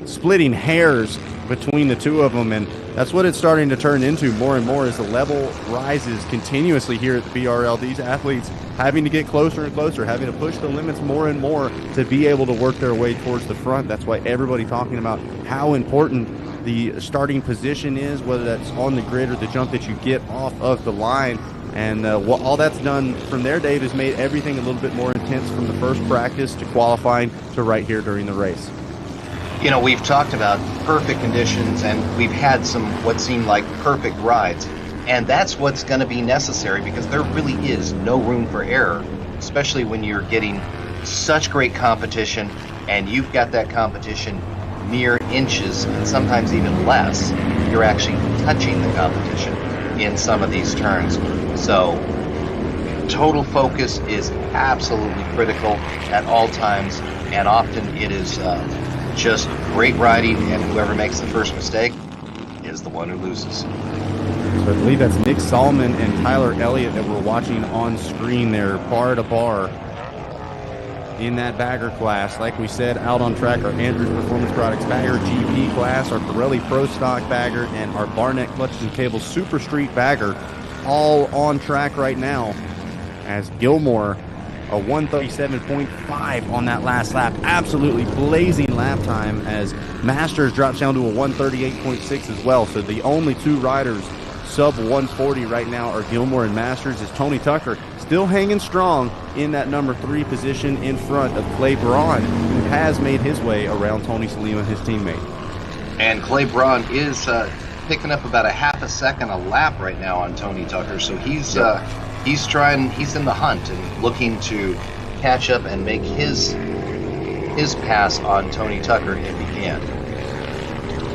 splitting hairs between the two of them. And that's what it's starting to turn into more and more as the level rises continuously here at the BRL. These athletes having to get closer and closer, having to push the limits more and more to be able to work their way towards the front. That's why everybody talking about how important the starting position is, whether that's on the grid or the jump that you get off of the line. And what all that's done from there, Dave, has made everything a little bit more intense from the first practice to qualifying to right here during the race. You know, we've talked about perfect conditions, and we've had some what seem like perfect rides. And that's what's going to be necessary, because there really is no room for error, especially when you're getting such great competition and you've got that competition mere inches and sometimes even less. You're actually touching the competition in some of these turns. So total focus is absolutely critical at all times, and often it is just great riding, and whoever makes the first mistake is the one who loses. So I believe that's Nick Solomon and Tyler Elliott that we're watching on screen there, bar to bar in that bagger class. Like we said, out on track, our Andrews Performance Products bagger GP class, our Pirelli Pro Stock bagger, and our Barnett Clutches and Cables Super Street bagger, all on track right now, as Gilmore a 137.5 on that last lap. Absolutely blazing lap time, as Masters drops down to a 138.6 as well. So the only two riders sub 140 right now are Gilmore and Masters, as Tony Tucker still hanging strong in that number 3 position in front of Clay Braun, who has made his way around Tony Salima, his teammate. And Clay Braun is picking up about a half a second a lap right now on Tony Tucker. So he's in the hunt and looking to catch up and make his pass on Tony Tucker if he can.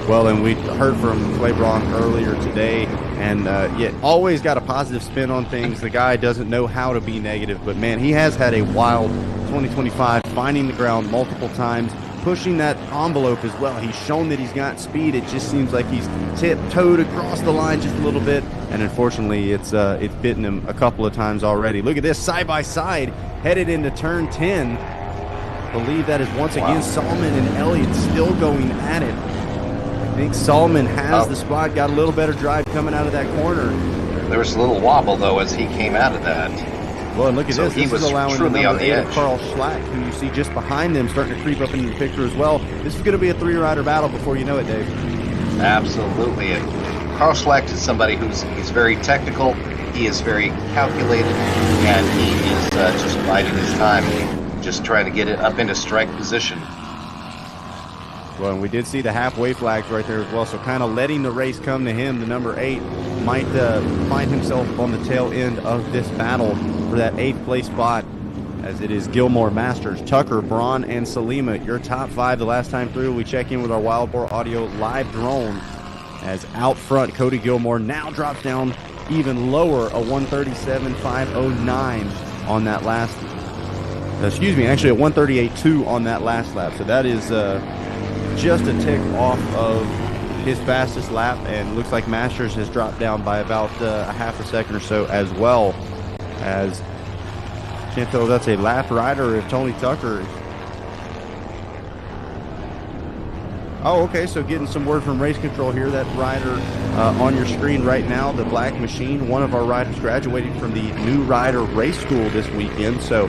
Well, and we heard from Clay Braun earlier today, and yet always got a positive spin on things. The guy doesn't know how to be negative, but man, he has had a wild 2025, finding the ground multiple times, pushing that envelope as well. He's shown that he's got speed. It just seems like he's tiptoed across the line just a little bit, and unfortunately it's bitten him a couple of times already. Look at this, side by side, headed into turn 10. I believe that is once again Solomon and Elliott still going at it. I think Solomon has the spot, got a little better drive coming out of that corner. There was a little wobble, though, as he came out of that. Well, and look at So this. he This was is allowing the truly number on the 8 edge. of Carl Schlack, who you see just behind them, starting to creep up into the picture as well. This is going to be a 3-rider battle before you know it, Dave. Absolutely. And Carl Schlack is somebody he's very technical, he is very calculated, and he is just biding his time, just trying to get it up into strike position. Well, and we did see the halfway flags right there as well, so kind of letting the race come to him. The number 8 might find himself on the tail end of this battle for that 8th place spot, as it is Gilmore, Masters, Tucker, Braun, and Salima. Your top 5 the last time through. We check in with our Wild Boar Audio live drone, as out front, Cody Gilmore now drops down even lower, a 137.509 on that last, actually a 138.2 on that last lap. So that is just a tick off of his fastest lap, and looks like Masters has dropped down by about a half a second or so as well, as can't tell if that's a lap rider or if Tony Tucker. Oh, okay, so getting some word from race control here. That rider on your screen right now, the Black Machine, one of our riders graduated from the New Rider Race School this weekend, so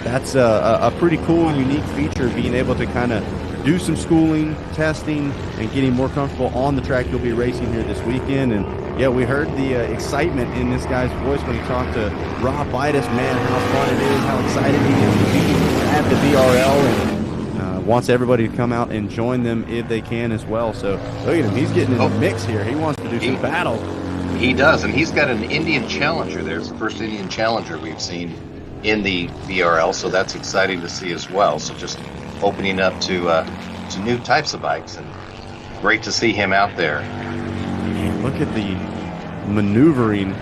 that's a pretty cool, unique feature, being able to kind of do some schooling, testing, and getting more comfortable on the track you'll be racing here this weekend. And yeah, we heard the excitement in this guy's voice when he talked to Rob Bitus, man, how fun it is, how excited he is to be at the BRL, and wants everybody to come out and join them if they can as well. So look at him, he's getting in the mix here. He wants to do some battle. He does, and he's got an Indian Challenger. There's the first Indian Challenger we've seen in the BRL, so that's exciting to see as well. So just opening up to new types of bikes, and great to see him out there. Man, look at the maneuvering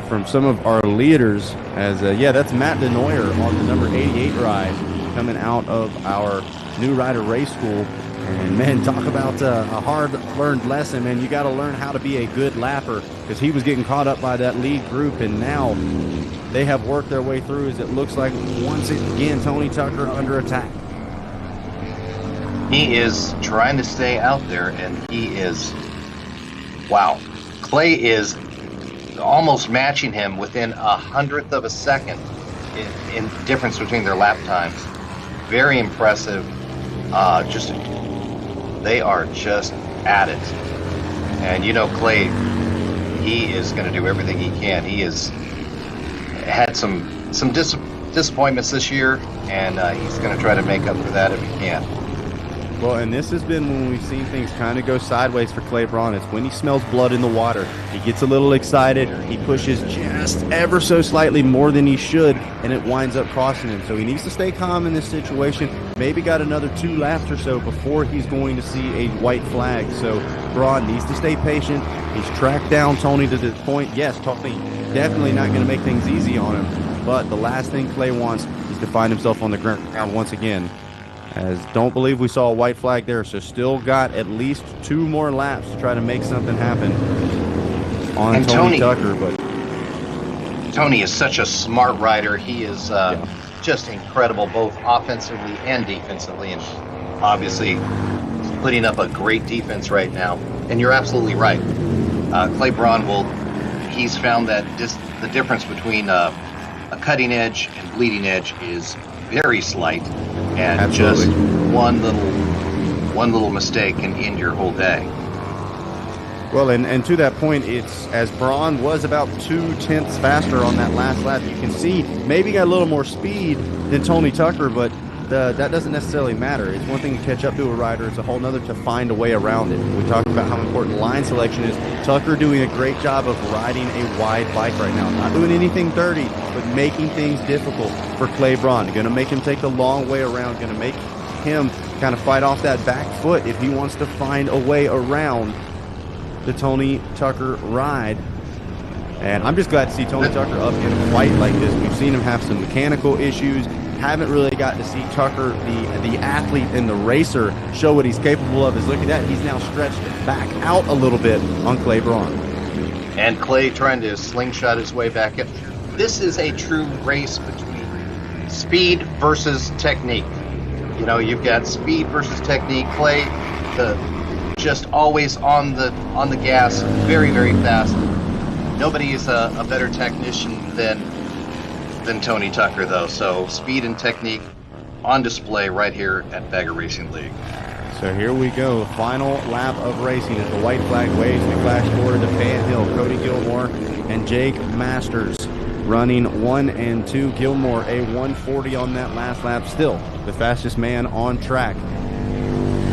from some of our leaders, as that's Matt DeNoyer on the number 88 ride, coming out of our New Rider Race School. And man, talk about a hard-learned lesson, man. You got to learn how to be a good lapper, because he was getting caught up by that lead group, and now they have worked their way through, as it looks like once again Tony Tucker under attack. He is trying to stay out there, and he is, wow. Clay is almost matching him within 100th of a second in difference between their lap times. Very impressive. They are just at it. And you know, Clay, he is going to do everything he can. He has had some disappointments this year, and he's going to try to make up for that if he can. Well, and this has been when we've seen things kind of go sideways for Clay Braun. It's when he smells blood in the water. He gets a little excited. He pushes just ever so slightly more than he should, and it winds up costing him. So he needs to stay calm in this situation. Maybe got another 2 laps or so before he's going to see a white flag. So Braun needs to stay patient. He's tracked down Tony to this point. Yes, Tony definitely not going to make things easy on him. But the last thing Clay wants is to find himself on the ground once again. As don't believe we saw a white flag there, so still got at least 2 more laps to try to make something happen on Tony Tucker. But Tony is such a smart rider. He is just incredible, both offensively and defensively, and obviously putting up a great defense right now. And you're absolutely right. Clay Braun he's found that the difference between a cutting edge and bleeding edge is very slight, and absolutely. Just one little mistake can end your whole day. Well, and to that point, it's as Braun was about 2/10 faster on that last lap. You can see maybe got a little more speed than Tony Tucker, but that doesn't necessarily matter. It's one thing to catch up to a rider. It's a whole nother to find a way around it. We talked about how important line selection is. Tucker doing a great job of riding a wide bike right now. Not doing anything dirty, but making things difficult for Clay Braun. Going to make him take the long way around. Going to make him kind of fight off that back foot if he wants to find a way around the Tony Tucker ride. And I'm just glad to see Tony Tucker up in a fight like this. We've seen him have some mechanical issues. Haven't really got to see Tucker, the athlete and the racer, show what he's capable of. Is look at that. He's now stretched back out a little bit on Clay Braun. And Clay trying to slingshot his way back up. This is a true race between speed versus technique. You know, you've got speed versus technique. Clay, just always on the gas, very, very fast. Nobody is a better technician than Tony Tucker, though. So speed and technique on display right here at Bagger Racing League. So here we go. Final lap of racing as the white flag waves. We flash forward to Fan Hill. Cody Gilmore and Jake Masters running 1 and 2. Gilmore a 140 on that last lap. Still the fastest man on track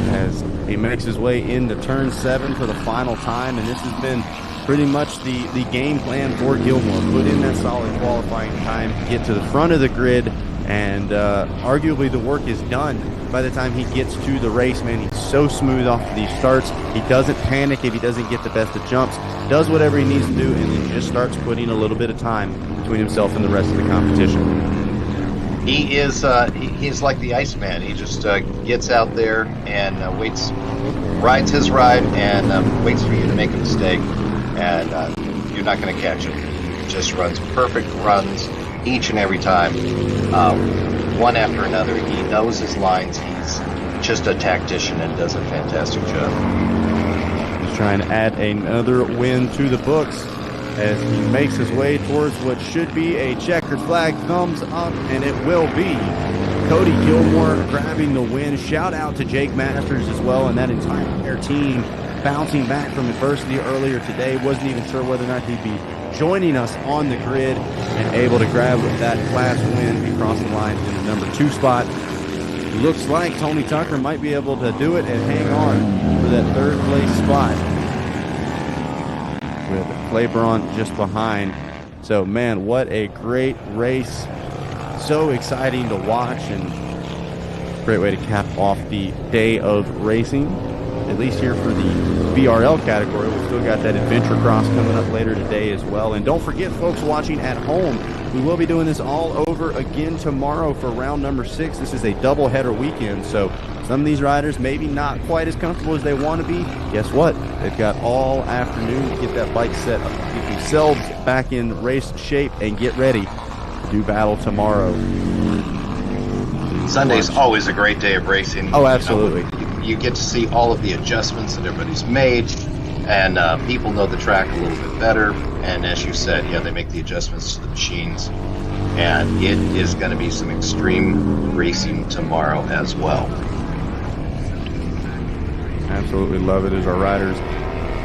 as he makes his way into turn 7 for the final time. And this has been pretty much the game plan for Gilmore. Put in that solid qualifying time, get to the front of the grid, and arguably the work is done by the time he gets to the race. Man, he's so smooth off of these starts. He doesn't panic if he doesn't get the best of jumps, does whatever he needs to do, and then just starts putting a little bit of time between himself and the rest of the competition. He is he's like the Iceman. He just gets out there and rides his ride, and waits for you to make a mistake. And you're not going to catch him. Just runs perfect runs each and every time, one after another. He knows his lines. He's just a tactician and does a fantastic job. He's trying to add another win to the books as he makes his way towards what should be a checkered flag. Thumbs up, and it will be. Cody Gilmore grabbing the win. Shout out to Jake Masters as well and that entire team. Bouncing back from adversity earlier today. Wasn't even sure whether or not he'd be joining us on the grid and able to grab that class win across the line in the number 2 spot. Looks like Tony Tucker might be able to do it and hang on for that 3rd place spot with Clay Braun just behind. So, man, what a great race. So exciting to watch and great way to cap off the day of racing. At least here for the VRL category. We've still got that Adventure Cross coming up later today as well. And don't forget, folks watching at home, we will be doing this all over again tomorrow for round number 6. This is a doubleheader weekend, so some of these riders maybe not quite as comfortable as they want to be. Guess what? They've got all afternoon to get that bike set up, get themselves back in race shape, and get ready to do battle tomorrow. Sunday's always a great day of racing. Oh, absolutely. You know, you get to see all of the adjustments that everybody's made, and people know the track a little bit better. And as you said, yeah, they make the adjustments to the machines, and it is going to be some extreme racing tomorrow as well. Absolutely love it as our riders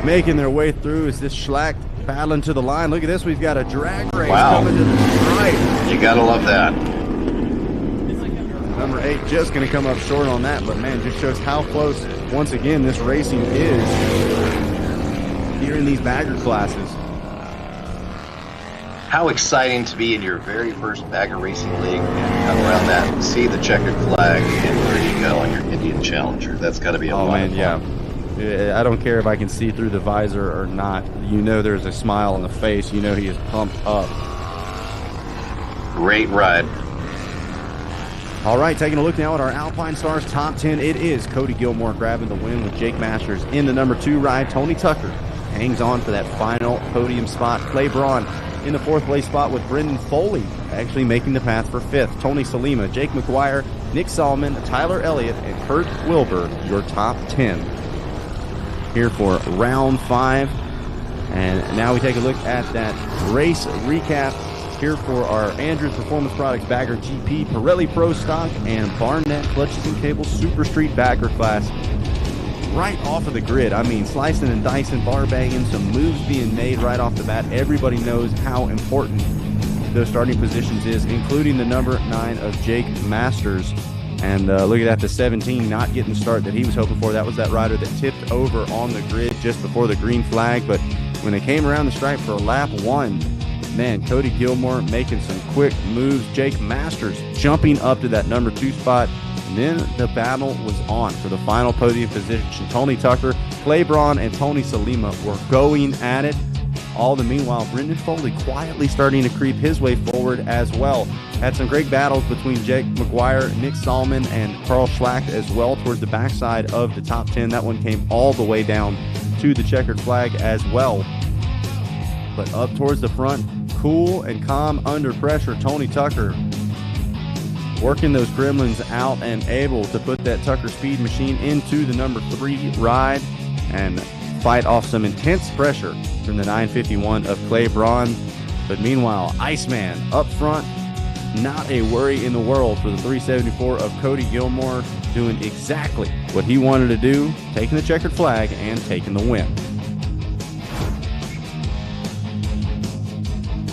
making their way through as this Schlacht battling to the line. Look at this, we've got a drag race coming to the stripe. You gotta love that. Number 8 just going to come up short on that, but man, just shows how close, once again, this racing is here in these bagger classes. How exciting to be in your very first bagger racing league and come around that and see the checkered flag, and there you go on your Indian Challenger. That's got to be a lot of fun. Yeah. I don't care if I can see through the visor or not. You know there's a smile on the face. You know he is pumped up. Great ride. All right, taking a look now at our Alpine Stars top 10. It is Cody Gilmore grabbing the win with Jake Masters in the number 2 ride. Tony Tucker hangs on for that final podium spot. Clay Braun in the 4th place spot with Brendan Foley actually making the path for 5th. Tony Salima, Jake McGuire, Nick Solomon, Tyler Elliott, and Kurt Wilbur, your top 10. Here for round 5. And now we take a look at that race recap here for our Andrews Performance Products Bagger GP, Pirelli Pro Stock, and Barnett Clutches and Cables Super Street Bagger class. Right off of the grid. I mean, slicing and dicing, bar banging, some moves being made right off the bat. Everybody knows how important those starting positions is, including the number 9 of Jake Masters. And look at that, the 17 not getting the start that he was hoping for. That was that rider that tipped over on the grid just before the green flag. But when they came around the stripe for lap 1, man, Cody Gilmore making some quick moves. Jake Masters jumping up to that number 2 spot. And then the battle was on for the final podium position. Tony Tucker, Clay Braun, and Tony Salima were going at it. All the meanwhile, Brendan Foley quietly starting to creep his way forward as well. Had some great battles between Jake McGuire, Nick Solomon, and Carl Schlacht as well towards the backside of the top 10. That one came all the way down to the checkered flag as well. But up towards the front, cool and calm under pressure, Tony Tucker working those gremlins out and able to put that Tucker Speed machine into the number 3 ride and fight off some intense pressure from the 951 of Clay Braun. But meanwhile, Iceman up front, not a worry in the world for the 374 of Cody Gilmore, doing exactly what he wanted to do, taking the checkered flag and taking the win.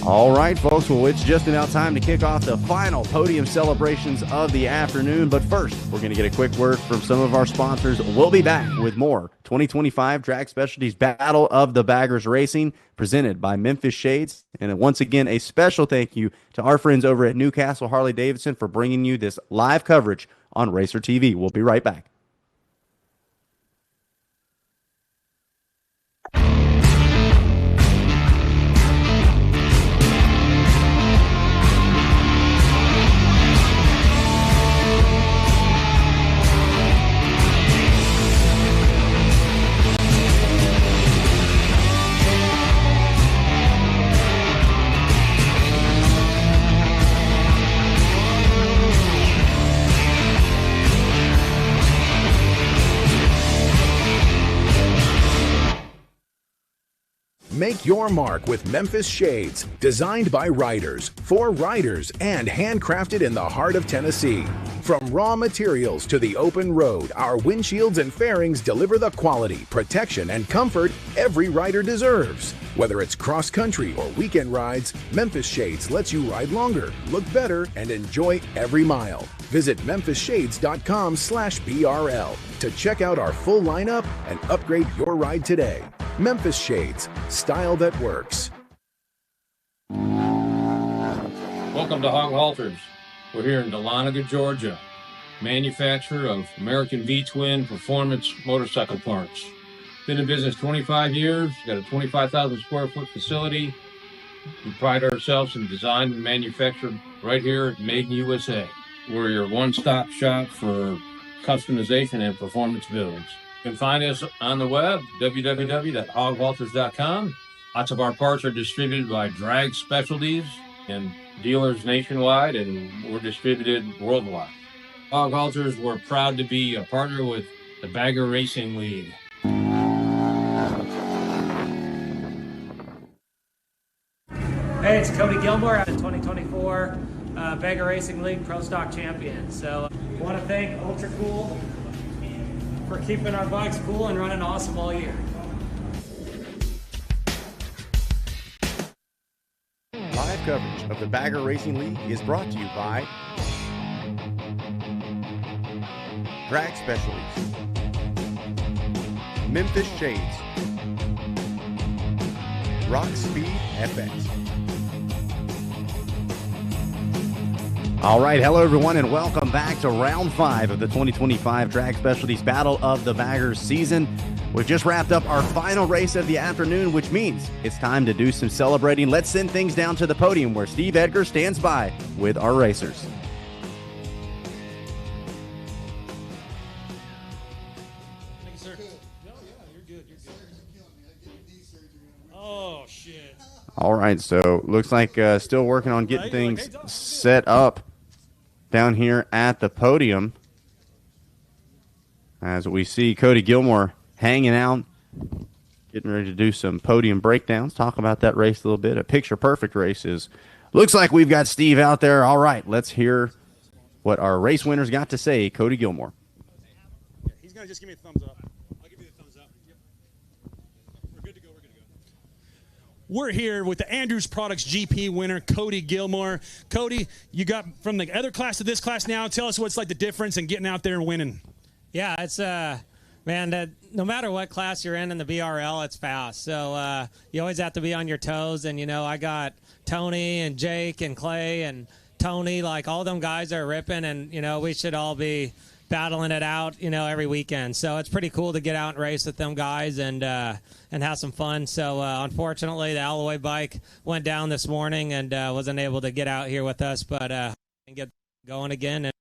All right, folks, well, it's just about time to kick off the final podium celebrations of the afternoon. But first, we're going to get a quick word from some of our sponsors. We'll be back with more 2025 Drag Specialties Battle of the Baggers Racing presented by Memphis Shades. And once again, a special thank you to our friends over at Newcastle Harley-Davidson for bringing you this live coverage on Racer TV. We'll be right back. Make your mark with Memphis Shades, designed by riders, for riders, and handcrafted in the heart of Tennessee. From raw materials to the open road, our windshields and fairings deliver the quality, protection, and comfort every rider deserves. Whether it's cross-country or weekend rides, Memphis Shades lets you ride longer, look better, and enjoy every mile. Visit memphisshades.com/BRL to check out our full lineup and upgrade your ride today. Memphis Shades, style that works. Welcome to Hog Halters. We're here in Dahlonega, Georgia, manufacturer of American V-Twin performance motorcycle parts. Been in business 25 years, got a 25,000 square foot facility. We pride ourselves in design and manufacture right here at Made in USA. We're your one-stop shop for customization and performance builds. You can find us on the web, www.hogwalters.com. Lots of our parts are distributed by Drag Specialties and dealers nationwide, and we're distributed worldwide. Hog Halters, we're proud to be a partner with the Bagger Racing League. Hey, it's Cody Gilmore out of 2024 Bagger Racing League Pro Stock Champion. So I want to thank Ultra Cool for keeping our bikes cool and running awesome all year. Live coverage of the Bagger Racing League is brought to you by Drag Specialties, Memphis Shades, Rock Speed FX. All right, hello everyone, and welcome back to round 5 of the 2025 Drag Specialties Battle of the Baggers season. We've just wrapped up our final race of the afternoon, which means it's time to do some celebrating. Let's send things down to the podium where Steve Edgar stands by with our racers. Thank you, sir. No, yeah, you're good. You're good. Oh, shit. All right, so looks like still working on getting things set up down here at the podium. As we see Cody Gilmore hanging out, getting ready to do some podium breakdowns, talk about that race a little bit. A picture-perfect race is. Looks like we've got Steve out there. All right, let's hear what our race winners got to say. Cody Gilmore. He's going to just give me a thumbs up. I'll give you the thumbs up. Yep. We're good to go. We're good to go. We're here with the Andrews Products GP winner, Cody Gilmore. Cody, you got from the other class to this class now. Tell us what's like the difference in getting out there and winning. Yeah, it's man, no matter what class you're in the BRL, it's fast. So you always have to be on your toes. And, you know, I got Tony and Jake and Clay and Tony, like all them guys are ripping. And, you know, we should all be battling it out, you know, every weekend. So it's pretty cool to get out and race with them guys and have some fun. So unfortunately, the Alloway bike went down this morning and wasn't able to get out here with us, but get going again.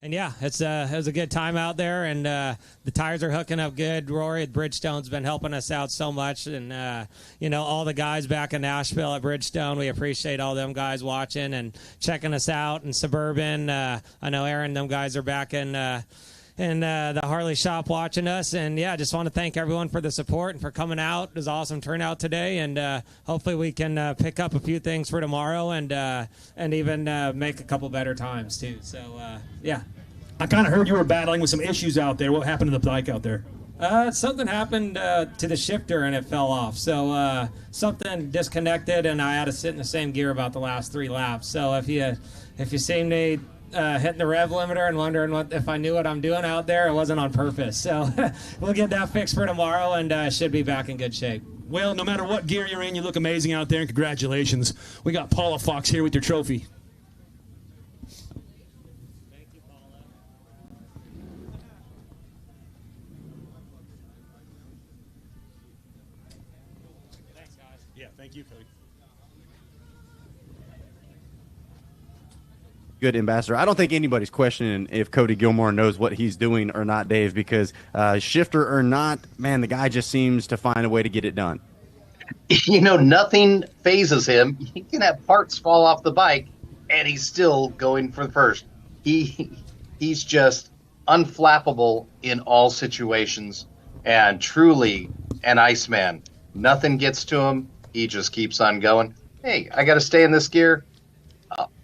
And yeah, it was a good time out there, and the tires are hooking up good. Rory at Bridgestone's been helping us out so much, and you know, all the guys back in Nashville at Bridgestone, we appreciate all them guys watching and checking us out. And Suburban, I know Aaron, them guys are back in the Harley shop watching us. And yeah, just want to thank everyone for the support and for coming out. It was an awesome turnout today, and hopefully we can pick up a few things for tomorrow and even make a couple better times too. So yeah. I kind of heard you were battling with some issues out there. What happened to the bike out there? Something happened to the shifter and it fell off. So something disconnected, and I had to sit in the same gear about the last 3 laps. So if you see me hitting the rev limiter and wondering if I knew what I'm doing out there, it wasn't on purpose. So we'll get that fixed for tomorrow, and should be back in good shape. Well, no matter what gear you're in, you look amazing out there, and congratulations. We got Paula Fox here with your trophy. Thank you, Cody. Good, Ambassador. I don't think anybody's questioning if Cody Gilmore knows what he's doing or not, Dave, because shifter or not, man, the guy just seems to find a way to get it done. You know, nothing phases him. He can have parts fall off the bike, and he's still going for the first. He's just unflappable in all situations, and truly an Iceman. Nothing gets to him. He just keeps on going. Hey, I got to stay in this gear.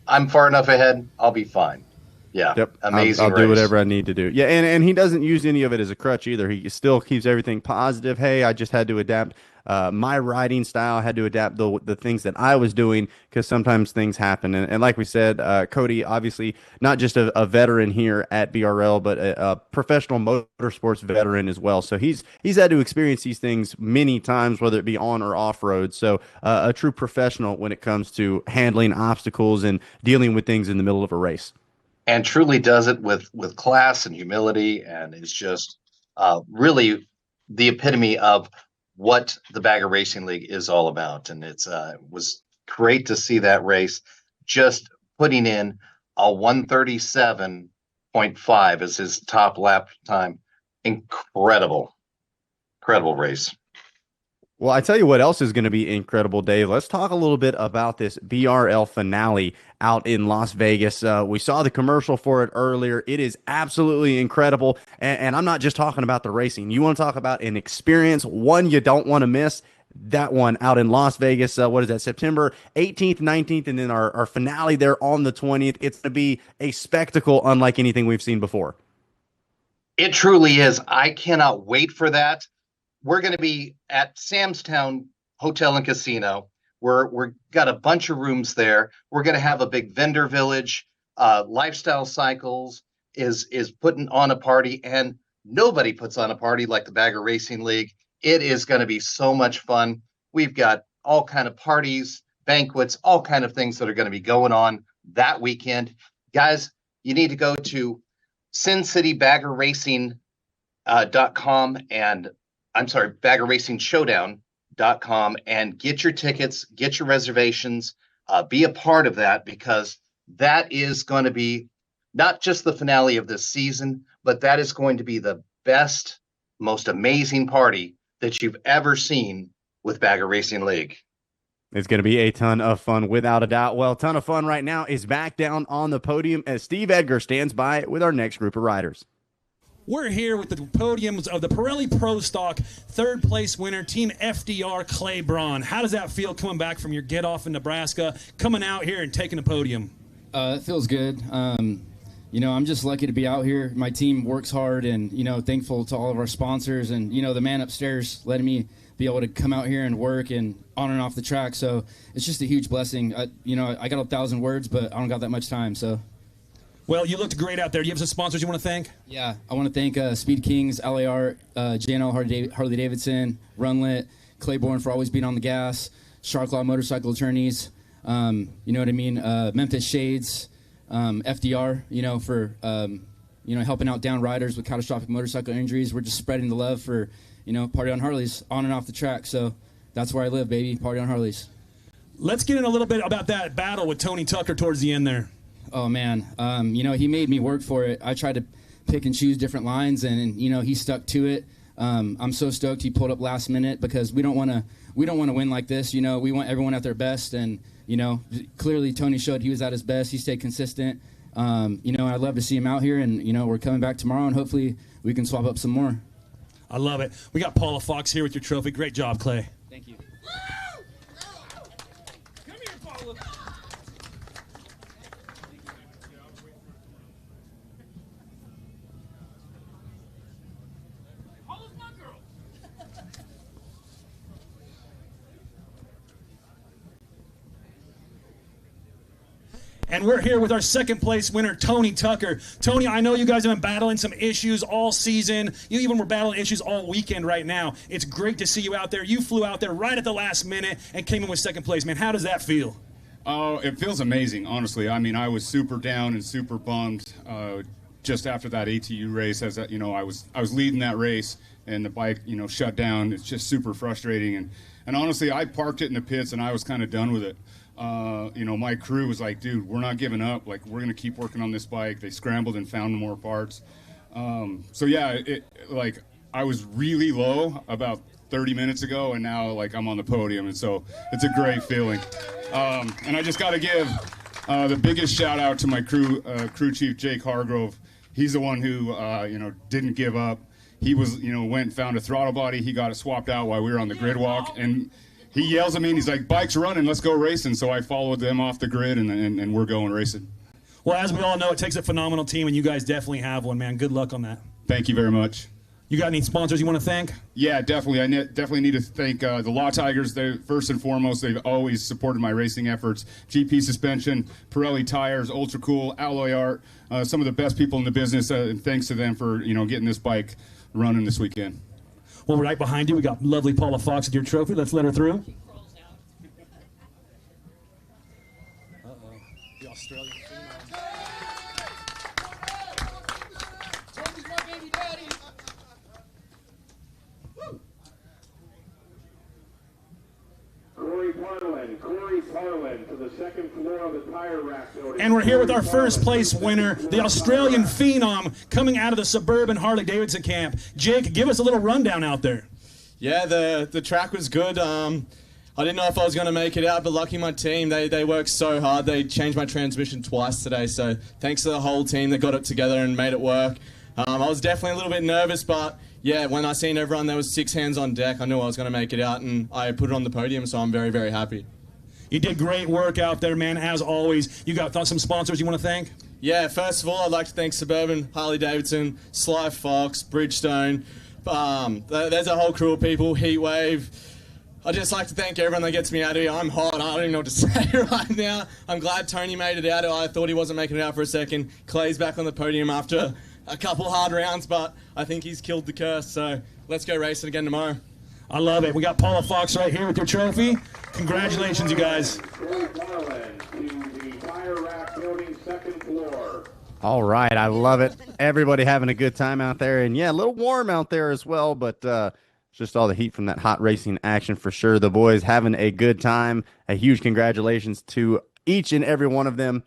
I'm far enough ahead. I'll be fine. Yeah, yep. Amazing. I'll do whatever I need to do. Yeah, and he doesn't use any of it as a crutch either. He still keeps everything positive. Hey, I just had to adapt my riding style. I had to adapt the things that I was doing because sometimes things happen. And like we said, Cody, obviously not just a veteran here at BRL, but a professional motorsports veteran as well. So he's had to experience these things many times, whether it be on or off road. So a true professional when it comes to handling obstacles and dealing with things in the middle of a race. And truly does it with class and humility, and is just really the epitome of what the Bagger Racing League is all about. And it was great to see that race, just putting in a 1:37.5 as his top lap time. Incredible race. Well, I tell you what else is going to be incredible, Dave. Let's talk a little bit about this BRL finale out in Las Vegas. We saw the commercial for it earlier. It is absolutely incredible. And I'm not just talking about the racing. You want to talk about an experience, one you don't want to miss. That one out in Las Vegas. What is that? September 18th, 19th, and then our finale there on the 20th. It's going to be a spectacle unlike anything we've seen before. It truly is. I cannot wait for that. We're going to be at Sam's Town Hotel and Casino. We're got a bunch of rooms there. We're going to have a big vendor village. Lifestyle Cycles is putting on a party, and nobody puts on a party like the Bagger Racing League. It is going to be so much fun. We've got all kind of parties, banquets, all kind of things that are going to be going on that weekend. Guys, you need to go to SinCityBaggerRacing.com and BaggerRacingShowdown.com and get your tickets, get your reservations, be a part of that, because that is going to be not just the finale of this season, but that is going to be the best, most amazing party that you've ever seen with Bagger Racing League. It's going to be a ton of fun, without a doubt. Well, ton of fun right now is back down on the podium as Steve Edgar stands by with our next group of riders. We're here with the podiums of the Pirelli Pro Stock third place winner, Team FDR Clay Braun. How does that feel coming back from your get off in Nebraska, coming out here and taking a podium? It feels good. I'm just lucky to be out here. My team works hard, and, thankful to all of our sponsors and, the man upstairs letting me be able to come out here and work and on and off the track. So it's just a huge blessing. I got 1,000 words, but I don't got that much time, so. Well, you looked great out there. Do you have some sponsors you want to thank? Yeah, I want to thank Speed Kings, LAR, JNL Harley Davidson, Runlit, Claiborne for always being on the gas, Sharklaw Motorcycle Attorneys, Memphis Shades, FDR, for helping out down riders with catastrophic motorcycle injuries. We're just spreading the love for, Party on Harleys on and off the track. So that's where I live, baby, Party on Harleys. Let's get in a little bit about that battle with Tony Tucker towards the end there. Oh, man. He made me work for it. I tried to pick and choose different lines, and he stuck to it. I'm so stoked he pulled up last minute, because we don't want to win like this. We want everyone at their best, and clearly Tony showed he was at his best. He stayed consistent. I'd love to see him out here, and we're coming back tomorrow, and hopefully we can swap up some more. I love it. We got Paula Fox here with your trophy. Great job, Clay. Thank you. Come here, Paula. And we're here with our second place winner, Tony Tucker. Tony, I know you guys have been battling some issues all season. You even were battling issues all weekend right now. It's great to see you out there. You flew out there right at the last minute and came in with second place, man. How does that feel? Oh, it feels amazing, honestly. I mean, I was super down and super bummed just after that ATU race. As I was leading that race, and the bike, shut down. It's just super frustrating. And honestly, I parked it in the pits, and I was kind of done with it. My crew was like, dude, we're not giving up. Like, we're going to keep working on this bike. They scrambled and found more parts. I was really low about 30 minutes ago, and now, I'm on the podium. And so it's a great feeling. And I just got to give the biggest shout out to my crew chief, Jake Hargrove. He's the one who, didn't give up. He was, went and found a throttle body. He got it swapped out while we were on the grid walk. And he yells at me, and he's like, bike's running, let's go racing. So I followed them off the grid, and we're going racing. Well, as we all know, it takes a phenomenal team, and you guys definitely have one, man. Good luck on that. Thank you very much. You got any sponsors you want to thank? Yeah, definitely. I definitely need to thank the Law Tigers. First and foremost, they've always supported my racing efforts. GP Suspension, Pirelli Tires, Ultra Cool, Alloy Art, some of the best people in the business, and thanks to them for getting this bike running this weekend. Well, right behind you, we got lovely Paula Fox with your trophy. Let's let her through. Uh-oh. The Australian female. Toby's my baby daddy. Corey Parlin to the second floor of the tire rack building. And we're here with our first place winner, the Australian phenom coming out of the Suburban Harley Davidson camp. Jake, give us a little rundown out there. Yeah, the track was good. I didn't know if I was going to make it out, but lucky my team, they worked so hard. They changed my transmission twice today, so thanks to the whole team that got it together and made it work. I was definitely a little bit nervous, but yeah, when I seen everyone, there was 6 hands on deck, I knew I was going to make it out, and I put it on the podium, so I'm very, very happy. You did great work out there, man, as always. You got some sponsors you want to thank? Yeah, first of all, I'd like to thank Suburban, Harley-Davidson, Sly Fox, Bridgestone. There's a whole crew of people, Heatwave. I'd just like to thank everyone that gets me out of here. I'm hot. I don't even know what to say right now. I'm glad Tony made it out. I thought he wasn't making it out for a second. Clay's back on the podium after a couple hard rounds, but I think he's killed the curse, so let's go racing again tomorrow. I love it. We got Paula Fox right here with your trophy. Congratulations, you guys. All right, I love it. Everybody having a good time out there, and yeah, a little warm out there as well, but just all the heat from that hot racing action for sure. The boys having a good time. A huge congratulations to each and every one of them,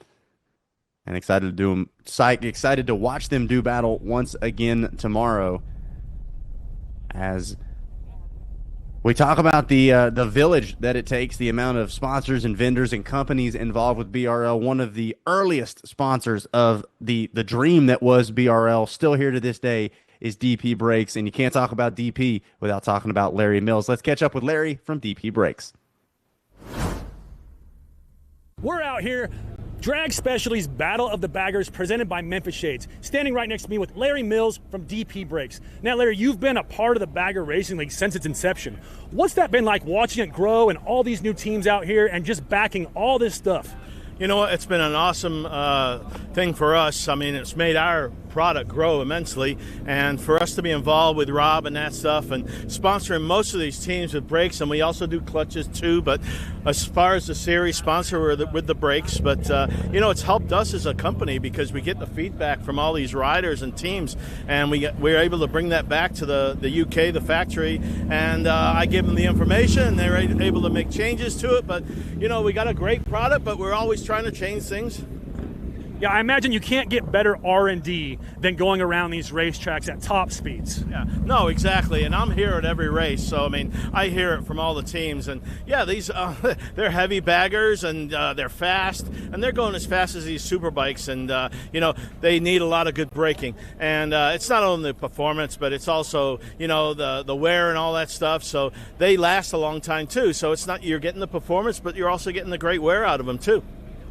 and excited to watch them do battle once again tomorrow. As we talk about the village that it takes, the amount of sponsors and vendors and companies involved with BRL. One of the earliest sponsors of the dream that was BRL, still here to this day, is DP Brakes. And you can't talk about DP without talking about Larry Mills. Let's catch up with Larry from DP Brakes. We're out here, Drag Specialties Battle of the Baggers, presented by Memphis Shades. Standing right next to me with Larry Mills from DP Brakes. Now, Larry, you've been a part of the Bagger Racing League since its inception. What's that been like, watching it grow and all these new teams out here and just backing all this stuff? You know what? It's been an awesome thing for us. I mean, it's made our product grow immensely, and for us to be involved with Rob and that stuff and sponsoring most of these teams with brakes, and we also do clutches too, but as far as the series sponsor with the brakes, but you know, it's helped us as a company because we get the feedback from all these riders and teams, and we're able to bring that back to the UK, the factory, and I give them the information and they're able to make changes to it. But you know, we got a great product, but we're always trying to change things. Yeah, I imagine you can't get better R&D than going around these racetracks at top speeds. Yeah, no, exactly. And I'm here at every race, so I mean, I hear it from all the teams. And yeah, these they're heavy baggers, and they're fast, and they're going as fast as these superbikes. And you know, they need a lot of good braking. And it's not only the performance, but it's also, you know, the wear and all that stuff. So they last a long time too. So it's not, you're getting the performance, but you're also getting the great wear out of them too.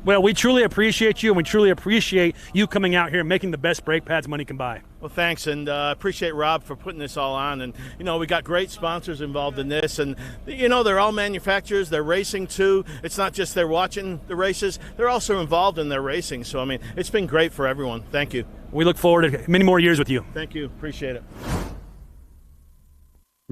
Well, we truly appreciate you, and we truly appreciate you coming out here and making the best brake pads money can buy. Well, thanks, and appreciate Rob for putting this all on. And, you know, we got great sponsors involved in this, and, you know, they're all manufacturers. They're racing, too. It's not just they're watching the races. They're also involved in their racing. So, I mean, it's been great for everyone. Thank you. We look forward to many more years with you. Thank you. Appreciate it.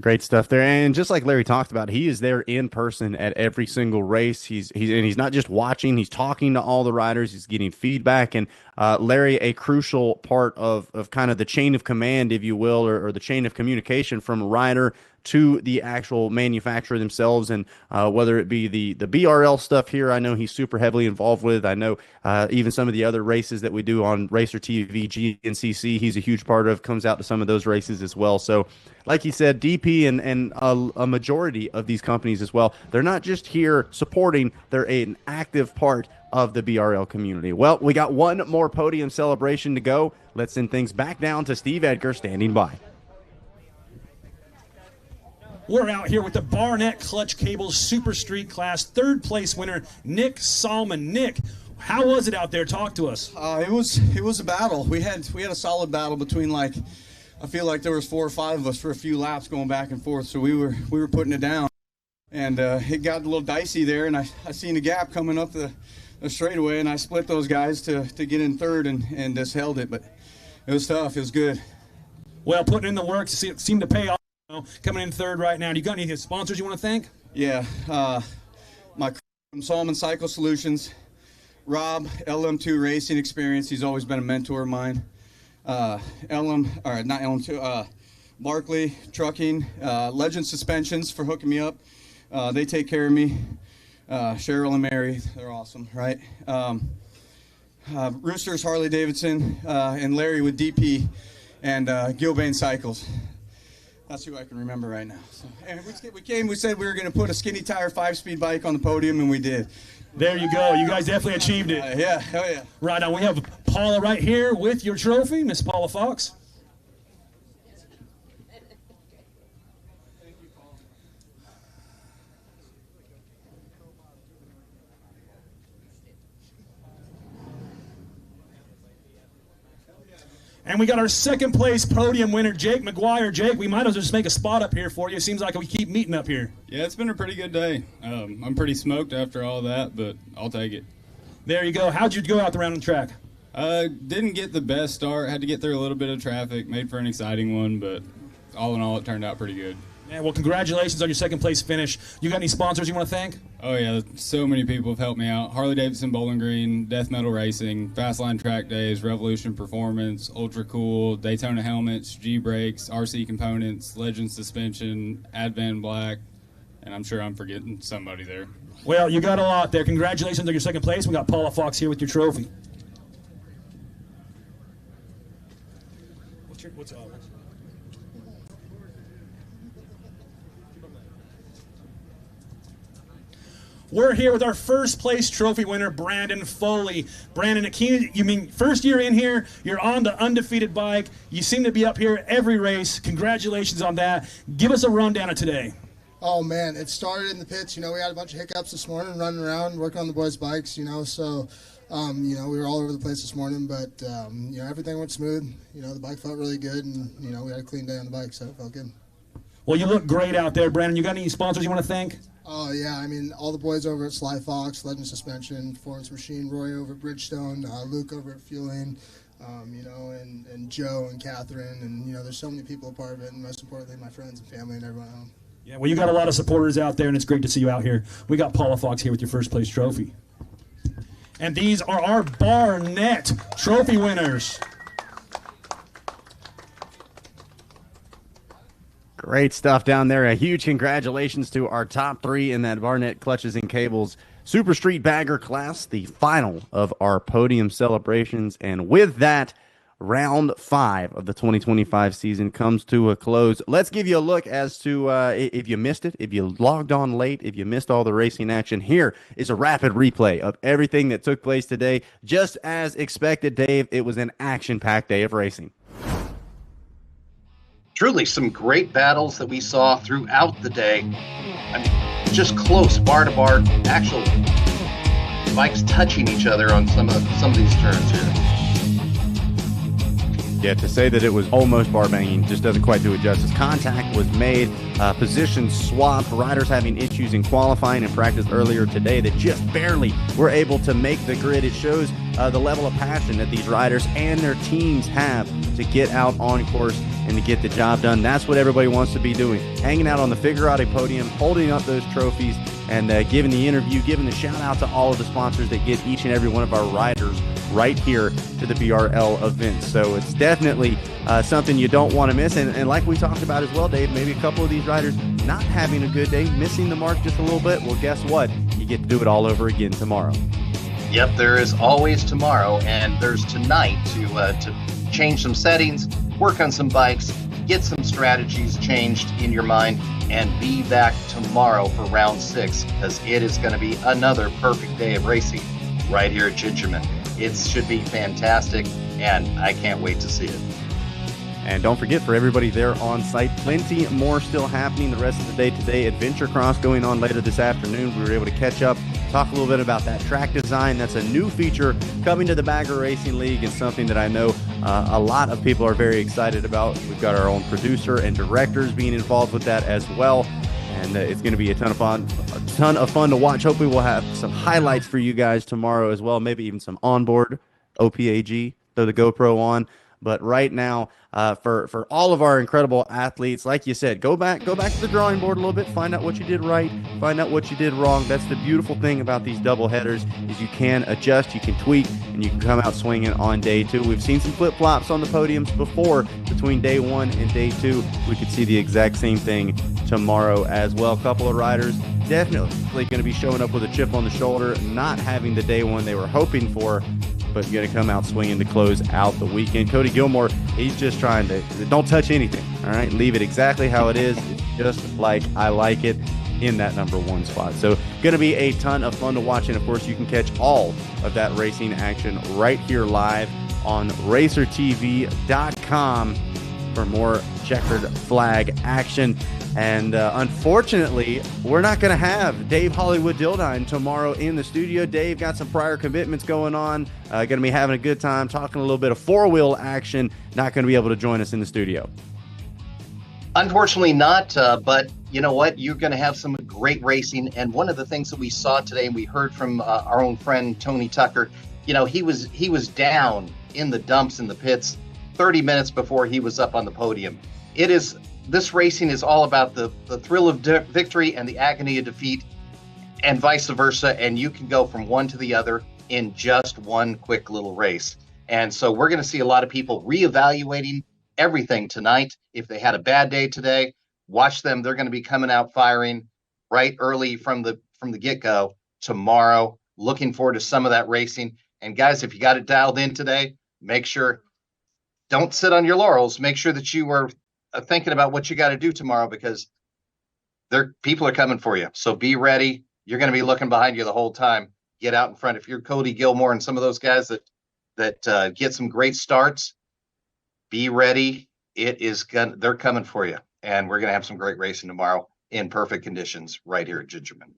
Great stuff there. And just like Larry talked about, he is there in person at every single race. He's not just watching, he's talking to all the riders, he's getting feedback. And Larry, a crucial part of kind of the chain of command, if you will, or the chain of communication from rider to the actual manufacturer themselves. And whether it be the BRL stuff here, I know he's super heavily involved with. I know even some of the other races that we do on Racer TV, GNCC, he's a huge part of, comes out to some of those races as well. So like he said, DP and a majority of these companies as well, they're not just here supporting, they're an active part of the BRL community. Well, we got one more podium celebration to go. Let's send things back down to Steve Edgar standing by. We're out here with the Barnett Clutch Cables Super Street Class third place winner, Nick Salmon. Nick, how was it out there? Talk to us. It was a battle. We had a solid battle between, like, I feel like there was 4 or 5 of us for a few laps going back and forth. So we were putting it down, and it got a little dicey there. And I seen a gap coming up the straightaway, and I split those guys to get in third and just held it. But it was tough. It was good. Well, putting in the work seemed to pay off. Coming in third right now. Do you got any sponsors you want to thank? Yeah, my from Salmon Cycle Solutions, Rob, LM2 Racing Experience. He's always been a mentor of mine. Barkley Trucking, Legend Suspensions for hooking me up. They take care of me. Cheryl and Mary, they're awesome, right? Roosters, Harley Davidson, and Larry with DP, and Gilbane Cycles. That's who I can remember right now. So, and we said we were going to put a skinny tire 5-speed bike on the podium, and we did. There you go. You guys definitely achieved it. Yeah, hell yeah. Right now, we have Paula right here with your trophy, Miss Paula Fox. And we got our second place podium winner, Jake McGuire. Jake, we might as well just make a spot up here for you. It seems like we keep meeting up here. Yeah, it's been a pretty good day. I'm pretty smoked after all that, but I'll take it. There you go. How'd you go out around the track? Didn't get the best start. Had to get through a little bit of traffic. Made for an exciting one, but all in all, it turned out pretty good. Yeah, well, congratulations on your second place finish. You got any sponsors you want to thank? Oh, yeah. So many people have helped me out. Harley-Davidson Bowling Green, Death Metal Racing, Fastline Track Days, Revolution Performance, Ultra Cool, Daytona Helmets, G-Brakes, RC Components, Legend Suspension, Advan Black, and I'm sure I'm forgetting somebody there. Well, you got a lot there. Congratulations on your second place. We got Paula Fox here with your trophy. What's up? We're here with our first place trophy winner, Brandon Foley. Brandon, you mean first year in here, you're on the undefeated bike. You seem to be up here every race. Congratulations on that. Give us a rundown of today. Oh, man, it started in the pits. You know, we had a bunch of hiccups this morning, running around, working on the boys' bikes, you know, so, you know, we were all over the place this morning, but, you know, everything went smooth. You know, the bike felt really good, and, you know, we had a clean day on the bike, so it felt good. Well, you look great out there, Brandon. You got any sponsors you want to thank? Oh, yeah, I mean, all the boys over at Sly Fox, Legend Suspension, Performance Machine, Roy over at Bridgestone, Luke over at Fueling, you know, and Joe and Catherine, and, you know, there's so many people a part of it, and most importantly, my friends and family and everyone else. Yeah, well, you got a lot of supporters out there, and it's great to see you out here. We got Paula Fox here with your first place trophy. And these are our Barnett trophy winners. Great stuff down there. A huge congratulations to our top three in that Barnett Clutches and Cables Super Street Bagger class, the final of our podium celebrations. And with that, round 5 of the 2025 season comes to a close. Let's give you a look as to if you missed it, if you logged on late, if you missed all the racing action. Here is a rapid replay of everything that took place today. Just as expected, Dave, it was an action-packed day of racing. Truly some great battles that we saw throughout the day. I mean, just close, bar to bar, actual bikes touching each other on some of these turns here. Yeah, to say that it was almost bar banging just doesn't quite do it justice. Contact was made, positions swapped, riders having issues in qualifying and practice earlier today that just barely were able to make the grid. It shows the level of passion that these riders and their teams have to get out on course and to get the job done. That's what everybody wants to be doing. Hanging out on the Figurati podium, holding up those trophies, and giving the interview, giving the shout out to all of the sponsors that get each and every one of our riders right here to the BRL events. So it's definitely something you don't want to miss. And like we talked about as well, Dave, maybe a couple of these riders not having a good day, missing the mark just a little bit. Well, guess what? You get to do it all over again tomorrow. Yep, there is always tomorrow, and there's tonight to change some settings, work on some bikes, get some strategies changed in your mind, and be back tomorrow for round 6, because it is going to be another perfect day of racing right here at Gingerman. It should be fantastic, and I can't wait to see it. And don't forget, for everybody there on site, plenty more still happening the rest of the day today. Adventure Cross going on later this afternoon. We were able to catch up, talk a little bit about that track design. That's a new feature coming to the Bagger Racing League, and something that I know a lot of people are very excited about. We've got our own producer and directors being involved with that as well. And it's going to be a ton of fun to watch. Hopefully we'll have some highlights for you guys tomorrow as well. Maybe even some onboard OPAG, throw the GoPro on. But right now, for all of our incredible athletes, like you said, go back to the drawing board a little bit, find out what you did right, find out what you did wrong. That's the beautiful thing about these double headers, is you can adjust, you can tweak, and you can come out swinging on day 2. We've seen some flip-flops on the podiums before. Between day 1 and day 2, we could see the exact same thing tomorrow as well. A couple of riders definitely going to be showing up with a chip on the shoulder, not having the day 1 they were hoping for, but going to come out swinging to close out the weekend. Cody Gilmore, he's just trying to don't touch anything. All right, leave it exactly how it is. It's just like I like it in that number 1 spot. So going to be a ton of fun to watch. And of course, you can catch all of that racing action right here live on racertv.com for more checkered flag action. And unfortunately, we're not going to have Dave Hollywood Dildine tomorrow in the studio. Dave got some prior commitments going on. Going to be having a good time, talking a little bit of four-wheel action. Not going to be able to join us in the studio. Unfortunately not, but you know what? You're going to have some great racing. And one of the things that we saw today, and we heard from our own friend Tony Tucker, you know, he was down in the dumps in the pits 30 minutes before he was up on the podium. This racing is all about the thrill of victory and the agony of defeat, and vice versa. And you can go from one to the other in just one quick little race. And so we're going to see a lot of people reevaluating everything tonight. If they had a bad day today, watch them. They're going to be coming out firing right early from the get-go tomorrow. Looking forward to some of that racing. And guys, if you got it dialed in today, make sure, don't sit on your laurels. Make sure that you are thinking about what you got to do tomorrow, because people are coming for you. So be ready. You're going to be looking behind you the whole time. Get out in front. If you're Cody Gilmore and some of those guys that get some great starts, be ready. They're coming for you. And we're going to have some great racing tomorrow in perfect conditions right here at Gingerman.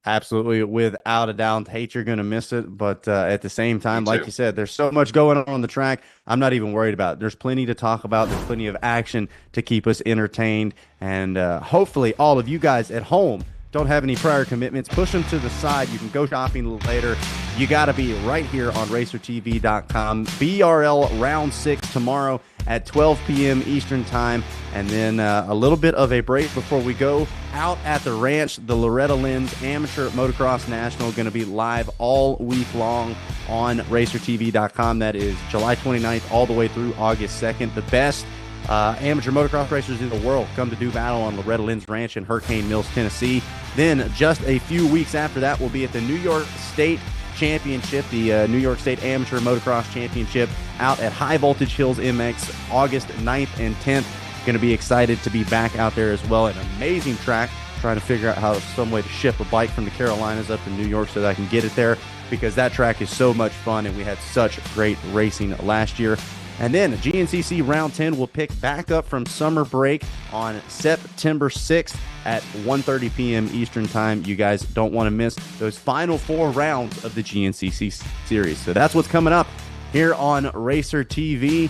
Absolutely, without a doubt. Hate you're going to miss it, but at the same time, like you said, there's so much going on the track. I'm not even worried about it. There's plenty to talk about. There's plenty of action to keep us entertained, and hopefully all of you guys at home don't have any prior commitments. Push them to the side. You can go shopping later. You got to be right here on racertv.com. BRL Round 6 tomorrow at 12 p.m. Eastern Time. And then a little bit of a break before we go out at the ranch. The Loretta Lynn's Amateur Motocross National going to be live all week long on racertv.com. That is July 29th all the way through August 2nd. The best amateur motocross racers in the world come to do battle on Loretta Lynn's Ranch in Hurricane Mills, Tennessee. Then just a few weeks after that, we'll be at the New York State Championship, the New York State Amateur Motocross Championship out at High Voltage Hills MX, August 9th and 10th. Going to be excited to be back out there as well. An amazing track. Trying to figure out some way to ship a bike from the Carolinas up to New York so that I can get it there, because that track is so much fun and we had such great racing last year. And then GNCC Round 10 will pick back up from summer break on September 6th at 1:30 p.m. Eastern Time. You guys don't want to miss those final 4 rounds of the GNCC series. So that's what's coming up here on Racer TV.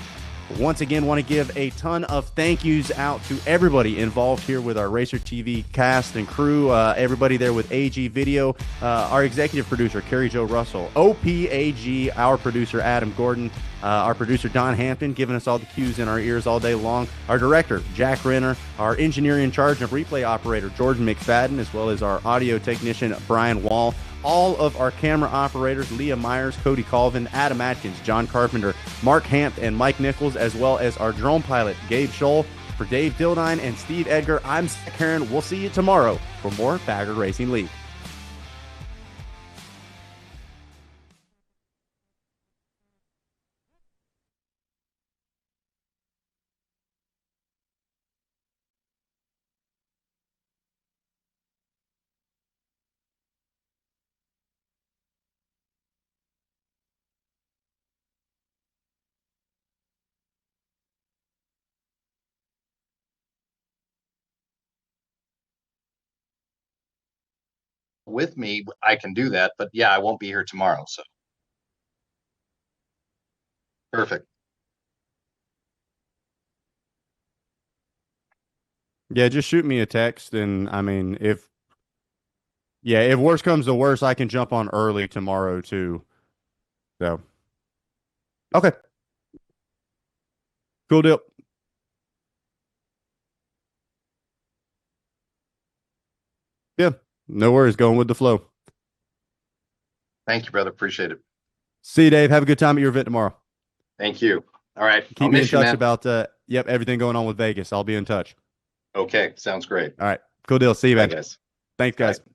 Once again, want to give a ton of thank yous out to everybody involved here with our Racer TV cast and crew, everybody there with AG Video, our executive producer, Carrie Jo Russell, OPAG, our producer, Adam Gordon, our producer, Don Hampton, giving us all the cues in our ears all day long, our director, Jack Renner, our engineer in charge and replay operator, Jordan McFadden, as well as our audio technician, Brian Wall, all of our camera operators, Leah Myers, Cody Colvin, Adam Atkins, John Carpenter, Mark Hamp, and Mike Nichols, as well as our drone pilot, Gabe Scholl. For Dave Dildine and Steve Edgar, I'm Zach Heron. We'll see you tomorrow for more Bagger Racing League. With me, I can do that, but yeah, I won't be here tomorrow. So perfect. Yeah, just shoot me a text, and I mean, if worse comes to worse, I can jump on early tomorrow too. So, okay, cool deal. Yeah, no worries. Going with the flow. Thank you, brother. Appreciate it. See you, Dave. Have a good time at your event tomorrow. Thank you. All right. Keep me in touch about everything going on with Vegas. I'll be in touch. Okay, sounds great. All right, cool deal. See you, man. Bye, guys. Thanks, guys. Bye.